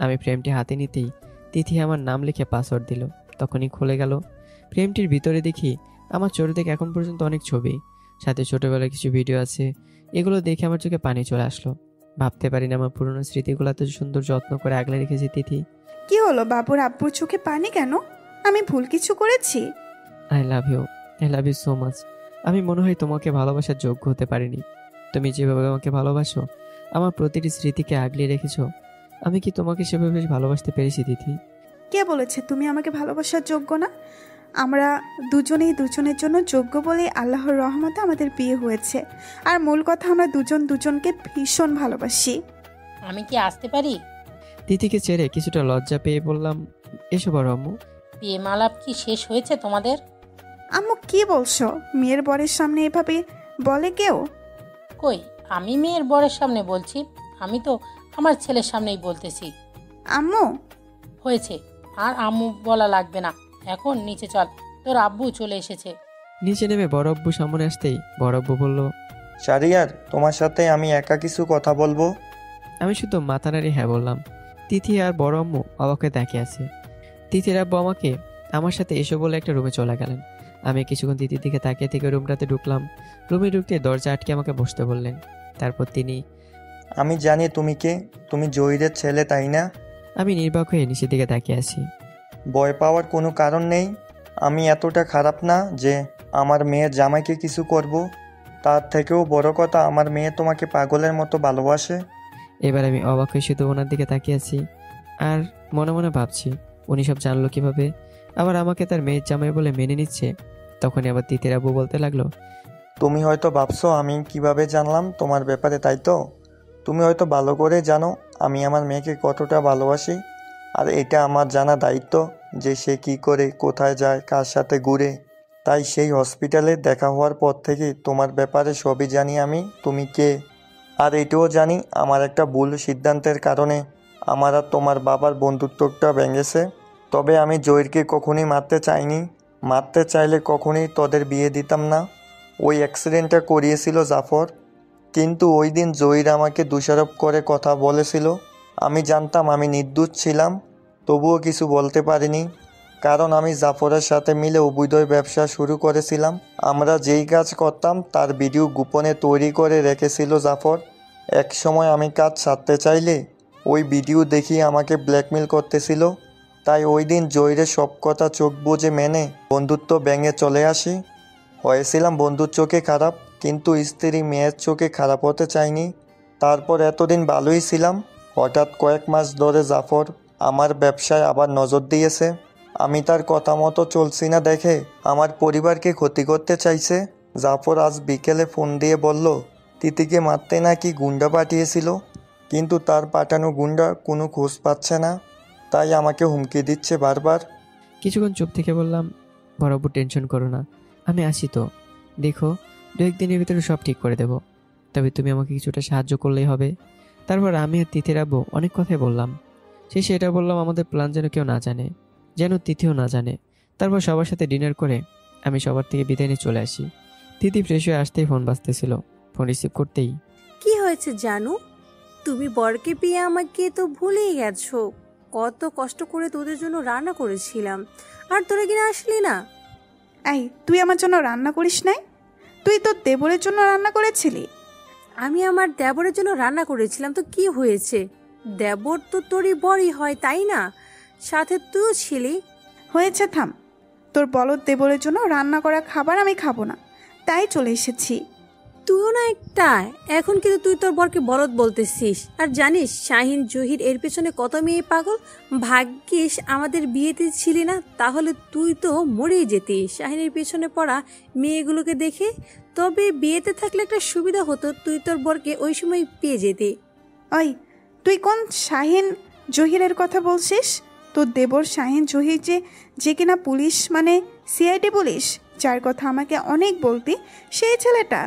আমি ফ্রেমটি হাতে নিতেই তিথি আমার নাম লিখে পাসওয়ার্ড দিল, তখনই খুলে গেল। ফ্রেমটির ভিতরে দেখি আমার ছোট থেকে এখন পর্যন্ত অনেক ছবি, সাথে ছোটবেলার কিছু ভিডিও আছে। এগুলো দেখে আমার চোখে পানি চলে আসলো। ভাবতে পারি না আমার পুরনো স্মৃতিগুলো এত সুন্দর যত্ন করে আগলে রেখেছে তিথি। কি হলো বাবুর আব্বুর চোখে পানি কেন? আমি ভুল কিছু করেছি? I love you so much. আমি মনে হয় তোমাকে ভালোবাসার যোগ্য হতে পারিনি। তুমি যেভাবে আমাকে ভালোবাসো, আমার প্রতিটি স্মৃতিকে আগলে রেখেছো, আমি কি তোমাকে সেভাবে ভালোবাসতে পেরেছি তিথি? কে বলেছে তুমি আমাকে ভালোবাসার যোগ্য না? আমরা দুজনেই দুজনের জন্য যোগ্য বলে আল্লাহর রহমতে আমাদের বিয়ে হয়েছে। আর মূল কথা, আমরা দুজনকে ভীষণ ভালোবাসি। আমি কি আসতে পারি? তিথিকে ছেড়ে কিছুটা লজ্জা পেয়ে বললাম, এসো বড় আম্মু। বিয়ে মালাপ কি শেষ হয়েছে তোমাদের? আম্মু কি বলছো? মেয়ের বরের সামনে এভাবে বলে কেউ? কই, আমি মেয়ের বরের সামনে বলছি? আমি তো আমার ছেলের সামনেই বলতেছি। আম্মু হয়েছে, আর আম্মু বলা লাগবে না, এখন নিচে চল, তোর আব্বু চলে এসেছে। নিচে নেমে বড় আব্বু সামনে আসতেই বড় আব্বু বলল, শারিয়ার, তোমার সাথে আমি একা কিছু কথা বলবো। আমি শুধু মাথা নাড়ি হ্যাঁ বললাম। তিথি আর বড় আম্মু অবাক হয়ে তাকিয়ে আছে। তিথির আব্বু আমাকে আমার সাথে এসো বলে একটা রুমে চলে গেলেন। আমি কিছুক্ষণ তিথির দিকে তাকিয়ে থেকে রুমটাতে ঢুকলাম। রুমে ঢুকতে দরজা আটকে আমাকে বসতে বললেন। তারপর তিনি, আমি জানি তুমি কে, তুমি জহিরের ছেলে তাই না? আমি নির্বাক হয়ে নিচের দিকে তাকিয়ে আছি। ভয় পাওয়ার কোনো কারণ নেই। আমি এতটা খারাপ না যে আমার মেয়ের জামাইকে কিছু করব। তার থেকেও বড় কথা, আমার মেয়ে তোমাকে পাগলের মতো ভালোবাসে। এবার আমি অবাক হয়ে শুধু ওনার দিকে তাকিয়ে আছি আর মনে মনে ভাবছি উনি সব জানলো কিভাবে, আবার আমাকে তার মেয়ের জামাই বলে মেনে নিচ্ছে। তখনই আবার তিতির আব্বু বলতে লাগলো, তুমি হয়তো ভাবছো আমি কিভাবে জানলাম তোমার ব্যাপারে, তাই তো? তুমি হয়তো ভালো করে জানো আমি আমার মেয়েকে কতটা ভালোবাসি। আর এটা আমার জানা দায়িত্ব যে সে কি করে, কোথায় যায়, কার সাথে ঘুরে। তাই সেই হসপিটালে দেখা হওয়ার পর থেকে তোমার ব্যাপারে সবই জানি আমি, তুমি কে। আর এটাও জানি আমার একটা ভুল সিদ্ধান্তের কারণে আমার আর তোমার বাবার বন্ধুত্বটা ভেঙেছে। তবে আমি জহিরকে কখনোই মারতে চাইনি। মারতে চাইলে কখনোই তোদের বিয়ে দিতাম না। ওই অ্যাক্সিডেন্টটা করিয়েছিল জাফর, কিন্তু ওই দিন জহির আমাকে দোষারোপ করে কথা বলেছিল। আমি জানতাম আমি নির্দোষ ছিলাম, তবুও কিছু বলতে পারিনি, কারণ আমি জাফরের সাথে মিলে অবৈধ ব্যবসা শুরু করেছিলাম। আমরা যেই কাজ করতাম তার ভিডিও গোপনে তৈরি করে রেখেছিল জাফর। এক সময় আমি কাজ ছাড়তে চাইলে ওই ভিডিও দেখিয়ে আমাকে ব্ল্যাকমেল করতেছিল। তাই ওই দিন জহিরের সব কথা চোখ বুজে মেনে বন্ধুত্ব ভেঙে চলে আসি। হয়েছিলাম বন্ধুর চোখে খারাপ, কিন্তু স্ত্রী মেয়ের চোখে খারাপ হতে চাইনি। তারপর এতদিন ভালোই ছিলাম। হঠাৎ কয়েক মাস ধরে জাফর আমার ব্যবসায় আবার নজর দিয়েছে। আমি তার কথা মতো চলছি না দেখে আমার পরিবারকে ক্ষতি করতে চাইছে। জাফর আজ বিকেলে ফোন দিয়ে বলল তিতিকে মারতে নাকি গুন্ডা পাঠিয়েছিল, কিন্তু তার পাঠানো গুন্ডা কোনো খোঁজ পাচ্ছে না। তাই আমাকে হুমকি দিচ্ছে বারবার। কিছুক্ষণ চুপ থেকে বললাম, বরাবর টেনশন করো না, আমি আসি তো। দেখো, 2-1 দিনের ভিতরে সব ঠিক করে দেব, তবে তুমি আমাকে কিছুটা সাহায্য করলেই হবে। তারপর আমি আর তিথির আব্বু অনেক কথাই বললাম। শেষে এটা বললাম আমাদের প্ল্যান যেন কেউ না জানে, যেন তিথিও না জানে। তারপর সবার সাথে ডিনার করে আমি সবার থেকে বিদায় নিয়ে চলে আসি। তিথি ফ্রেশ হয়ে আসতেই ফোন বাজতেছিল। ফোন রিসিভ করতেই, কি হয়েছে জানু? তুমি বরকে পেয়ে আমাকে তো ভুলেই গেছো। কত কষ্ট করে তোদের জন্য রান্না করেছিলাম, আর তোরা কিনা আসলি না। এই, তুই আমার জন্য রান্না করিস নাই? তুই তোর দেবরের জন্য রান্না করেছিলি। আমি আমার দেবরের জন্য রান্না করেছিলাম তো কি হয়েছে? দেবর তো তোরই বরই হয়, তাই না? সাথে তুইও ছিলি। হয়েছে, থাম। তোর বলদ দেবরের জন্য রান্না করা খাবার আমি খাবো না, তাই চলে এসেছি। তুইও না একটা, এখন কিন্তু তুই তোর বরকে বলদ বলতেছিস। আর জানিস শাহিন জহির এর পেছনে কত মেয়ে পাগল। ভাগ্যিস আমাদের বিয়েতে ছিলি না, তাহলে তুই তো মরেই যেতিস শাহিনের পেছনে পড়া মেয়েগুলোকে দেখে। তবে বিয়েতে থাকলে একটা সুবিধা হতো, তুই তোর বরকে ওই সময় পেয়ে যেতি। ওই, তুই কোন শাহিন জহিরের কথা বলছিস? তোর দেবর শাহিন জহির যে কিনা পুলিশ, মানে সিআইডি পুলিশ, যার কথা আমাকে অনেক বলতি, সেই ছেলেটা।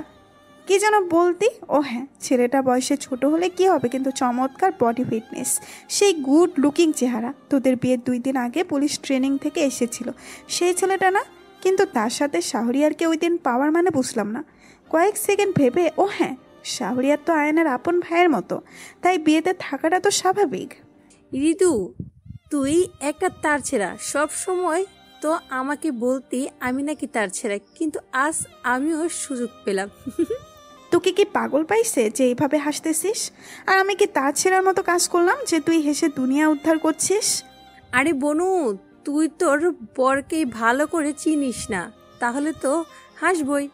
কি যেন বলতি? ও হ্যাঁ, ছেলেটা বয়সে ছোট হলে কি হবে, কিন্তু চমৎকার বডি ফিটনেস, সেই গুড লুকিং চেহারা। তোদের বিয়ের 2 দিন আগে পুলিশ ট্রেনিং থেকে এসেছিল সেই ছেলেটা না? কিন্তু তার সাথে শাহরিয়ারকে ওই দিন পাওয়ার মানে বুঝলাম না। কয়েক সেকেন্ড ভেবে, ও হ্যাঁ, শাহরিয়ার তো আয়নের আপন ভাইয়ের মতো, তাই বিয়েতে থাকাটা তো স্বাভাবিক। ঋতু, তুই একটা তার ছেঁড়া। সব সময় তো আমাকে বলতি আমি নাকি তার ছেঁড়া, কিন্তু আজ আমিও সুযোগ পেলাম। তোকে কি পাগল পাইছে যে এইভাবে হাসতেছিস? আর আমি কি তার ছেঁড়ার মতো কাজ করলাম যে তুই হেসে দুনিয়া উদ্ধার করছিস? আরে বনু, তুই তোর বরকে ভালো করে চিনিস না, তাহলে তো হাসবই।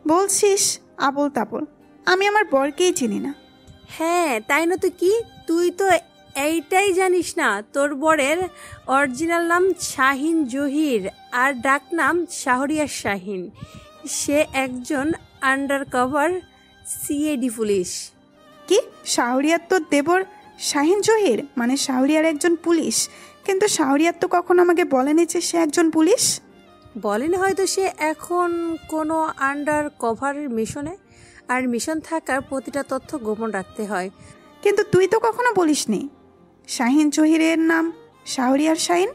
বলছিস আবল তাবল, আমি আমার বরকেই চিনি না। হ্যাঁ, তাই না তো কি? তুই তো এইটাই জানিস না তোর বরের অরিজিনাল নাম শাহিন জহির আর ডাক নাম শাহরিয়ার শাহিন। সে একজন আন্ডার কভার সিআইডি পুলিশ। কি? শাহরিয়ার তোর দেবর শাহিন জহির, মানে শাহরিয়ার একজন পুলিশ? কিন্তু শাহরিয়ার তো কখনো আমাকে বলেনি যে সে একজন পুলিশ। বলেনি হয়তো, সে এখন কোনো আন্ডার কভারের মিশনে, আর মিশন থাকার প্রতিটা তথ্য গোপন রাখতে হয়। কিন্তু তুই তো কখনো বলিসনি শাহিন জহিরের নাম শাহরিয়ার শাহিন।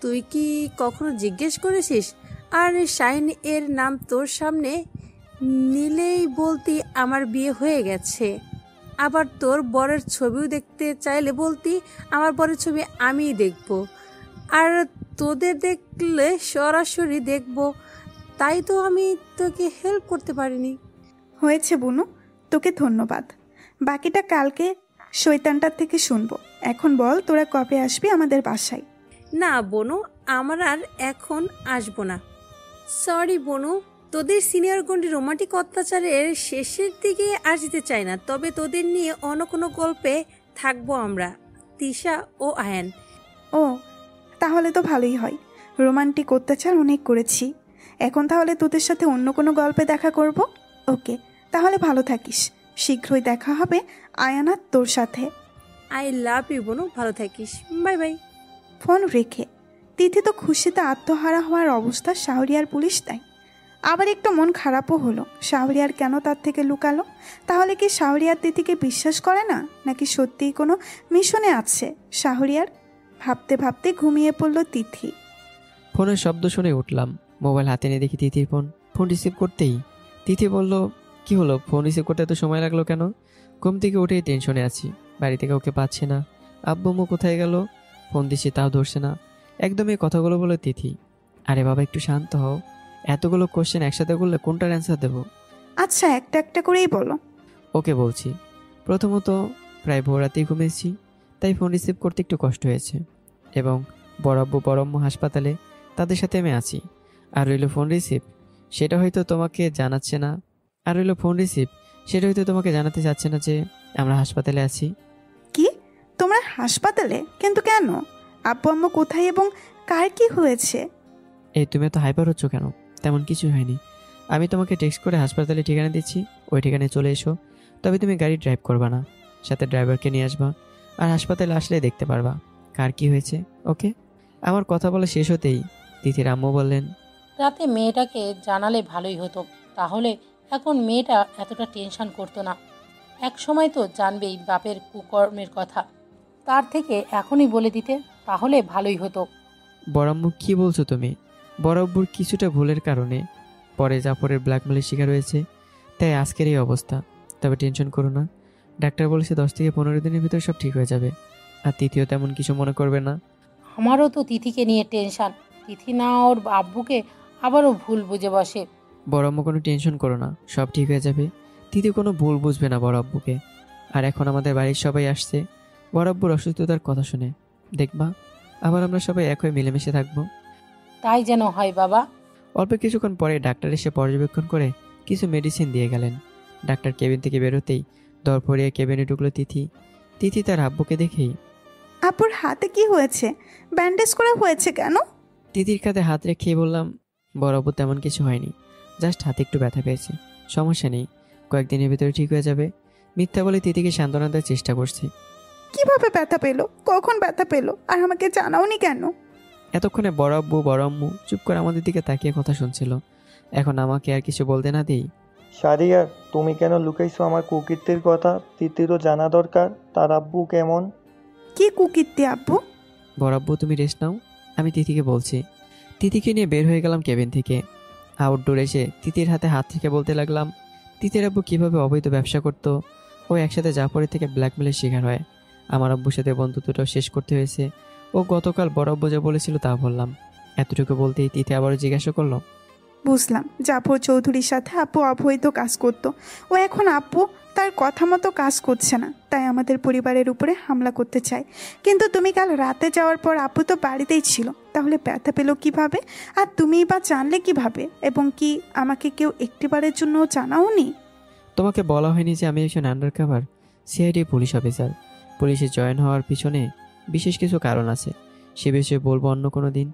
তুই কি কখনো জিজ্ঞেস করেছিস? আর শাহিন এর নাম তোর সামনে নিলেই বলতি আমার বিয়ে হয়ে গেছে, আবার তোর বরের ছবিও দেখতে চাইলে বলতি আমার বরের ছবি আমিই দেখব, আর তোদের দেখলে সরাসরি দেখব, তাই তো আমি তোকে হেল্প করতে পারিনি। হয়েছে বুনু, তোকে ধন্যবাদ। বাকিটা কালকে শয়তানটার থেকে শুনবো। এখন বল, তোরা কবে আসবি আমাদের বাসায়? না বনু, আমার আর এখন আসবো না। সরি বনু, তোদের সিনিয়র গন্ডি রোমান্টিক অত্যাচারের শেষের দিকে আর যেতে চাই না, তবে তোদের নিয়ে অন্য কোনো গল্পে থাকবো আমরা, তিশা ও আয়ান। ও, তাহলে তো ভালোই হয়। রোমান্টিক অত্যাচার অনেক করেছি, এখন তাহলে তোদের সাথে অন্য কোনো গল্পে দেখা করব। ওকে, তাহলে ভালো থাকিস, শীঘ্রই দেখা হবে আয়ানার তোর সাথে। আই লাভ ইউ বনু, ভালো থাকিস, বাই বাই। ফোন রেখে তিথি তো খুশিতে আত্মহারা হওয়ার অবস্থা শাহরিয়ার পুলিশ দেয়। আবার একটু মন খারাপও হলো, শাহরিয়ার কেন তার থেকে লুকালো? তাহলে কি শাহরিয়ার তিথিকে বিশ্বাস করে না, নাকি সত্যিই কোনো মিশনে আছে শাহরিয়ার? ভাবতে ভাবতে ঘুমিয়ে পড়ল তিথি। ফোনের শব্দ শুনে উঠলাম, মোবাইল হাতে নিয়ে দেখি তিথির ফোন রিসিভ করতেই তিথি বলল, কি হলো, ফোন রিসিভ করতে এত সময় লাগলো কেন? ঘুম থেকে উঠেই টেনশনে আছি, বাড়ি থেকে ওকে পাচ্ছে না, আব্বু আম্মু কোথায় গেল, ফোন দিচ্ছি তাও ধরছে না। একদমই কথাগুলো বলে তিথি, আরে বাবা একটু শান্ত হও, এতগুলো কোশ্চেন একসাথে করলে কোনটার অ্যান্সার দেবো? আচ্ছা, একটা একটা করেই বলো। ওকে বলছি। প্রথমত, প্রায় ভোর রাতেই ঘুমিয়েছি, তাই ফোন রিসিভ করতে একটু কষ্ট হয়েছে, এবং বড় আব্বু বড় আম্মু হাসপাতালে, তাদের সাথে আমি আছি। আর রইল ফোন রিসিভ, সেটা হয়তো তোমাকে জানাচ্ছে না, তোমাকে জানাতে চাচ্ছে না যে আমরা হাসপাতালে আছি। কি, তোমরা হাসপাতালে? কিন্তু কেন? আব্বু আম্মু কোথায় এবং কার কি হয়েছে? এই তুমি তো হাইপার হচ্ছ কেন? তেমন কিছু হয়নি, আমি তোমাকে টেক্সট করে হাসপাতালে ঠিকানা দিচ্ছি, ওই ঠিকানায় চলে এসো। তবে তুমি গাড়ি ড্রাইভ করবা না, সাথে ড্রাইভারকে নিয়ে আসবা, আর হাসপাতালে আসলে দেখতে পারবা কার কি হয়েছে। ওকে? আমার কথা বলা শেষ হতেই তিথির আম্মু বললেন, রাতে মেয়েটাকে জানালে ভালোই হতো, তাহলে এখন মেয়েটা এতটা টেনশন করতো না। এক সময় তো জানবেই বাপের কুকর্মের কথা, তার থেকে এখনই বলে দিতে তাহলে ভালোই হতো। বড় আম্মু কি বলছো তুমি? বড় আব্বুর কিছুটা ভুলের কারণে পরে জাফরের ব্ল্যাকমেলের শিকার হয়েছে, তাই আজকের এই অবস্থা। তবে টেনশন করো না, ডাক্তার বলেছে 10 থেকে 15 দিনের ভিতরে সব ঠিক হয়ে যাবে, আর তৃতীয় তেমন কিছু মনে করবে না। আমারও তো তিথিকে নিয়ে টেনশন, তিথি না ওর আব্বুকে আবারও ভুল বুঝে বসে। বড় আম্মু কোনো টেনশন করো না, সব ঠিক হয়ে যাবে, তৃতীয় কোনো ভুল বুঝবে না বড় আব্বুকে। আর এখন আমাদের বাড়ির সবাই আসছে বড় আব্বুর অসুস্থতার কথা শুনে, দেখবা আবার আমরা সবাই এক হয়ে মিলেমিশে থাকবো। তাই যেন হয় বাবা। অল্প কিছুক্ষণ পরে ডাক্তার এসে পর্যবেক্ষণ করে কিছু মেডিসিন দিয়ে গেলেন। ডাক্তার কেবিন থেকে বেরোতেই দর পড়িয়ে কেবিনে ঢুকলো তিথি তার আব্বুকে দেখেই, আব্বুর হাতে কি হয়েছে? ব্যান্ডেজ করা হয়েছে কেন? তিথির কাঁধে হাত রেখেই বললাম, বড় আব্বু তেমন কিছু হয়নি, জাস্ট হাতে একটু ব্যথা পেয়েছে, সমস্যা নেই, কয়েকদিনের ভিতরে ঠিক হয়ে যাবে। মিথ্যা বলে তিথিকে সান্ত্বনা দেওয়ার চেষ্টা করছি। কিভাবে ব্যথা পেলো? কখন ব্যথা পেলো? আর আমাকে জানাওনি কেন? এতক্ষণে বড় আব্বু বড় আম্মু চুপ করে আমাদের দিকে তাকিয়ে কথা শুনছিল, এখন আমাকে আর কিছু বলতে না দিই, শাহরিয়ার, তুমি কেন লুকাইছো আমার কুকীর্তির কথা? তিতিরও জানা দরকার তার আব্বু কেমন। কি কুকীর্তি আব্বু? বড় আব্বু তুমি রেস্ট নাও, আমি তিথিকে বলছি। তিথিকে নিয়ে বের হয়ে গেলাম কেবিন থেকে। আউটডোর এসে তিথির হাতে হাত থেকে বলতে লাগলাম, তিথির আব্বু কীভাবে অবৈধ ব্যবসা করতো, ও একসাথে জাফরের থেকে ব্ল্যাকমেলের শিকার হয়, আমার আব্বুর সাথে বন্ধুত্বটাও শেষ করতে হয়েছে। ও গতকাল বড় আব্বু যা বলেছিল তা বললাম। এতটুকু বলতেই তিথি আবারও জিজ্ঞাসা করলো, বুঝলাম, জাফর চৌধুরীর সাথে আপু অবৈধ কাজ করতো, ও এখন আপু তার কথা মতো কাজ করছে না, তাই আমাদের পরিবারের উপরে হামলা করতে চায়। কিন্তু তুমি কাল রাতে যাওয়ার পর আপু তো বাড়িতেই ছিল, তাহলে ব্যথা পেলো কিভাবে? আর তুমিই বা জানলে কিভাবে? এবং কি আমাকে কেউ একটিবারের জন্য জানাওনি? তোমাকে বলা হয়নি যে আমি একজন under cover CID police officer? পুলিশে জয়েন হওয়ার পিছনে বিশেষ কিছু কারণ আছে, সে বিষয়ে বলবো অন্য কোনো দিন।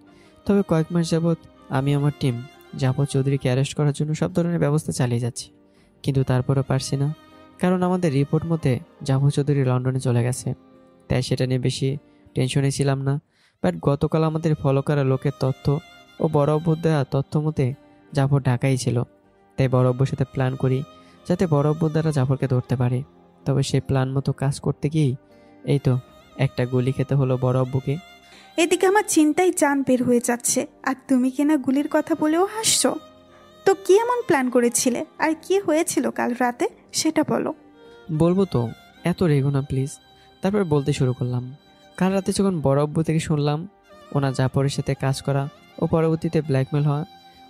তবে কয়েক মাস যাবৎ আমি আমার টিম জাফর চৌধুরীকে অ্যারেস্ট করার জন্য সব ধরনের ব্যবস্থা চালিয়ে যাচ্ছি, কিন্তু তারপরও পারছি না, কারণ আমাদের রিপোর্ট মতে জাফর চৌধুরী লন্ডনে চলে গেছে, তাই সেটা নিয়ে বেশি টেনশনে ছিলাম না। বাট গতকাল আমাদের ফলো করা লোকের তথ্য ও বড় অব্বুর দেওয়া তথ্য মতে জাফর ঢাকাই ছিল, তাই বড় অব্বুর সাথে প্ল্যান করি যাতে বড় অব্বুর দ্বারা জাফরকে ধরতে পারে। তবে সেই প্ল্যান মতো কাজ করতে গিয়েই এই তো একটা গুলি খেতে হলো বড় অব্বুকে। এদিকে আমার চিন্তায় জান বের হয়ে যাচ্ছে, আর তুমি কিনা গুলির কথা বলেও হাসছো। তো কি এমন প্ল্যান করেছিলে আর কি হয়েছিল কাল রাতে সেটা বলো। বলবো তো, এত রেগো না প্লিজ। তারপর বলতে শুরু করলাম। কাল রাতে যখন বড় আব্বু থেকে শুনলাম ওনার জাফরের সাথে কাজ করা ও পরবর্তীতে ব্ল্যাকমেল হওয়া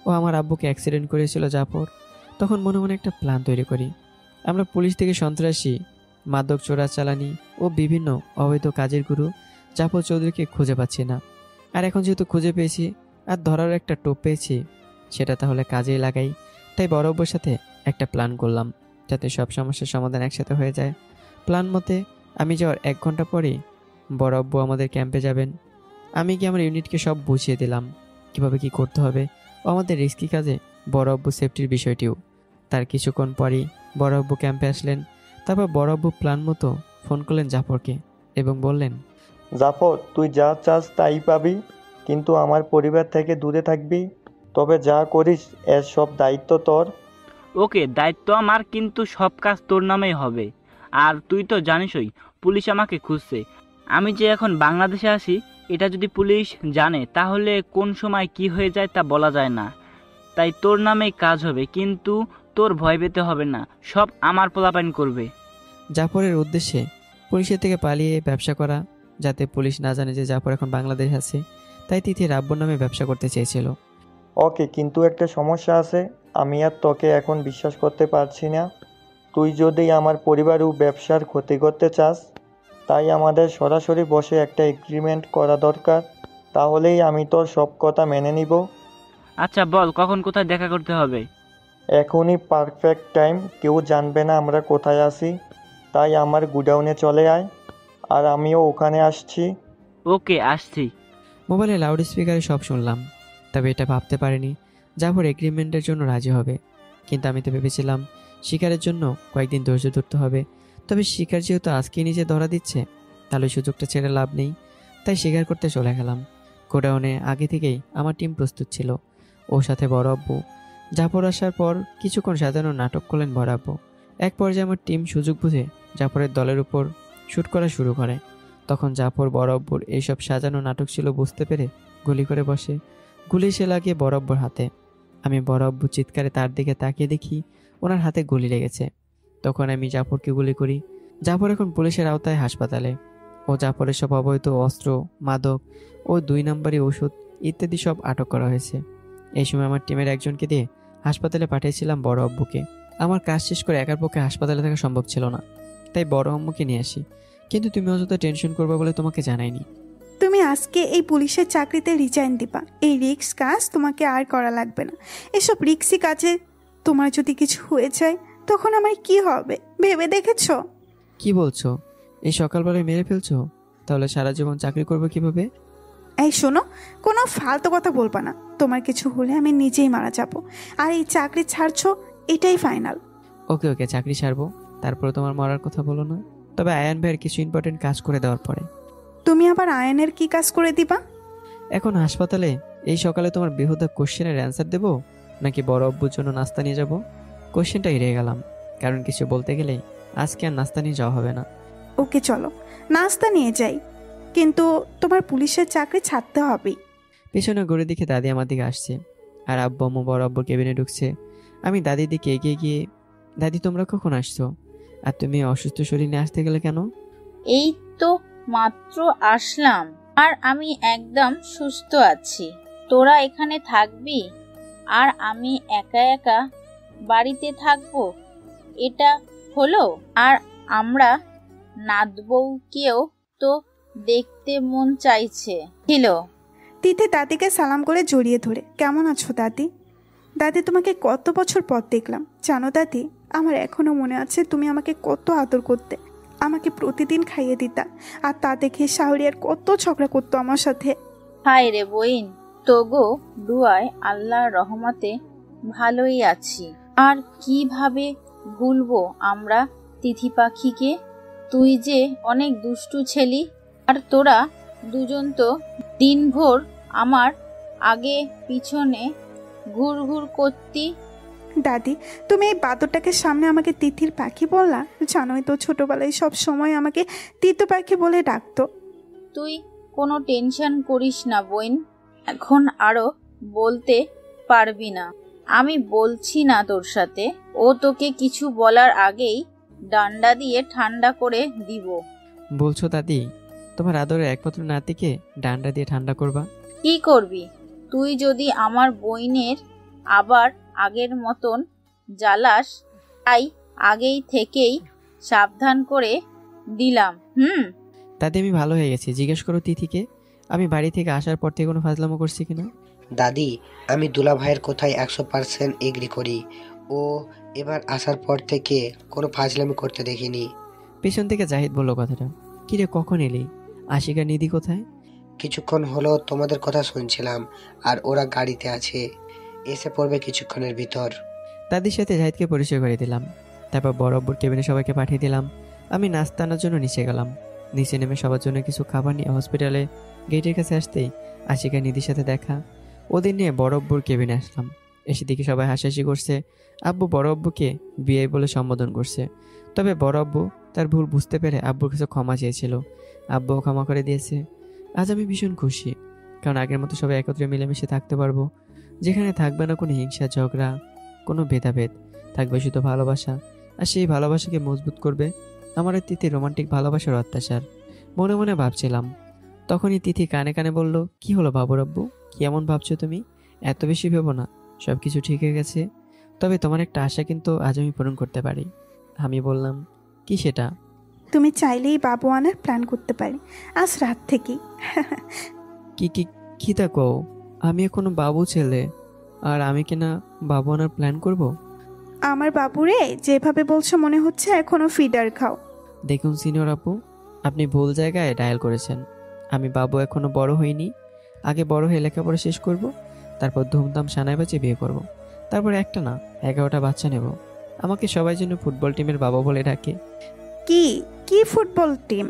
ও আমার আব্বুকে অ্যাক্সিডেন্ট করেছিল জাফর, তখন মনে মনে একটা প্ল্যান তৈরি করি। আমরা পুলিশ থেকে সন্ত্রাসী, মাদক চোরাচালানি ও বিভিন্ন অবৈধ কাজের গুরু জাফর চৌধুরীকে খুঁজে পাচ্ছি না। আর এখন যেহেতু খুঁজে পেয়েছি আর ধরার একটা টোপ পেয়েছি, সেটা তাহলে কাজেই লাগাই। তাই বড় আব্বুর সাথে একটা প্ল্যান করলাম যাতে সব সমস্যার সমাধান একসাথে হয়ে যায়। প্ল্যান মতে আমি যাওয়ার 1 ঘন্টা পরেই বড় আব্বু আমাদের ক্যাম্পে যাবেন। আমি কি আমার ইউনিটকে সব বুঝিয়ে দিলাম কিভাবে কি করতে হবে ও আমাদের রিস্কি কাজে বড় আব্বু সেফটির বিষয়টিও। তার কিছুক্ষণ পরই বড় আব্বু ক্যাম্পে আসলেন। তারপর বড় আব্বু প্ল্যান মতো ফোন করলেন জাফরকে এবং বললেন, জাফর, তুই যা চাস তাই পাবি, কিন্তু আমার পরিবার থেকে দূরে থাকবি। তবে যা করিস এর সব দায়িত্ব তোর। ওকে, দায়িত্ব আমার, কিন্তু সব কাজ তোর নামেই হবে। আর তুই তো জানিসই পুলিশ আমাকে খুঁজছে। আমি যে এখন বাংলাদেশে আসি এটা যদি পুলিশ জানে তাহলে কোন সময় কি হয়ে যায় তা বলা যায় না। তাই তোর নামেই কাজ হবে, কিন্তু তোর ভয় পেতে হবে না, সব আমার পোলাপাইন করবে। জাফরের উদ্দেশ্যে পুলিশের থেকে পালিয়ে ব্যবসা করা, যাতে পুলিশ না জানে যে জাফর এখন বাংলাদেশ আছে। তাই তিথির আব্বুর নামে ব্যবসা করতে চেয়েছিল। ওকে, কিন্তু একটা সমস্যা আছে। আমি আর তোকে এখন বিশ্বাস করতে পারছি না। তুই যদি আমার পরিবার ও ব্যবসার ক্ষতি করতে চাস, তাই আমাদের সরাসরি বসে একটা এগ্রিমেন্ট করা দরকার। তাহলেই আমি তোর সব কথা মেনে নিব। আচ্ছা বল, কখন কোথায় দেখা করতে হবে? এখনই পারফেক্ট টাইম, কেউ জানবে না আমরা কোথায় আছি। তাই আমার গুডাউনে চলে আয়, আর আমিও ওখানে আসছি। ওকে, আসছি। মোবাইলে লাউড স্পিকারে সব শুনলাম, তবে এটা ভাবতে পারিনি জাফর এগ্রিমেন্টের জন্য রাজি হবে। কিন্তু আমি তো ভেবেছিলাম শিকারের জন্য কয়েকদিন ধৈর্য ধরতে হবে। তবে শিকার যেহেতু আজকেই নিজে ধরা দিচ্ছে, তাহলে সুযোগটা ছেড়ে লাভ নেই। তাই শিকার করতে চলে গেলাম। গোডাউনে আগে থেকেই আমার টিম প্রস্তুত ছিল, ওর সাথে বড় আব্বু। জাফর আসার পর কিছুক্ষণ সাজানো নাটক করলেন বড় আব্বু। এক পর্যায়ে আমার টিম সুযোগ বুঝে জাফরের দলের উপর শ্যুট করা শুরু করে। তখন জাফর বড় আব্বুর এইসব সাজানো নাটক ছিল বুঝতে পেরে গুলি করে বসে। গুলি সে লাগিয়ে বড় আব্বুর হাতে। আমি বড় আব্বু চিৎকারে তার দিকে তাকিয়ে দেখি ওনার হাতে গুলি লেগেছে। তখন আমি জাফরকে গুলি করি। জাফর এখন পুলিশের আওতায় হাসপাতালে। ও জাফরের সব অবৈধ অস্ত্র, মাদক ও 2 নম্বরই ওষুধ ইত্যাদি সব আটক করা হয়েছে। এই সময় আমার টিমের একজনকে দিয়ে হাসপাতালে পাঠিয়েছিলাম বড় আব্বুকে। আমার কাজ শেষ করে একার পক্ষে হাসপাতালে থাকা সম্ভব ছিল না, তাই বড় আম্মুকে নিয়ে আসি। কিন্তু তুমি অযথা টেনশন করবে বলে তোমাকে জানাইনি। তুমি আজকে এই পুলিশের চাকরিতে রিজাইন দিবা। এই রিস্ক কাজ তোমাকে আর করা লাগবে না। এসব রিস্কি কাজে তোমার যদি কিছু হয়ে যায় তখন আমার কি হবে ভেবে দেখেছো? কি বলছো? এই সকালবেলায় মেরে ফেলছো? তাহলে সারা জীবন চাকরি করবে কিভাবে? এই শোনো, কোনো ফালতু কথা বলবা না। তোমার কিছু হলে আমি নিজেই মারা যাব। আর এই চাকরি ছাড়ছো এটাই ফাইনাল। ওকে ওকে, চাকরি ছাড়বো, তারপরে তোমার মরার কথা বলো না। তবে আয়ান ভাইয়ের কিছু ইম্পর্টেন্ট কাজ করে দেওয়ার পরে। তুমি আবার আয়নের কি কাজ করে দিবা? এখন হাসপাতালে এই সকালে তোমার বেহুদা কোশ্চেনের অ্যান্সার দেবো, নাকি বড় আব্বুর জন্য নাস্তা নিয়ে যাবো? কোশ্চেনটা এড়িয়ে গেলাম, কারণ কিছু বলতে গেলেই আজকে আর নাস্তা নিয়ে যাওয়া হবে না। ওকে চলো নাস্তা নিয়ে যাই, কিন্তু তোমার পুলিশের চাকরি ছাড়তে হবেই। পেছনে ঘুরে দেখে দাদি আমার দিকে আসছে, আর আব্বু আম্মু বড় আব্বুর কেবিনে ঢুকছে। আমি দাদির দিকে এগিয়ে গিয়ে, দাদি তোমরা কখন আসছো? আর তুমি অসুস্থ শরীর নিয়ে আসতে গেলে কেন? এই তো মাত্র আসলাম, আর আমি একদম সুস্থ আছি। তোরা এখানে থাকবি আর আমি একা একা বাড়িতে থাকবো, এটা হলো? আর আমরা নাতবউকেও তো দেখতে মন চাইছে ছিল। তিথি দাদিকে সালাম করে জড়িয়ে ধরে, কেমন আছো দাদি? দাদি তোমাকে কত বছর পর দেখলাম জানো দাদি, আমার এখনো মনে আছে তুমি আমাকে কত আদর করতে, আমাকে প্রতিদিন খাইয়ে দিতা। আর তা দেখে শাহরিয়ার কত ঝগড়া করতো আমার সাথে। হায় রে বইন, তোগো দুয়ায় আল্লাহর রহমতে ভালোই আছি। আর কিভাবে ভুলবো আমরা তিথি পাখিকে? তুই যে অনেক দুষ্টু ছেলি, আর তোরা দুজন তো দিনভর আমার আগে পিছনে ঘুর ঘুর করতি। দাদি তুমি এই বাদরটাকে সামনে আমাকে তিথির পাখি বললা? জানোই তো ছোটবেলায় সব সময় আমাকে তিতু পাখি বলে ডাকতো। তুই কোনো টেনশন করিস না বোন, এখন আরো বলতে পারবি না। আমি বলছি না তোর সাথে। ও তোকে কিছু বলার আগেই ডান্ডা দিয়ে ঠান্ডা করে দিব। বলছো দাদি তোমার আদরের একমাত্র নাতিকে ডান্ডা দিয়ে ঠান্ডা করবা? কি করবি তুই যদি আমার বইনের আবার আগের মতন জ্বালাস? তাই আগেই থেকেই সাবধান করে দিলাম। দাদি আমি ভালো হয়ে গেছি। জিজ্ঞেস করো তিথিকে আমি বাড়ি থেকে আসার পর থেকে কোনো ফাজলামো করছি কিনা। দাদি আমি দুলা ভাইয়ের কোথায় 100% এগ্রি করি। ও এবার আসার পর থেকে কোনো ফাজলামি করতে দেখিনি। পেছন থেকে জাহিদ বলল কথাটা। কিরে কখন এলি? আশিকা নিধি কোথায়? কিছুক্ষণ হলো তোমাদের কথা শুনছিলাম, আর ওরা গাড়িতে আছে, এসে পড়বে কিছুক্ষণের ভিতর। দাদির সাথে জাহিদকে পরিচয় করে দিলাম। তারপর বড় আব্বুর কেবিনে সবাইকে পাঠিয়ে দিলাম। আমি নাস্তা আনার জন্য নিচে গেলাম। নিচে নেমে সবার জন্য কিছু খাবার নিয়ে হসপিটালে গেটের কাছে আসতেই আশিকা নিধির সাথে দেখা। ওদের নিয়ে বড় আব্বুর কেবিনে আসলাম। এসে দেখি সবাই হাসাহাসি করছে। আব্বু বড় আব্বুকে বিয়ে বলে সম্বোধন করছে। তবে বড় আব্বু তার ভুল বুঝতে পেরে আব্বুর কাছে ক্ষমা চেয়েছিল। আব্বুও ক্ষমা করে দিয়েছে। আজ আমি ভীষণ খুশি, কারণ আগের মতো সবাই একত্রে মিলেমিশে থাকতে পারবো। যেখানে থাকবে না কোনো হিংসা ঝগড়া, কোনো ভেদাভেদ, থাকবে শুধু ভালোবাসা। আর সেই ভালোবাসাকে মজবুত করবে আমার তিথি রোমান্টিক ভালোবাসার অত্যাচার। মনে মনে ভাবছিলাম। তখনই তিথি কানে কানে বলল, কি হলো বাবুর আব্বু, কি এমন ভাবছো তুমি? এত বেশি ভেবো না, সব কিছু ঠিক হয়ে গেছে। তবে তোমার একটা আশা কিন্তু আজ আমি পূরণ করতে পারি। আমি বললাম, কি সেটা? তুমি চাইলেই বাবু আনার প্ল্যান করতে পারি আজ রাত থেকেই। কি কি কি তা কও? আমি এখনো বাবু ছেলে, আর আমি কিনা বাবু আনার প্ল্যান করব? আমার বাবুরে যেভাবে বলছো মনে হচ্ছে এখনো ফিডার খাও। দেখুন সিনিয়র আপু, আপনি ভুল জায়গায় ডায়াল করেছেন। আমি বাবু এখনো বড় হইনি। আগে বড় হয়ে লেখাপড়া শেষ করব, তারপর ধুমধাম সানায় বাজে বিয়ে করব, তারপর একটা না 11টা বাচ্চা নেব। আমাকে সবাই যেন ফুটবল টিমের বাবা বলে ডাকে। কি কি ফুটবল টিম?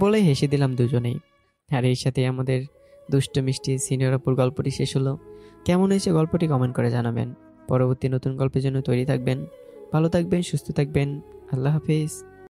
বলে হেসে দিলাম দুজনেই। আর এর সাথে আমাদের দুষ্ট মিষ্টি সিনিয়র আপুর গল্পটি শেষ হলো। কেমন হয়েছে গল্পটি কমেন্ট করে জানাবেন। পরবর্তী নতুন গল্পের জন্য তৈরি থাকবেন। ভালো থাকবেন, সুস্থ থাকবেন। আল্লাহ হাফেজ।